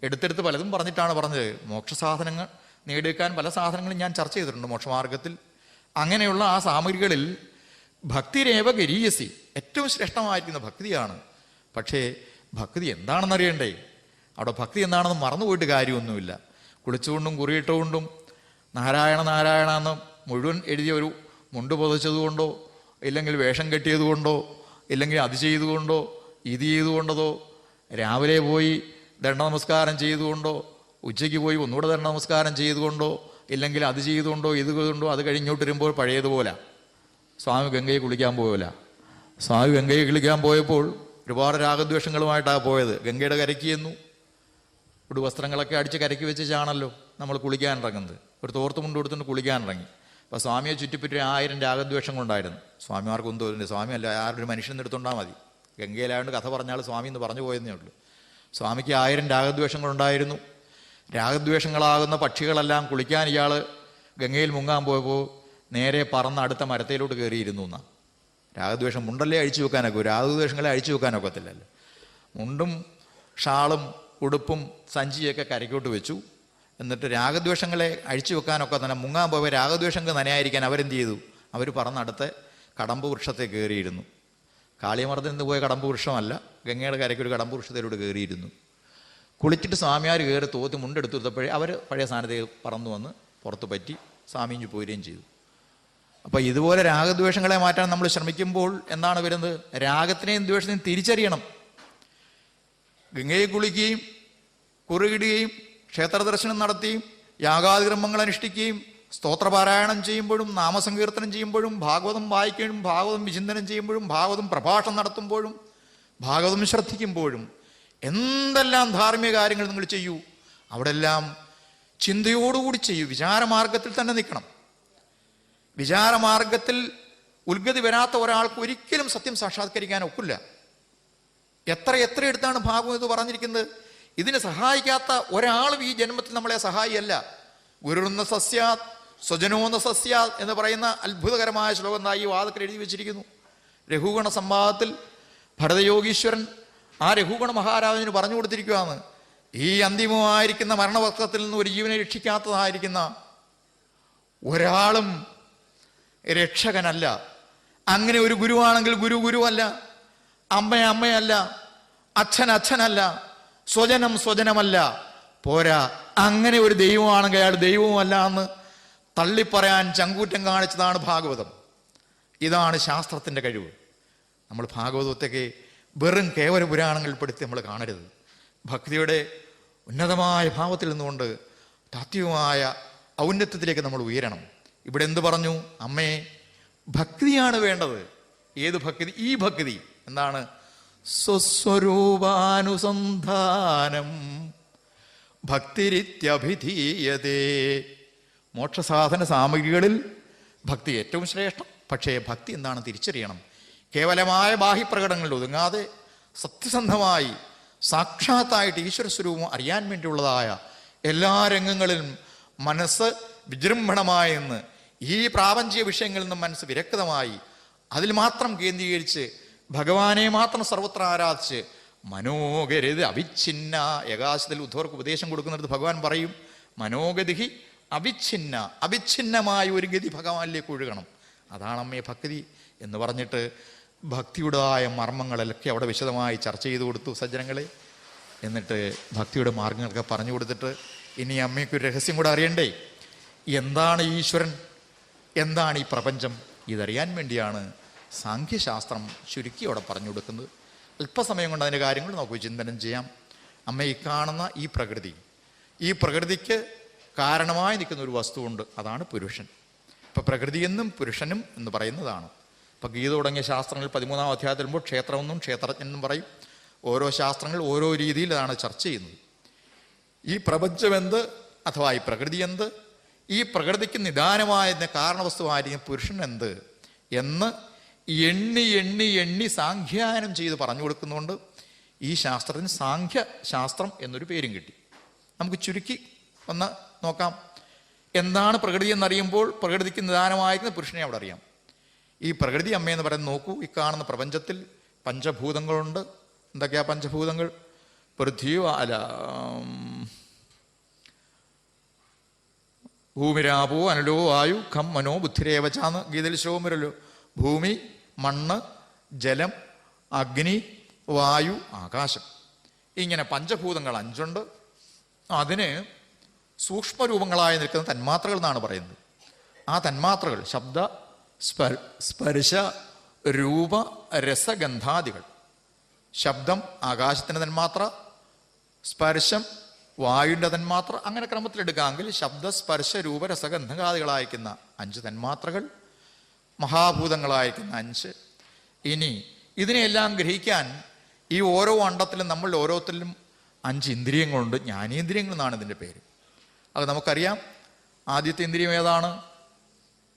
S2: എടുത്തെടുത്ത് പലതും പറഞ്ഞിട്ടാണ് പറഞ്ഞത്. മോക്ഷസാധനങ്ങൾ നേടിയെടുക്കാൻ പല സാധനങ്ങളും ഞാൻ ചർച്ച ചെയ്തിട്ടുണ്ട് മോക്ഷമാർഗത്തിൽ. അങ്ങനെയുള്ള ആ സാമഗ്രികളിൽ ഭക്തിരേവ ഗരീയസി, ഏറ്റവും ശ്രേഷ്ഠമായിരിക്കുന്ന ഭക്തിയാണ്. പക്ഷേ ഭക്തി എന്താണെന്നറിയണ്ടേ? അവിടെ ഭക്തി എന്താണെന്ന് മറന്നുപോയിട്ട് കാര്യമൊന്നുമില്ല. കുളിച്ചുകൊണ്ടും കുറിയിട്ടുകൊണ്ടും നാരായണ നാരായണ എന്ന് മുഴുവൻ എഴുതിയ ഒരു മുണ്ട് പുതച്ചതുകൊണ്ടോ ഇല്ലെങ്കിൽ വേഷം കെട്ടിയതുകൊണ്ടോ ഇല്ലെങ്കിൽ അത് ചെയ്തുകൊണ്ടോ ഇത് ചെയ്തുകൊണ്ടതോ രാവിലെ പോയി ദണ്ഡ നമസ്കാരം ചെയ്തുകൊണ്ടോ ഉച്ചയ്ക്ക് പോയി ഒന്നുകൂടെ ദണ്ഡ നമസ്കാരം ചെയ്തുകൊണ്ടോ ഇല്ലെങ്കിൽ അത് ചെയ്തുകൊണ്ടോ ഇത് കൊണ്ടോ അത് കഴിഞ്ഞോട്ട് വരുമ്പോൾ പഴയതുപോലെ സ്വാമി ഗംഗയെ കുളിക്കാൻ പോവില്ല. സ്വാമി ഗംഗയെ കുളിക്കാൻ പോയപ്പോൾ ഒരുപാട് രാഗദ്വേഷങ്ങളുമായിട്ടാണ് പോയത്. ഗംഗയുടെ കരയ്ക്ക് ചെന്നു. ഒരു വസ്ത്രങ്ങളൊക്കെ അടിച്ച് കരയ്ക്ക് വെച്ചാണല്ലോ നമ്മൾ കുളിക്കാൻ ഇറങ്ങുന്നത്. ഒരു തോർത്ത് മുണ്ട് കൊടുത്തുകൊണ്ട് കുളിക്കാൻ ഇറങ്ങി. അപ്പോൾ സ്വാമിയെ ചുറ്റിപ്പറ്റി 1000 രാഗദ്വേഷങ്ങളുണ്ടായിരുന്നു. സ്വാമിമാർക്കൊന്നും തോന്നുന്നില്ല. സ്വാമി അല്ല, ആരൊരു മനുഷ്യൻ എടുത്തുകൊണ്ടാൽ മതി. ഗംഗയിലായതുകൊണ്ട് കഥ പറഞ്ഞാൽ സ്വാമി എന്ന് പറഞ്ഞു പോയെന്നേ ഉള്ളൂ. സ്വാമിക്ക് 1000 രാഗദ്വേഷങ്ങളുണ്ടായിരുന്നു. രാഗദ്വേഷങ്ങളാകുന്ന പക്ഷികളെല്ലാം കുളിക്കാൻ ഇയാൾ ഗംഗയിൽ മുങ്ങാൻ പോയപ്പോൾ നേരെ പറന്ന് അടുത്ത മരത്തിലോട്ട് കയറിയിരുന്നു എന്നാണ്. രാഗദ്വേഷം മുണ്ടല്ലേ അഴിച്ചു വെക്കാനൊക്കെ, രാഗദ്വേഷങ്ങളെ അഴിച്ചു വെക്കാനൊക്കത്തില്ലല്ലോ. മുണ്ടും ഷാളും ഉടുപ്പും സഞ്ചിയൊക്കെ കരയ്ക്കോട്ട് വെച്ചു. എന്നിട്ട് രാഗദ്വേഷങ്ങളെ അഴിച്ചു വെക്കാനൊക്കെ തന്നെ മുങ്ങാൻ പോയപ്പോൾ രാഗദ്വേഷങ്ങൾ നനയായിരിക്കാൻ അവരെന്ത് ചെയ്തു? അവർ പറന്നടുത്ത് കടമ്പ് വൃക്ഷത്തെ കയറിയിരുന്നു. കാളിയമർദ്ദൻ നിന്ന് പോയ കടമ്പ് വൃക്ഷമല്ല, ഗംഗയുടെ കരയ്ക്കൊരു കടമ്പ് വൃക്ഷത്തിലൂടെ കയറിയിരുന്നു. കുളിച്ചിട്ട് സ്വാമിയാർ കയറി തോത്തി മുണ്ടെടുത്ത് കൊടുത്തപ്പോഴേ അവർ പഴയ സ്ഥാനത്തേക്ക് പറന്നു വന്ന് പുറത്ത് പറ്റി സ്വാമിഞ്ചു പോരുകയും ചെയ്തു. അപ്പോൾ ഇതുപോലെ രാഗദ്വേഷങ്ങളെ മാറ്റാൻ നമ്മൾ ശ്രമിക്കുമ്പോൾ എന്താണ് വരുന്നത്? രാഗത്തിനെയും ദ്വേഷത്തെയും തിരിച്ചറിയണം. ഗംഗയെ കുളിക്കുകയും കുറുകിടുകയും ക്ഷേത്ര ദർശനം നടത്തിയും യാഗാതികർമ്മങ്ങൾ അനുഷ്ഠിക്കുകയും സ്തോത്രപാരായണം ചെയ്യുമ്പോഴും നാമസങ്കീർത്തനം ചെയ്യുമ്പോഴും ഭാഗവതം വായിക്കുകയും ഭാഗവതം വിചിന്തനം ചെയ്യുമ്പോഴും ഭാഗവതം പ്രഭാഷണം നടത്തുമ്പോഴും ഭാഗവതം ശ്രദ്ധിക്കുമ്പോഴും എന്തെല്ലാം ധാർമ്മിക കാര്യങ്ങൾ നിങ്ങൾ ചെയ്യൂ, അവിടെ എല്ലാം ചിന്തയോടുകൂടി ചെയ്യൂ. വിചാരമാർഗത്തിൽ തന്നെ നിൽക്കണം. വിചാരമാർഗത്തിൽ ഉത്ഗതി വരാത്ത ഒരാൾക്ക് ഒരിക്കലും സത്യം സാക്ഷാത്കരിക്കാൻ ഒക്കില്ല. എത്ര എടുത്താണ് ഭാഗവതം ഇത് പറഞ്ഞിരിക്കുന്നത്. ഇതിനെ സഹായിക്കാത്ത ഒരാളും ഈ ജന്മത്തിൽ നമ്മളെ സഹായിയല്ല. ഗുരുന്ന സസ്യാത് സ്വജനോന്ന സസ്യാത് എന്ന് പറയുന്ന അത്ഭുതകരമായ ശ്ലോകം ഈ വാദത്തിൽ എഴുതി വെച്ചിരിക്കുന്നു. രഘുഗണ സംവാദത്തിൽ ഭരതയോഗീശ്വരൻ ആ രഘുഗണ മഹാരാജന് പറഞ്ഞു കൊടുത്തിരിക്കുകയാണ്, ഈ അന്തിമമായിരിക്കുന്ന മരണവസ്ത്രത്തിൽ നിന്ന് ഒരു ജീവനെ രക്ഷിക്കാത്തതായിരിക്കുന്ന ഒരാളും രക്ഷകനല്ല. അങ്ങനെ ഒരു ഗുരുവാണെങ്കിൽ ഗുരുവല്ല, അമ്മയല്ല, അച്ഛനല്ല, സ്വജനമല്ല. പോരാ, അങ്ങനെ ഒരു ദൈവമാണെങ്കിൽ അയാൾ ദൈവവുമല്ല എന്ന് തള്ളിപ്പറയാൻ ചങ്കൂറ്റം കാണിച്ചതാണ് ഭാഗവതം. ഇതാണ് ശാസ്ത്രത്തിൻ്റെ കഴിവ്. നമ്മൾ ഭാഗവതത്തൊക്കെ വെറും കേവല പുരാണങ്ങളിൽപ്പെടുത്തി നമ്മൾ കാണരുത്. ഭക്തിയുടെ ഉന്നതമായ ഭാവത്തിൽ നിന്നുകൊണ്ട് താത്വികമായ ഔന്നത്യത്തിലേക്ക് നമ്മൾ ഉയരണം. ഇവിടെ എന്ത് പറഞ്ഞു? അമ്മേ, ഭക്തിയാണ് വേണ്ടത്. ഏത് ഭക്തി? ഈ ഭക്തി എന്താണ്? സ്വസ്വരൂപാനുസന്ധാനം ഭക്തിരിത്യഭിധീയതേ. മോക്ഷസാധന സാമഗ്രികളിൽ ഭക്തി ഏറ്റവും ശ്രേഷ്ഠം. പക്ഷേ ഭക്തി എന്താണ് തിരിച്ചറിയണം. കേവലമായ ബാഹ്യപ്രകടങ്ങളിൽ ഒതുങ്ങാതെ സത്യസന്ധമായി സാക്ഷാത്തായിട്ട് ഈശ്വരസ്വരൂപം അറിയാൻ വേണ്ടിയുള്ളതായ എല്ലാ രംഗങ്ങളിലും മനസ്സ് വിജൃംഭണമായെന്ന് ഈ പ്രാപഞ്ചിക വിഷയങ്ങളിൽ നിന്നും മനസ്സ് വിരക്തമായി അതിൽ മാത്രം കേന്ദ്രീകരിച്ച് ഭഗവാനെ മാത്രം സർവത്ര ആരാധിച്ച് മനോഗതി അവിഛിന്ന. ഏകാശത്തിൽ ഉദ്ധവർക്ക് ഉപദേശം കൊടുക്കുന്നിടത്ത് ഭഗവാൻ പറയും, മനോഗതി അവിഛിന്നമായ ഒരു ഗതി ഭഗവാനിലേക്ക് ഒഴുകണം. അതാണ് അമ്മയെ ഭക്തി എന്ന് പറഞ്ഞിട്ട് ഭക്തിയുടേതായ മർമ്മങ്ങളൊക്കെ അവിടെ വിശദമായി ചർച്ച ചെയ്തു കൊടുത്തു സജ്ജനങ്ങളെ. എന്നിട്ട് ഭക്തിയുടെ മാർഗങ്ങളൊക്കെ പറഞ്ഞു കൊടുത്തിട്ട് ഇനി അമ്മയ്ക്കൊരു രഹസ്യം കൂടെ അറിയണ്ടേ? എന്താണ് ഈശ്വരൻ, എന്താണ് ഈ പ്രപഞ്ചം? ഇതറിയാൻ വേണ്ടിയാണ് സാഖ്യശാസ്ത്രം ചുരുക്കി അവിടെ പറഞ്ഞു കൊടുക്കുന്നത്. അല്പസമയം കൊണ്ട് അതിൻ്റെ കാര്യങ്ങൾ നമുക്ക് ചിന്തനം ചെയ്യാം. അമ്മ ഈ കാണുന്ന ഈ പ്രകൃതിക്ക് കാരണമായി നിൽക്കുന്ന ഒരു വസ്തുവുണ്ട്, അതാണ് പുരുഷൻ. ഇപ്പം പ്രകൃതിയെന്നും പുരുഷനും എന്ന് പറയുന്നതാണ്. ഇപ്പം ഗീത തുടങ്ങിയ ശാസ്ത്രങ്ങളിൽ 13-ാം അധ്യായത്തിൽ വരുമ്പോൾ ക്ഷേത്രമെന്നും ക്ഷേത്രജ്ഞനെന്നും പറയും. ഓരോ ശാസ്ത്രങ്ങൾ ഓരോ രീതിയിൽ അതാണ് ചർച്ച ചെയ്യുന്നത്. ഈ പ്രപഞ്ചമെന്ത് അഥവാ ഈ പ്രകൃതി എന്ത്, ഈ പ്രകൃതിക്ക് നിദാനമായ കാരണവസ്തുവായിരിക്കും പുരുഷൻ എന്ത് എന്ന് എണ്ണി സാഖ്യാനം ചെയ്ത് പറഞ്ഞു കൊടുക്കുന്നതുകൊണ്ട് ഈ ശാസ്ത്രത്തിന് സാഖ്യശാസ്ത്രം എന്നൊരു പേരും കിട്ടി. നമുക്ക് ചുരുക്കി ഒന്ന് നോക്കാം. എന്താണ് പ്രകൃതി എന്നറിയുമ്പോൾ പ്രകൃതിക്ക് നിദാനമായിരിക്കുന്ന പുരുഷനെ അവിടെ അറിയാം. ഈ പ്രകൃതി അമ്മയെന്ന് പറയുന്നത് നോക്കൂ, ഈ കാണുന്ന പ്രപഞ്ചത്തിൽ പഞ്ചഭൂതങ്ങളുണ്ട്. എന്തൊക്കെയാ പഞ്ചഭൂതങ്ങൾ? ഭൂമിരാപോ അനലോ വായു ഖം മനോ ബുദ്ധിരേവച്ചാന്ന് ഗീതയിൽ ശ്ലോകം വരുമല്ലോ. ഭൂമി, മണ്ണ്, ജലം, അഗ്നി, വായു, ആകാശം. ഇങ്ങനെ പഞ്ചഭൂതങ്ങൾ 5 അതിന് സൂക്ഷ്മരൂപങ്ങളായി നിൽക്കുന്ന തന്മാത്രകൾ എന്നാണ് പറയുന്നത്. ആ തന്മാത്രകൾ ശബ്ദ സ്പർശ രൂപ രസഗന്ധാദികൾ. ശബ്ദം ആകാശത്തിൻ്റെ തന്മാത്ര, സ്പർശം വായുവിൻ്റെ തന്മാത്ര, അങ്ങനെ ക്രമത്തിലെടുക്കാമെങ്കിൽ ശബ്ദ സ്പർശ രൂപ രസഗന്ധകാദികളായിരിക്കുന്ന 5 തന്മാത്രകൾ, മഹാഭൂതങ്ങളായിരിക്കുന്ന 5. ഇനി ഇതിനെയെല്ലാം ഗ്രഹിക്കാൻ ഈ ഓരോ അണ്ടത്തിലും നമ്മൾ ഓരോരുത്തരിലും 5 ഇന്ദ്രിയങ്ങളുണ്ട്. ജ്ഞാനേന്ദ്രിയങ്ങൾ എന്നാണ് ഇതിൻ്റെ പേര്. അത് നമുക്കറിയാം. ആദ്യത്തെ ഇന്ദ്രിയം ഏതാണ്?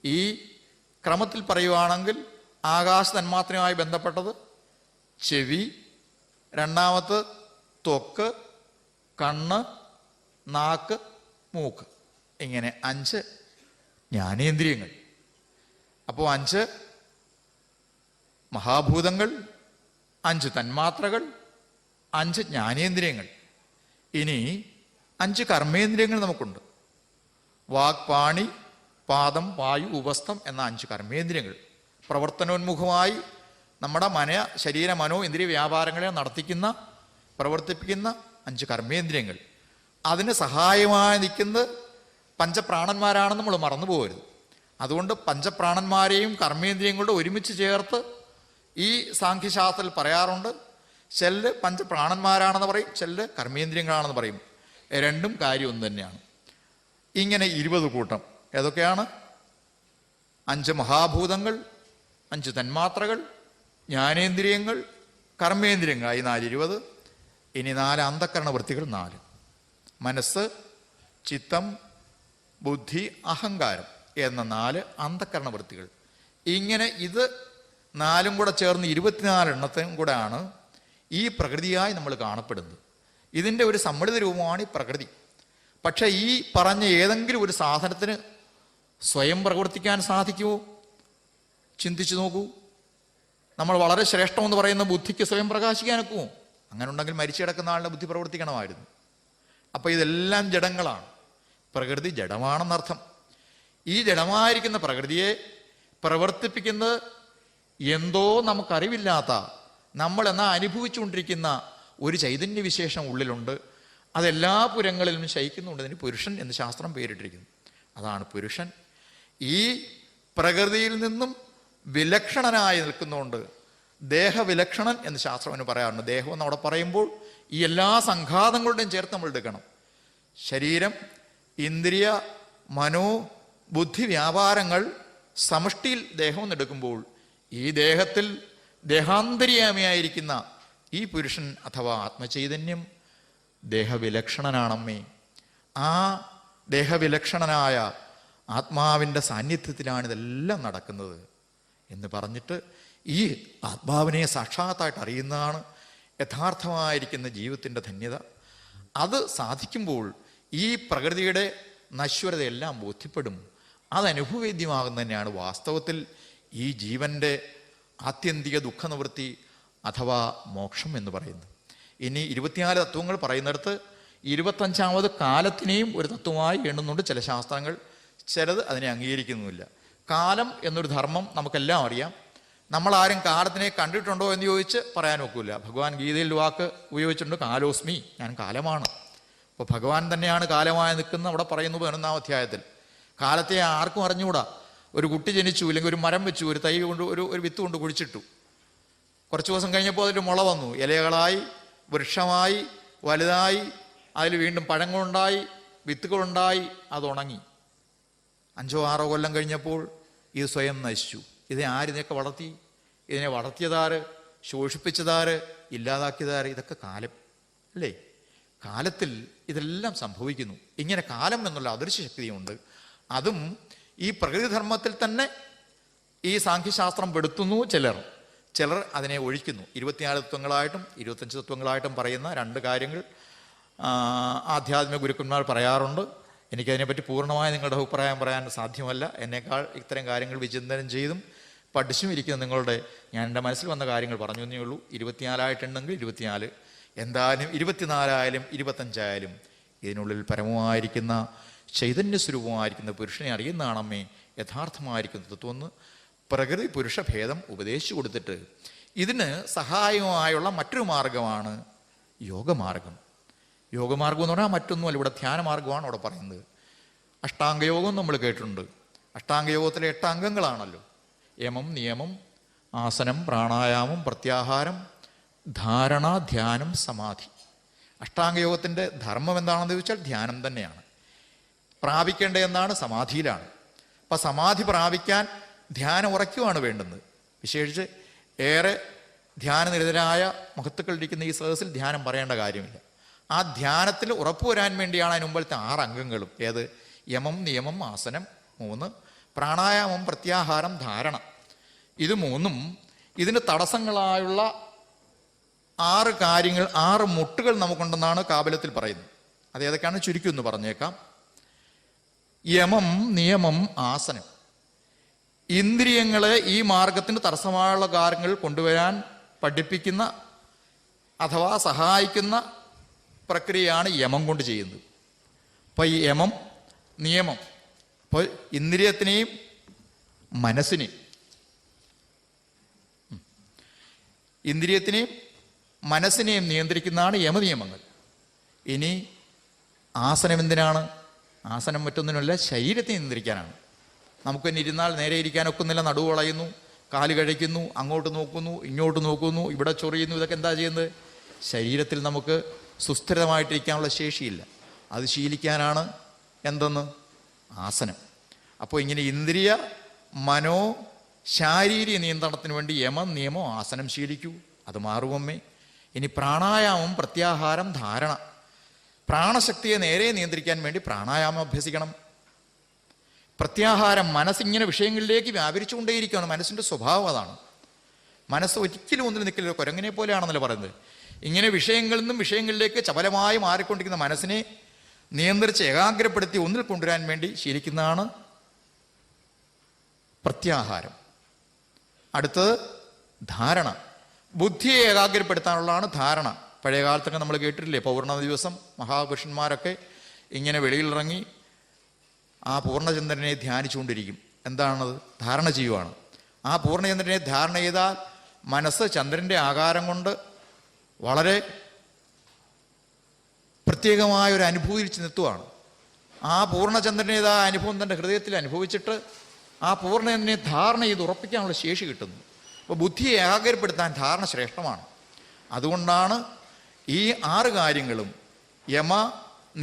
S2: ഈ ക്രമത്തിൽ പറയുവാണെങ്കിൽ ആകാശ തന്മാത്രയുമായി ബന്ധപ്പെട്ടത് ചെവി, രണ്ടാമത് ത്വക്ക്, കണ്ണ്, നാക്ക്, മൂക്ക്, ഇങ്ങനെ 5 ജ്ഞാനേന്ദ്രിയങ്ങൾ. അപ്പോൾ 5 മഹാഭൂതങ്ങൾ, 5 തന്മാത്രകൾ, 5 ജ്ഞാനേന്ദ്രിയങ്ങൾ. ഇനി 5 കർമ്മേന്ദ്രിയങ്ങൾ നമുക്കുണ്ട്. വാക്, പാണി, പാദം, വായു, ഉപസ്ഥം എന്ന 5 കർമ്മേന്ദ്രിയങ്ങൾ. പ്രവർത്തനോന്മുഖമായി നമ്മുടെ ശരീര മനോ ഇന്ദ്രിയ വ്യാപാരങ്ങളെ പ്രവർത്തിപ്പിക്കുന്ന 5 കർമ്മേന്ദ്രിയങ്ങൾ. അതിന് സഹായമായി നിൽക്കുന്നത് പഞ്ചപ്രാണന്മാരാണെന്ന് നമ്മൾ മറന്നു പോകരുത്. അതുകൊണ്ട് പഞ്ചപ്രാണന്മാരെയും കർമ്മേന്ദ്രിയങ്ങളുടെ ഒരുമിച്ച് ചേർത്ത് ഈ സാഖ്യശാസ്ത്രത്തിൽ പറയാറുണ്ട്. ചിലര് പഞ്ചപ്രാണന്മാരാണെന്ന് പറയും, ചിലര് കർമ്മേന്ദ്രിയങ്ങളാണെന്ന് പറയും. രണ്ടും കാര്യം ഒന്ന് തന്നെയാണ്. ഇങ്ങനെ 20 കൂട്ടം. ഏതൊക്കെയാണ്? 5 മഹാഭൂതങ്ങൾ, 5 തന്മാത്രകൾ, ജ്ഞാനേന്ദ്രിയങ്ങൾ, കർമ്മേന്ദ്രിയങ്ങളായി 4 20. ഇനി 4 അന്ധക്കരണ വൃത്തികൾ 4. മനസ്സ്, ചിത്തം, ബുദ്ധി, അഹങ്കാരം എന്ന 4 അന്ധക്കരണ വൃത്തികൾ. ഇങ്ങനെ ഇത് 4ഉം കൂടെ ചേർന്ന് 24 എണ്ണത്തിനും കൂടെയാണ് ഈ പ്രകൃതിയായി നമ്മൾ കാണപ്പെടുന്നത്. ഇതിൻ്റെ ഒരു സമ്മിളിത രൂപമാണ് ഈ പ്രകൃതി. പക്ഷെ ഈ പറഞ്ഞ ഏതെങ്കിലും ഒരു സാധനത്തിന് സ്വയം പ്രവർത്തിക്കാൻ സാധിക്കുമോ? ചിന്തിച്ചു നോക്കൂ. നമ്മൾ വളരെ ശ്രേഷ്ഠമെന്ന് പറയുന്ന ബുദ്ധിക്ക് സ്വയം പ്രകാശിക്കാനൊക്കുമോ? അങ്ങനെ ഉണ്ടെങ്കിൽ മരിച്ചു കിടക്കുന്ന ആളുടെ ബുദ്ധി പ്രവർത്തിക്കണമായിരുന്നു. അപ്പോൾ ഇതെല്ലാം ജഡങ്ങളാണ്. പ്രകൃതി ജഡമാണെന്നർത്ഥം. ഈ ജഡമായിരിക്കുന്ന പ്രകൃതിയെ പ്രവർത്തിപ്പിക്കുന്നത് എന്തോ നമുക്കറിവില്ലാത്ത, നമ്മളെന്നാ അനുഭവിച്ചുകൊണ്ടിരിക്കുന്ന ഒരു ചൈതന്യവിശേഷം ഉള്ളിലുണ്ട്. അതെല്ലാ പുരങ്ങളിലും ശയിക്കുന്നുണ്ട്. അതിന് പുരുഷൻ എന്ന് ശാസ്ത്രം പേരിട്ടിരിക്കുന്നു. അതാണ് പുരുഷൻ. ഈ പ്രകൃതിയിൽ നിന്നും വിലക്ഷണനായി നിൽക്കുന്നുണ്ട്. ദേഹവിലക്ഷണൻ എന്ന് ശാസ്ത്രം പറയാറുണ്ട്. ദേഹം എന്ന് അവിടെ പറയുമ്പോൾ ഈ എല്ലാ സംഘാതങ്ങളുടെയും ചേർത്ത് നമ്മൾ എടുക്കണം. ശരീരം, ഇന്ദ്രിയ, മനോ, ബുദ്ധി വ്യാപാരങ്ങൾ സമഷ്ടിയിൽ ദേഹം എന്നെടുക്കുമ്പോൾ ഈ ദേഹത്തിൽ ദേഹാന്തര്യാമിയായിരിക്കുന്ന ഈ പുരുഷൻ അഥവാ ആത്മചൈതന്യം ദേഹവിലക്ഷണനാണമ്മേ. ആ ദേഹവിലക്ഷണനായ ആത്മാവിൻ്റെ സാന്നിധ്യത്തിലാണ് ഇതെല്ലാം നടക്കുന്നത് എന്ന് പറഞ്ഞിട്ട് ഈ ആത്മാവിനെ സാക്ഷാത്തായിട്ട് അറിയുന്നതാണ് യഥാർത്ഥമായിരിക്കുന്ന ജീവിതത്തിൻ്റെ ധന്യത. അത് സാധിക്കുമ്പോൾ ഈ പ്രകൃതിയുടെ നശ്വരതയെല്ലാം ബോധ്യപ്പെടും. അതനുഭവവേദ്യമാകുന്ന തന്നെയാണ് വാസ്തവത്തിൽ ഈ ജീവൻ്റെ ആത്യന്തിക ദുഃഖനിവൃത്തി അഥവാ മോക്ഷം എന്ന് പറയുന്നത്. ഇനി 24 തത്വങ്ങൾ പറയുന്നിടത്ത് 25ാമത് കാലത്തിനെയും ഒരു തത്വമായി എണ്ണുന്നുണ്ട് ചില ശാസ്ത്രങ്ങൾ. ചിലത് അതിനെ അംഗീകരിക്കുന്നുമില്ല. കാലം എന്നൊരു ധർമ്മം നമുക്കെല്ലാം അറിയാം. നമ്മളാരും കാലത്തിനെ കണ്ടിട്ടുണ്ടോ എന്ന് ചോദിച്ച് പറയാൻ ഒക്കില്ല. ഭഗവാൻ ഗീതയിൽ വാക്ക് ഉപയോഗിച്ചിട്ടുണ്ട്, കാലോസ്മി, ഞാൻ കാലമാണ്. അപ്പോൾ ഭഗവാൻ തന്നെയാണ് കാലമായി നിൽക്കുന്നത്. അവിടെ പറയുന്നു 11ാം അധ്യായത്തിൽ. കാലത്തെ ആർക്കും അറിഞ്ഞുകൂടാ. ഒരു കുട്ടി ജനിച്ചു, ഇല്ലെങ്കിൽ ഒരു മരം വെച്ചു, ഒരു തൈ കൊണ്ട് ഒരു വിത്ത് കൊണ്ട് കുഴിച്ചിട്ടു. കുറച്ച് ദിവസം കഴിഞ്ഞപ്പോൾ അതിൽ മുള വന്നു, ഇലകളായി, വൃക്ഷമായി, വലുതായി, അതിൽ വീണ്ടും പഴങ്ങളുണ്ടായി, വിത്തുകളുണ്ടായി, അത് ഉണങ്ങി. 5 6 കൊല്ലം കഴിഞ്ഞപ്പോൾ ഇത് സ്വയം നശിച്ചു. ഇതിനെയൊക്കെ വളർത്തി? ഇതിനെ വളർത്തിയതാര്? ശോഷിപ്പിച്ചതാര്? ഇല്ലാതാക്കിയതാര്? ഇതൊക്കെ കാലം അല്ലേ? കാലത്തിൽ ഇതെല്ലാം സംഭവിക്കുന്നു. ഇങ്ങനെ കാലം എന്നുള്ള അദൃശ്യ ശക്തിയുണ്ട്. അതും ഈ പ്രകൃതിധർമ്മത്തിൽ തന്നെ ഈ സാഖ്യശാസ്ത്രം പെടുത്തുന്നു. ചിലർ അതിനെ ഒഴിക്കുന്നു. 24 തത്വങ്ങളായിട്ടും 25 തത്വങ്ങളായിട്ടും പറയുന്ന 2 കാര്യങ്ങൾ ആധ്യാത്മിക ഗുരുക്കന്മാർ പറയാറുണ്ട്. എനിക്കതിനെപ്പറ്റി പൂർണ്ണമായി നിങ്ങളുടെ അഭിപ്രായം പറയാൻ സാധ്യമല്ല. എന്നേക്കാൾ ഇത്തരം കാര്യങ്ങൾ വിചിന്തനം ചെയ്തും പഠിച്ചും ഇരിക്കുന്ന ഞാൻ എൻ്റെ മനസ്സിൽ വന്ന കാര്യങ്ങൾ പറഞ്ഞു എന്നേ ഉള്ളൂ. 24 24, എന്തായാലും 24 ആയാലും 25 ആയാലും ഇതിനുള്ളിൽ പരമമായിരിക്കുന്ന ചൈതന്യസ്വരൂപമായിരിക്കുന്ന പുരുഷനെ അറിയുന്നതാണമ്മേ യഥാർത്ഥമായിരിക്കുന്ന തത്വമെന്ന് പ്രകൃതി പുരുഷ ഭേദം ഉപദേശിച്ചു കൊടുത്തിട്ട് ഇതിന് സഹായമായുള്ള മറ്റൊരു മാർഗമാണ് യോഗമാർഗം. യോഗമാർഗം എന്ന് പറഞ്ഞാൽ മറ്റൊന്നുമല്ല, ഇവിടെ ധ്യാനമാർഗമാണ് അവിടെ പറയുന്നത്. അഷ്ടാംഗയോഗം നമ്മൾ കേട്ടിട്ടുണ്ട്. അഷ്ടാംഗയോഗത്തിലെ 8 അംഗങ്ങളാണല്ലോ. യമം, നിയമം, ആസനം, പ്രാണായാമം, പ്രത്യാഹാരം, ധാരണ, ധ്യാനം, സമാധി. അഷ്ടാംഗയോഗത്തിൻ്റെ ധർമ്മം എന്താണെന്ന് ചോദിച്ചാൽ ധ്യാനം തന്നെയാണ്. പ്രാപിക്കേണ്ടത് എന്താണ്? സമാധിയിലാണ്. അപ്പം സമാധി പ്രാപിക്കാൻ ധ്യാനം ഉറയ്ക്കുവാണ് വേണ്ടുന്നത്. വിശേഷിച്ച് ഏറെ ധ്യാനനിരതരായ മഹത്തുക്കളിരിക്കുന്ന ഈ സദസ്സിൽ ധ്യാനം പറയേണ്ട കാര്യമില്ല. ആ ധ്യാനത്തിൽ ഉറപ്പുവരാൻ വേണ്ടിയാണ് അതിന് മുമ്പിലത്തെ 6 അംഗങ്ങളും. ഏത്? യമം, നിയമം, ആസനം 3, പ്രാണായാമം, പ്രത്യാഹാരം, ധാരണ. ഇത് 3ഉം ഇതിന് തടസ്സങ്ങളായുള്ള 6 കാര്യങ്ങൾ, 6 മുട്ടുകൾ നമുക്കുണ്ടെന്നാണ് കാബലത്തിൽ പറയുന്നത്. അത് ഏതൊക്കെയാണ് ചുരുക്കി ഒന്ന് പറഞ്ഞേക്കാം. യമം, നിയമം, ആസനം. ഇന്ദ്രിയങ്ങളെ ഈ മാർഗത്തിന് തടസ്സമായുള്ള കാര്യങ്ങൾ കൊണ്ടുവരാൻ പഠിപ്പിക്കുന്ന അഥവാ സഹായിക്കുന്ന പ്രക്രിയയാണ് യമം കൊണ്ട് ചെയ്യുന്നത്. അപ്പോൾ ഈ യമം, നിയമം, അപ്പോൾ ഇന്ദ്രിയത്തിനെയും മനസ്സിനെയും നിയന്ത്രിക്കുന്നതാണ് യമനിയമങ്ങൾ. ഇനി ആസനം എന്തിനാണ്? ആസനം മറ്റൊന്നിനല്ല, ശരീരത്തെ നിയന്ത്രിക്കാനാണ്. നമുക്ക് തന്നെ ഇരുന്നാൽ നേരെ ഇരിക്കാനൊക്കുന്നില്ല, നടുവ് വളയുന്നു, കാല് കഴിക്കുന്നു, അങ്ങോട്ട് നോക്കുന്നു, ഇങ്ങോട്ട് നോക്കുന്നു, ഇവിടെ ചൊറിയുന്നു. ഇതൊക്കെ എന്താ ചെയ്യുന്നത്? ശരീരത്തിൽ നമുക്ക് സുസ്ഥിരമായിട്ടിരിക്കാനുള്ള ശേഷിയില്ല. അത് ശീലിക്കാനാണ് എന്തെന്ന്? ആസനം. അപ്പോൾ ഇങ്ങനെ ഇന്ദ്രിയ, മനോ, ശാരീരിക നിയന്ത്രണത്തിന് വേണ്ടി യമം, നിയമം, ആസനം ശീലിക്കൂ. അത് മാറുമമ്മേ. ഇനി പ്രാണായാമം, പ്രത്യാഹാരം, ധാരണ. പ്രാണശക്തിയെ നേരെ നിയന്ത്രിക്കാൻ വേണ്ടി പ്രാണായാമം അഭ്യസിക്കണം. പ്രത്യാഹാരം, മനസ്സിങ്ങനെ വിഷയങ്ങളിലേക്ക് വ്യാപരിച്ചുകൊണ്ടേയിരിക്കുകയാണ്. മനസ്സിൻ്റെ സ്വഭാവം അതാണ്. മനസ്സ് ഒരിക്കലും ഒന്നിൽ നിൽക്കില്ല, കുരങ്ങനെ പോലെയാണെന്നല്ല പറയുന്നത്. ഇങ്ങനെ വിഷയങ്ങളിൽ നിന്നും വിഷയങ്ങളിലേക്ക് ചപലമായി മാറിക്കൊണ്ടിരിക്കുന്ന മനസ്സിനെ നിയന്ത്രിച്ച് ഏകാഗ്രപ്പെടുത്തി ഒന്നിൽ കൊണ്ടുവരാൻ വേണ്ടി ശീലിക്കുന്നതാണ് പ്രത്യാഹാരം. അടുത്തത് ധാരണ. ബുദ്ധിയെ ഏകാഗ്രപ്പെടുത്താനുള്ളതാണ് ധാരണ. പഴയ കാലത്തൊക്കെ നമ്മൾ കേട്ടിട്ടില്ലേ, പൗർണമി ദിവസം മഹാപുരുഷന്മാരൊക്കെ ഇങ്ങനെ വെളിയിലിറങ്ങി ആ പൂർണ്ണചന്ദ്രനെ ധ്യാനിച്ചുകൊണ്ടിരിക്കും. എന്താണത്? ധാരണ ചെയ്യുവാണ്. ആ പൂർണ്ണചന്ദ്രനെ ധാരണ ചെയ്താൽ മനസ്സ് ചന്ദ്രൻ്റെ ആകാരം കൊണ്ട് വളരെ പ്രത്യേകമായൊരു അനുഭൂതിയിൽ ചെന്നെത്തുവാണ്. ആ പൂർണ്ണചന്ദ്രനേതാ അനുഭവം തൻ്റെ ഹൃദയത്തിൽ അനുഭവിച്ചിട്ട് ആ പൂർണ്ണചന്ദ്രനെ ധാരണ ചെയ്ത് ഉറപ്പിക്കാനുള്ള ശേഷി കിട്ടുന്നു. അപ്പോൾ ബുദ്ധിയെ ഏകാഗ്രപ്പെടുത്താൻ ധാരണ ശ്രേഷ്ഠമാണ്. അതുകൊണ്ടാണ് ഈ 6 കാര്യങ്ങളും യമ,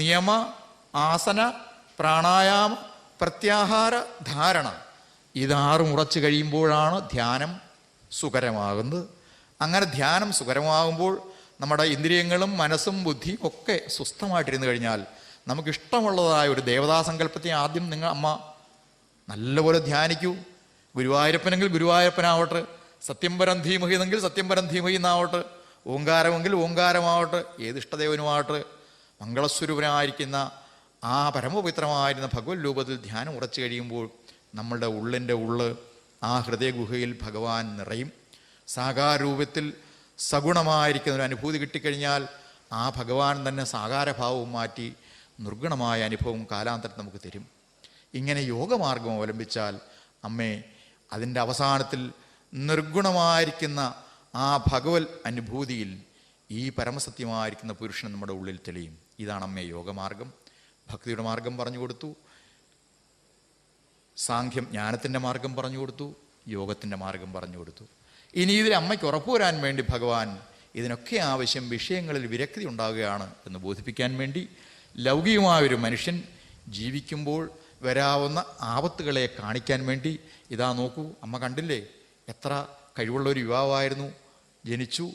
S2: നിയമ, ആസന, പ്രാണായാമ, പ്രത്യാഹാര, ധാരണ, ഇത് 6 ഉറച്ചു കഴിയുമ്പോഴാണ് ധ്യാനം സുഖരമാകുന്നത്. അങ്ങനെ ധ്യാനം സുഖരമാകുമ്പോൾ നമ്മുടെ ഇന്ദ്രിയങ്ങളും മനസ്സും ബുദ്ധിയും ഒക്കെ സ്വസ്ഥമായിട്ടിരുന്നു കഴിഞ്ഞാൽ നമുക്കിഷ്ടമുള്ളതായ ഒരു ദേവതാസങ്കല്പത്തെ ആദ്യം അമ്മ നല്ലപോലെ ധ്യാനിക്കൂ. ഗുരുവായൂരപ്പനെങ്കിൽ ഗുരുവായൂരപ്പനാവട്ടെ, സത്യം പരം ധീമഹി എന്നെങ്കിൽ സത്യം പരം ധീമഹി എന്നാവട്ടെ, ഓങ്കാരമെങ്കിൽ ഓങ്കാരമാവട്ടെ, ഏത് ഇഷ്ടദേവനുമാവട്ടെ, മംഗളസ്വരൂപനായിരിക്കുന്ന ആ പരമപവിത്രമായിരുന്ന ഭഗവത് രൂപത്തിൽ ധ്യാനം ഉറച്ചു കഴിയുമ്പോൾ നമ്മളുടെ ഉള്ളിൻ്റെ ആ ഹൃദയഗുഹയിൽ ഭഗവാൻ നിറയും. സാകാരൂപത്തിൽ സഗുണമായിരിക്കുന്ന ഒരു അനുഭൂതി കിട്ടിക്കഴിഞ്ഞാൽ ആ ഭഗവാൻ തന്നെ സാകാരഭാവവും മാറ്റി നിർഗുണമായ അനുഭവം കാലാന്തരത്തിൽ നമുക്ക് തരും. ഇങ്ങനെ യോഗമാർഗം അവലംബിച്ചാൽ അമ്മേ അതിൻ്റെ അവസാനത്തിൽ നിർഗുണമായിരിക്കുന്ന ആ ഭഗവത് അനുഭൂതിയിൽ ഈ പരമസത്യമായിരിക്കുന്ന പുരുഷൻ നമ്മുടെ ഉള്ളിൽ തെളിയും. ഇതാണ് അമ്മേ യോഗമാർഗം. ഭക്തിയുടെ മാർഗം പറഞ്ഞു കൊടുത്തു, സാഖ്യം ജ്ഞാനത്തിൻ്റെ മാർഗം പറഞ്ഞു കൊടുത്തു, യോഗത്തിൻ്റെ മാർഗം പറഞ്ഞു കൊടുത്തു. ഇനി ഇതിൽ അമ്മയ്ക്ക് ഉറപ്പുവരാൻ വേണ്ടി ഭഗവാൻ ഇതിനൊക്കെ ആവശ്യം വിഷയങ്ങളിൽ വിരക്തി ഉണ്ടാവുകയാണ് എന്ന് ബോധിപ്പിക്കാൻ വേണ്ടി ലൗകികമായൊരു മനുഷ്യൻ ജീവിക്കുമ്പോൾ വരാവുന്ന ആപത്തുകളെ കാണിക്കാൻ വേണ്ടി ഇതാ നോക്കൂ, അമ്മ കണ്ടില്ലേ എത്ര കഴിവുള്ളൊരു യുവാവായിരുന്നു. ജനിച്ചു,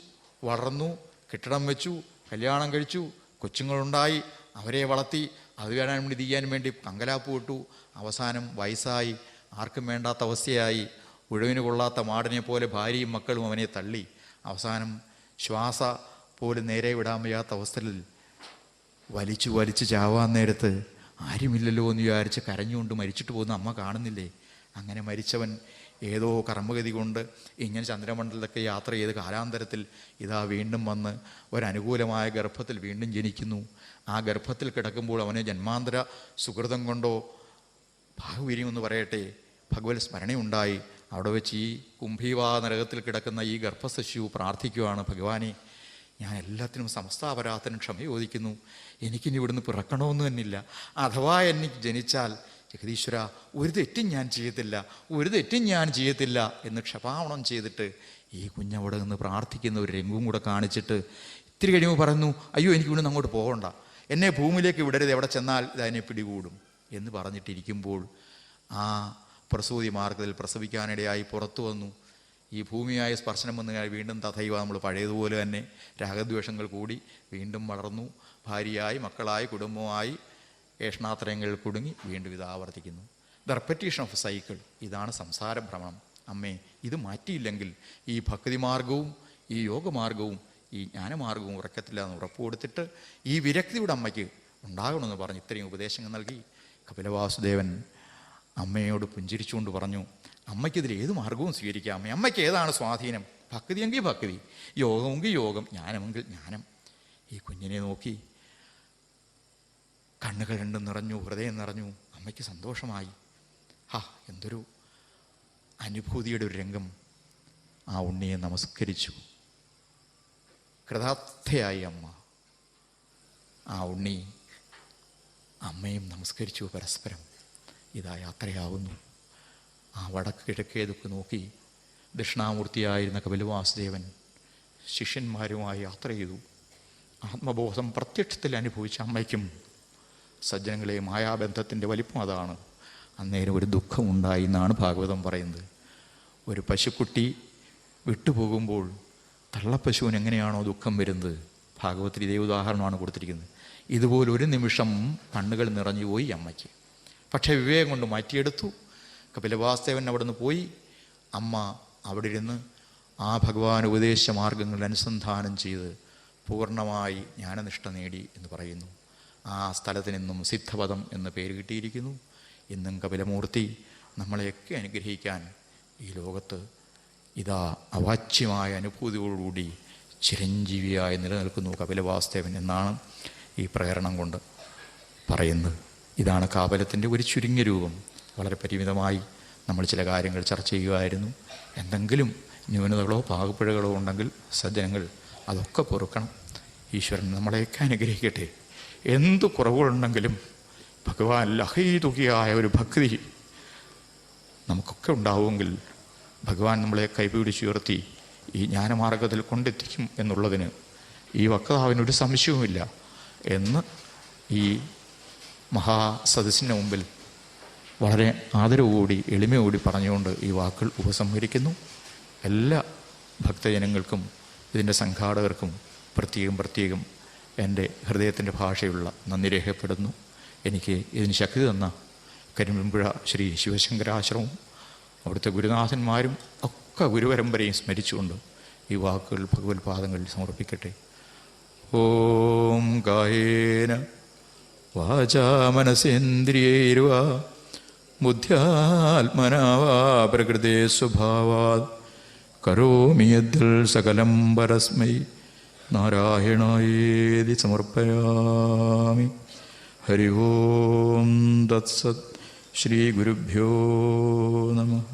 S2: വളർന്നു, കെട്ടിടം വെച്ചു, കല്യാണം കഴിച്ചു, കൊച്ചുങ്ങളുണ്ടായി, അവരെ വളർത്തി, അത് കാണാൻ വേണ്ടി ചെയ്യാൻ വേണ്ടി കങ്കലാപ്പ് വിട്ടു. അവസാനം വയസ്സായി, ആർക്കും വേണ്ടാത്ത അവസ്ഥയായി, ഉഴവിന് കൊള്ളാത്ത മാടിനെ പോലെ ഭാര്യയും മക്കളും അവനെ തള്ളി. അവസാനം ശ്വാസ പോലും നേരെ വിടാൻ വയ്യാത്ത അവസ്ഥയിൽ വലിച്ചു ചാവാൻ നേരത്ത് ആരുമില്ലല്ലോ എന്ന് വിചാരിച്ച് കരഞ്ഞുകൊണ്ട് മരിച്ചിട്ട് പോകുന്ന അമ്മ കാണുന്നില്ലേ? അങ്ങനെ മരിച്ചവൻ ഏതോ കർമ്മഗതി കൊണ്ട് ഇങ്ങനെ ചന്ദ്രമണ്ഡലത്തൊക്കെ യാത്ര ചെയ്ത് കാലാന്തരത്തിൽ ഇതാ വീണ്ടും വന്ന് ഒരനുകൂലമായ ഗർഭത്തിൽ വീണ്ടും ജനിക്കുന്നു. ആ ഗർഭത്തിൽ കിടക്കുമ്പോൾ അവന് ജന്മാന്തര സുഹൃതം കൊണ്ടോ ഭാഗവീര്യമെന്ന് പറയട്ടെ ഭഗവത് സ്മരണയുണ്ടായി. അവിടെ വെച്ച് ഈ കുംഭീവാ നരകത്തിൽ കിടക്കുന്ന ഈ ഗർഭശിശു പ്രാർത്ഥിക്കുകയാണ്, ഭഗവാനെ ഞാൻ എല്ലാത്തിനും സമസ്താപരാധനും ക്ഷമ ചോദിക്കുന്നു, എനിക്കിനി ഇവിടുന്ന് പിറക്കണമെന്ന് തന്നില്ല. അഥവാ എനിക്ക് ജനിച്ചാൽ ജഗദീശ്വര, ഒരു തെറ്റും ഞാൻ ചെയ്യത്തില്ല, ഒരു തെറ്റും ഞാൻ ചെയ്യത്തില്ല എന്ന് ക്ഷമാപണം ചെയ്തിട്ട് ഈ കുഞ്ഞവിടെ നിന്ന് പ്രാർത്ഥിക്കുന്ന ഒരു രംഗവും കൂടെ കാണിച്ചിട്ട് ഇത്തിരി കഴിയുമ്പോൾ പറയുന്നു, അയ്യോ എനിക്ക് ഇവിടെ നിന്ന് അങ്ങോട്ട് പോകണ്ട, എന്നെ ഭൂമിയിലേക്ക് വിടരുത്, എവിടെ ചെന്നാൽ ഇതതിനെ പിടികൂടും എന്ന് പറഞ്ഞിട്ടിരിക്കുമ്പോൾ ആ പ്രസൂതി മാർഗത്തിൽ പ്രസവിക്കാനിടയായി പുറത്തു വന്നു. ഈ ഭൂമിയായ സ്പർശനം വന്നു വീണ്ടും തഥൈവ, നമ്മൾ പഴയതുപോലെ തന്നെ രാഗദ്വേഷങ്ങൾ കൂടി വീണ്ടും വളർന്നു. ഭാര്യയായി, മക്കളായി, കുടുംബമായി ഏഷണാത്രയങ്ങളിൽ കുടുങ്ങി വീണ്ടും ഇത് ആവർത്തിക്കുന്നു. The repetition of cycle. ഇതാണ് സംസാര ഭ്രമണം. അമ്മേ, ഇത് മാറ്റിയില്ലെങ്കിൽ ഈ ഭക്തിമാർഗവും ഈ യോഗമാർഗവും ഈ ജ്ഞാനമാർഗവും ഉറക്കത്തില്ല എന്ന് ഉറപ്പ് കൊടുത്തിട്ട് ഈ വിരക്തിയുടെ അമ്മയ്ക്ക് ഉണ്ടാകണമെന്ന് പറഞ്ഞ് ഇത്രയും ഉപദേശങ്ങൾ നൽകി കപിലവാസുദേവൻ അമ്മയോട് പുഞ്ചിരിച്ചുകൊണ്ട് പറഞ്ഞു, അമ്മയ്ക്കിതിൽ ഏത് മാർഗവും സ്വീകരിക്കാം അമ്മേ, അമ്മയ്ക്ക് ഏതാണ് സ്വാധീനം? ഭക്തിയെങ്കിൽ ഭക്തി, യോഗമെങ്കിൽ യോഗം, ജ്ഞാനമെങ്കിൽ ജ്ഞാനം. ഈ കുഞ്ഞിനെ നോക്കി കണ്ണുകൾ രണ്ടും നിറഞ്ഞു, ഹൃദയം നിറഞ്ഞു. അമ്മയ്ക്ക് സന്തോഷമായി. എന്തൊരു അനുഭൂതിയുടെ ഒരു രംഗം. ആ ഉണ്ണിയെ നമസ്കരിച്ചു. കൃതാർത്ഥയായി അമ്മ. ആ ഉണ്ണി അമ്മയും നമസ്കരിച്ചു പരസ്പരം. ഇതാ യാത്രയാവുന്നു. ആ വടക്ക് കിഴക്കേതൊക്കെ നോക്കി ദക്ഷിണാമൂർത്തിയായിരുന്ന കപിലവാസുദേവൻ ശിഷ്യന്മാരുമായി യാത്ര ചെയ്തു. ആത്മബോധം പ്രത്യക്ഷത്തിൽ അനുഭവിച്ച അമ്മയ്ക്കും സജ്ജനങ്ങളെ മായാബന്ധത്തിൻ്റെ വലിപ്പം അതാണ്. അന്നേരം ഒരു ദുഃഖമുണ്ടായി എന്നാണ് ഭാഗവതം പറയുന്നത്. ഒരു പശുക്കുട്ടി വിട്ടുപോകുമ്പോൾ തള്ളപ്പശുവിന് എങ്ങനെയാണോ ദുഃഖം വരുന്നത്, ഭാഗവത്തിൽ ഇതേ ഉദാഹരണമാണ് കൊടുത്തിരിക്കുന്നത്. ഇതുപോലെ ഒരു നിമിഷം കണ്ണുകൾ നിറഞ്ഞുപോയി അമ്മയ്ക്ക്. പക്ഷേ വിവേകം കൊണ്ട് മാറ്റിയെടുത്തു. കപിലവാസുദേവൻ അവിടെ നിന്ന് പോയി. അമ്മ അവിടെ ഇരുന്ന് ആ ഭഗവാൻ ഉപദേശ മാർഗങ്ങൾ അനുസന്ധാനം ചെയ്ത് പൂർണ്ണമായി ജ്ഞാനനിഷ്ഠ നേടി എന്ന് പറയുന്നു. ആ സ്ഥലത്തിന് ഇന്നും സിദ്ധപദം എന്ന പേര് കിട്ടിയിരിക്കുന്നു. ഇന്നും കപിലമൂർത്തി നമ്മളെയൊക്കെ അനുഗ്രഹിക്കാൻ ഈ ലോകത്ത് ഇതാ അവാച്യമായ അനുഭൂതിയോടുകൂടി ചിരഞ്ജീവിയായി നിലനിൽക്കുന്നു കപിലവാസുദേവൻ എന്നാണ് ഈ പ്രകരണം കൊണ്ട് പറയുന്നത്. ഇതാണ് കാപലത്തിൻ്റെ ഒരു ചുരുങ്ങിയ രൂപം. വളരെ പരിമിതമായി നമ്മൾ ചില കാര്യങ്ങൾ ചർച്ച ചെയ്യുമായിരുന്നു. എന്തെങ്കിലും ന്യൂനതകളോ പാകപ്പിഴകളോ ഉണ്ടെങ്കിൽ സജ്ജനങ്ങൾ അതൊക്കെ പൊറുക്കണം. ഈശ്വരൻ നമ്മളെയൊക്കെ അനുഗ്രഹിക്കട്ടെ. എന്തു കുറവുകളുണ്ടെങ്കിലും ഭഗവാൻ ലഹൈതുകിയായ ഒരു ഭക്തി നമുക്കൊക്കെ ഉണ്ടാവുമെങ്കിൽ ഭഗവാൻ നമ്മളെ കൈപിടിച്ചുയർത്തി ഈ ജ്ഞാനമാർഗത്തിൽ കൊണ്ടെത്തിക്കും എന്നുള്ളതിന് ഈ വക്താവിനൊരു സംശയവുമില്ല എന്ന് ഈ മഹാസദസ്സിന് മുമ്പിൽ വളരെ ആദരവോടി എളിമയോടി പറഞ്ഞുകൊണ്ട് ഈ വാക്കുകൾ ഉപസംഹരിക്കുന്നു. എല്ലാ ഭക്തജനങ്ങൾക്കും ഇതിൻ്റെ സംഘാടകർക്കും പ്രത്യേകം എൻ്റെ ഹൃദയത്തിൻ്റെ ഭാഷയുള്ള നന്ദി രേഖപ്പെടുന്നു. എനിക്ക് ഇതിന് ശക്തി തന്ന കരിമ്പുഴ ശ്രീ ശിവശങ്കരാശ്രമവും അവിടുത്തെ ഗുരുനാഥന്മാരും ഒക്കെ ഗുരുപരമ്പരയും സ്മരിച്ചുകൊണ്ട് ഈ വാക്കുകൾ ഭഗവത് പാദങ്ങളിൽ സമർപ്പിക്കട്ടെ. ഓം കായേന വാചാ മനസേന്ദ്രിയൈർവാ ബുദ്ധ്യാത്മനാ വാ പ്രകൃതേ സ്വഭാവാത് കരോമി യദ്ദിൽ സകലം പരസ്മൈ നാരായണായേതി സമർപ്പയാമി. ഹരി ഓം തത്സത്. ശ്രീ ഗുരുഭ്യോ നമഃ.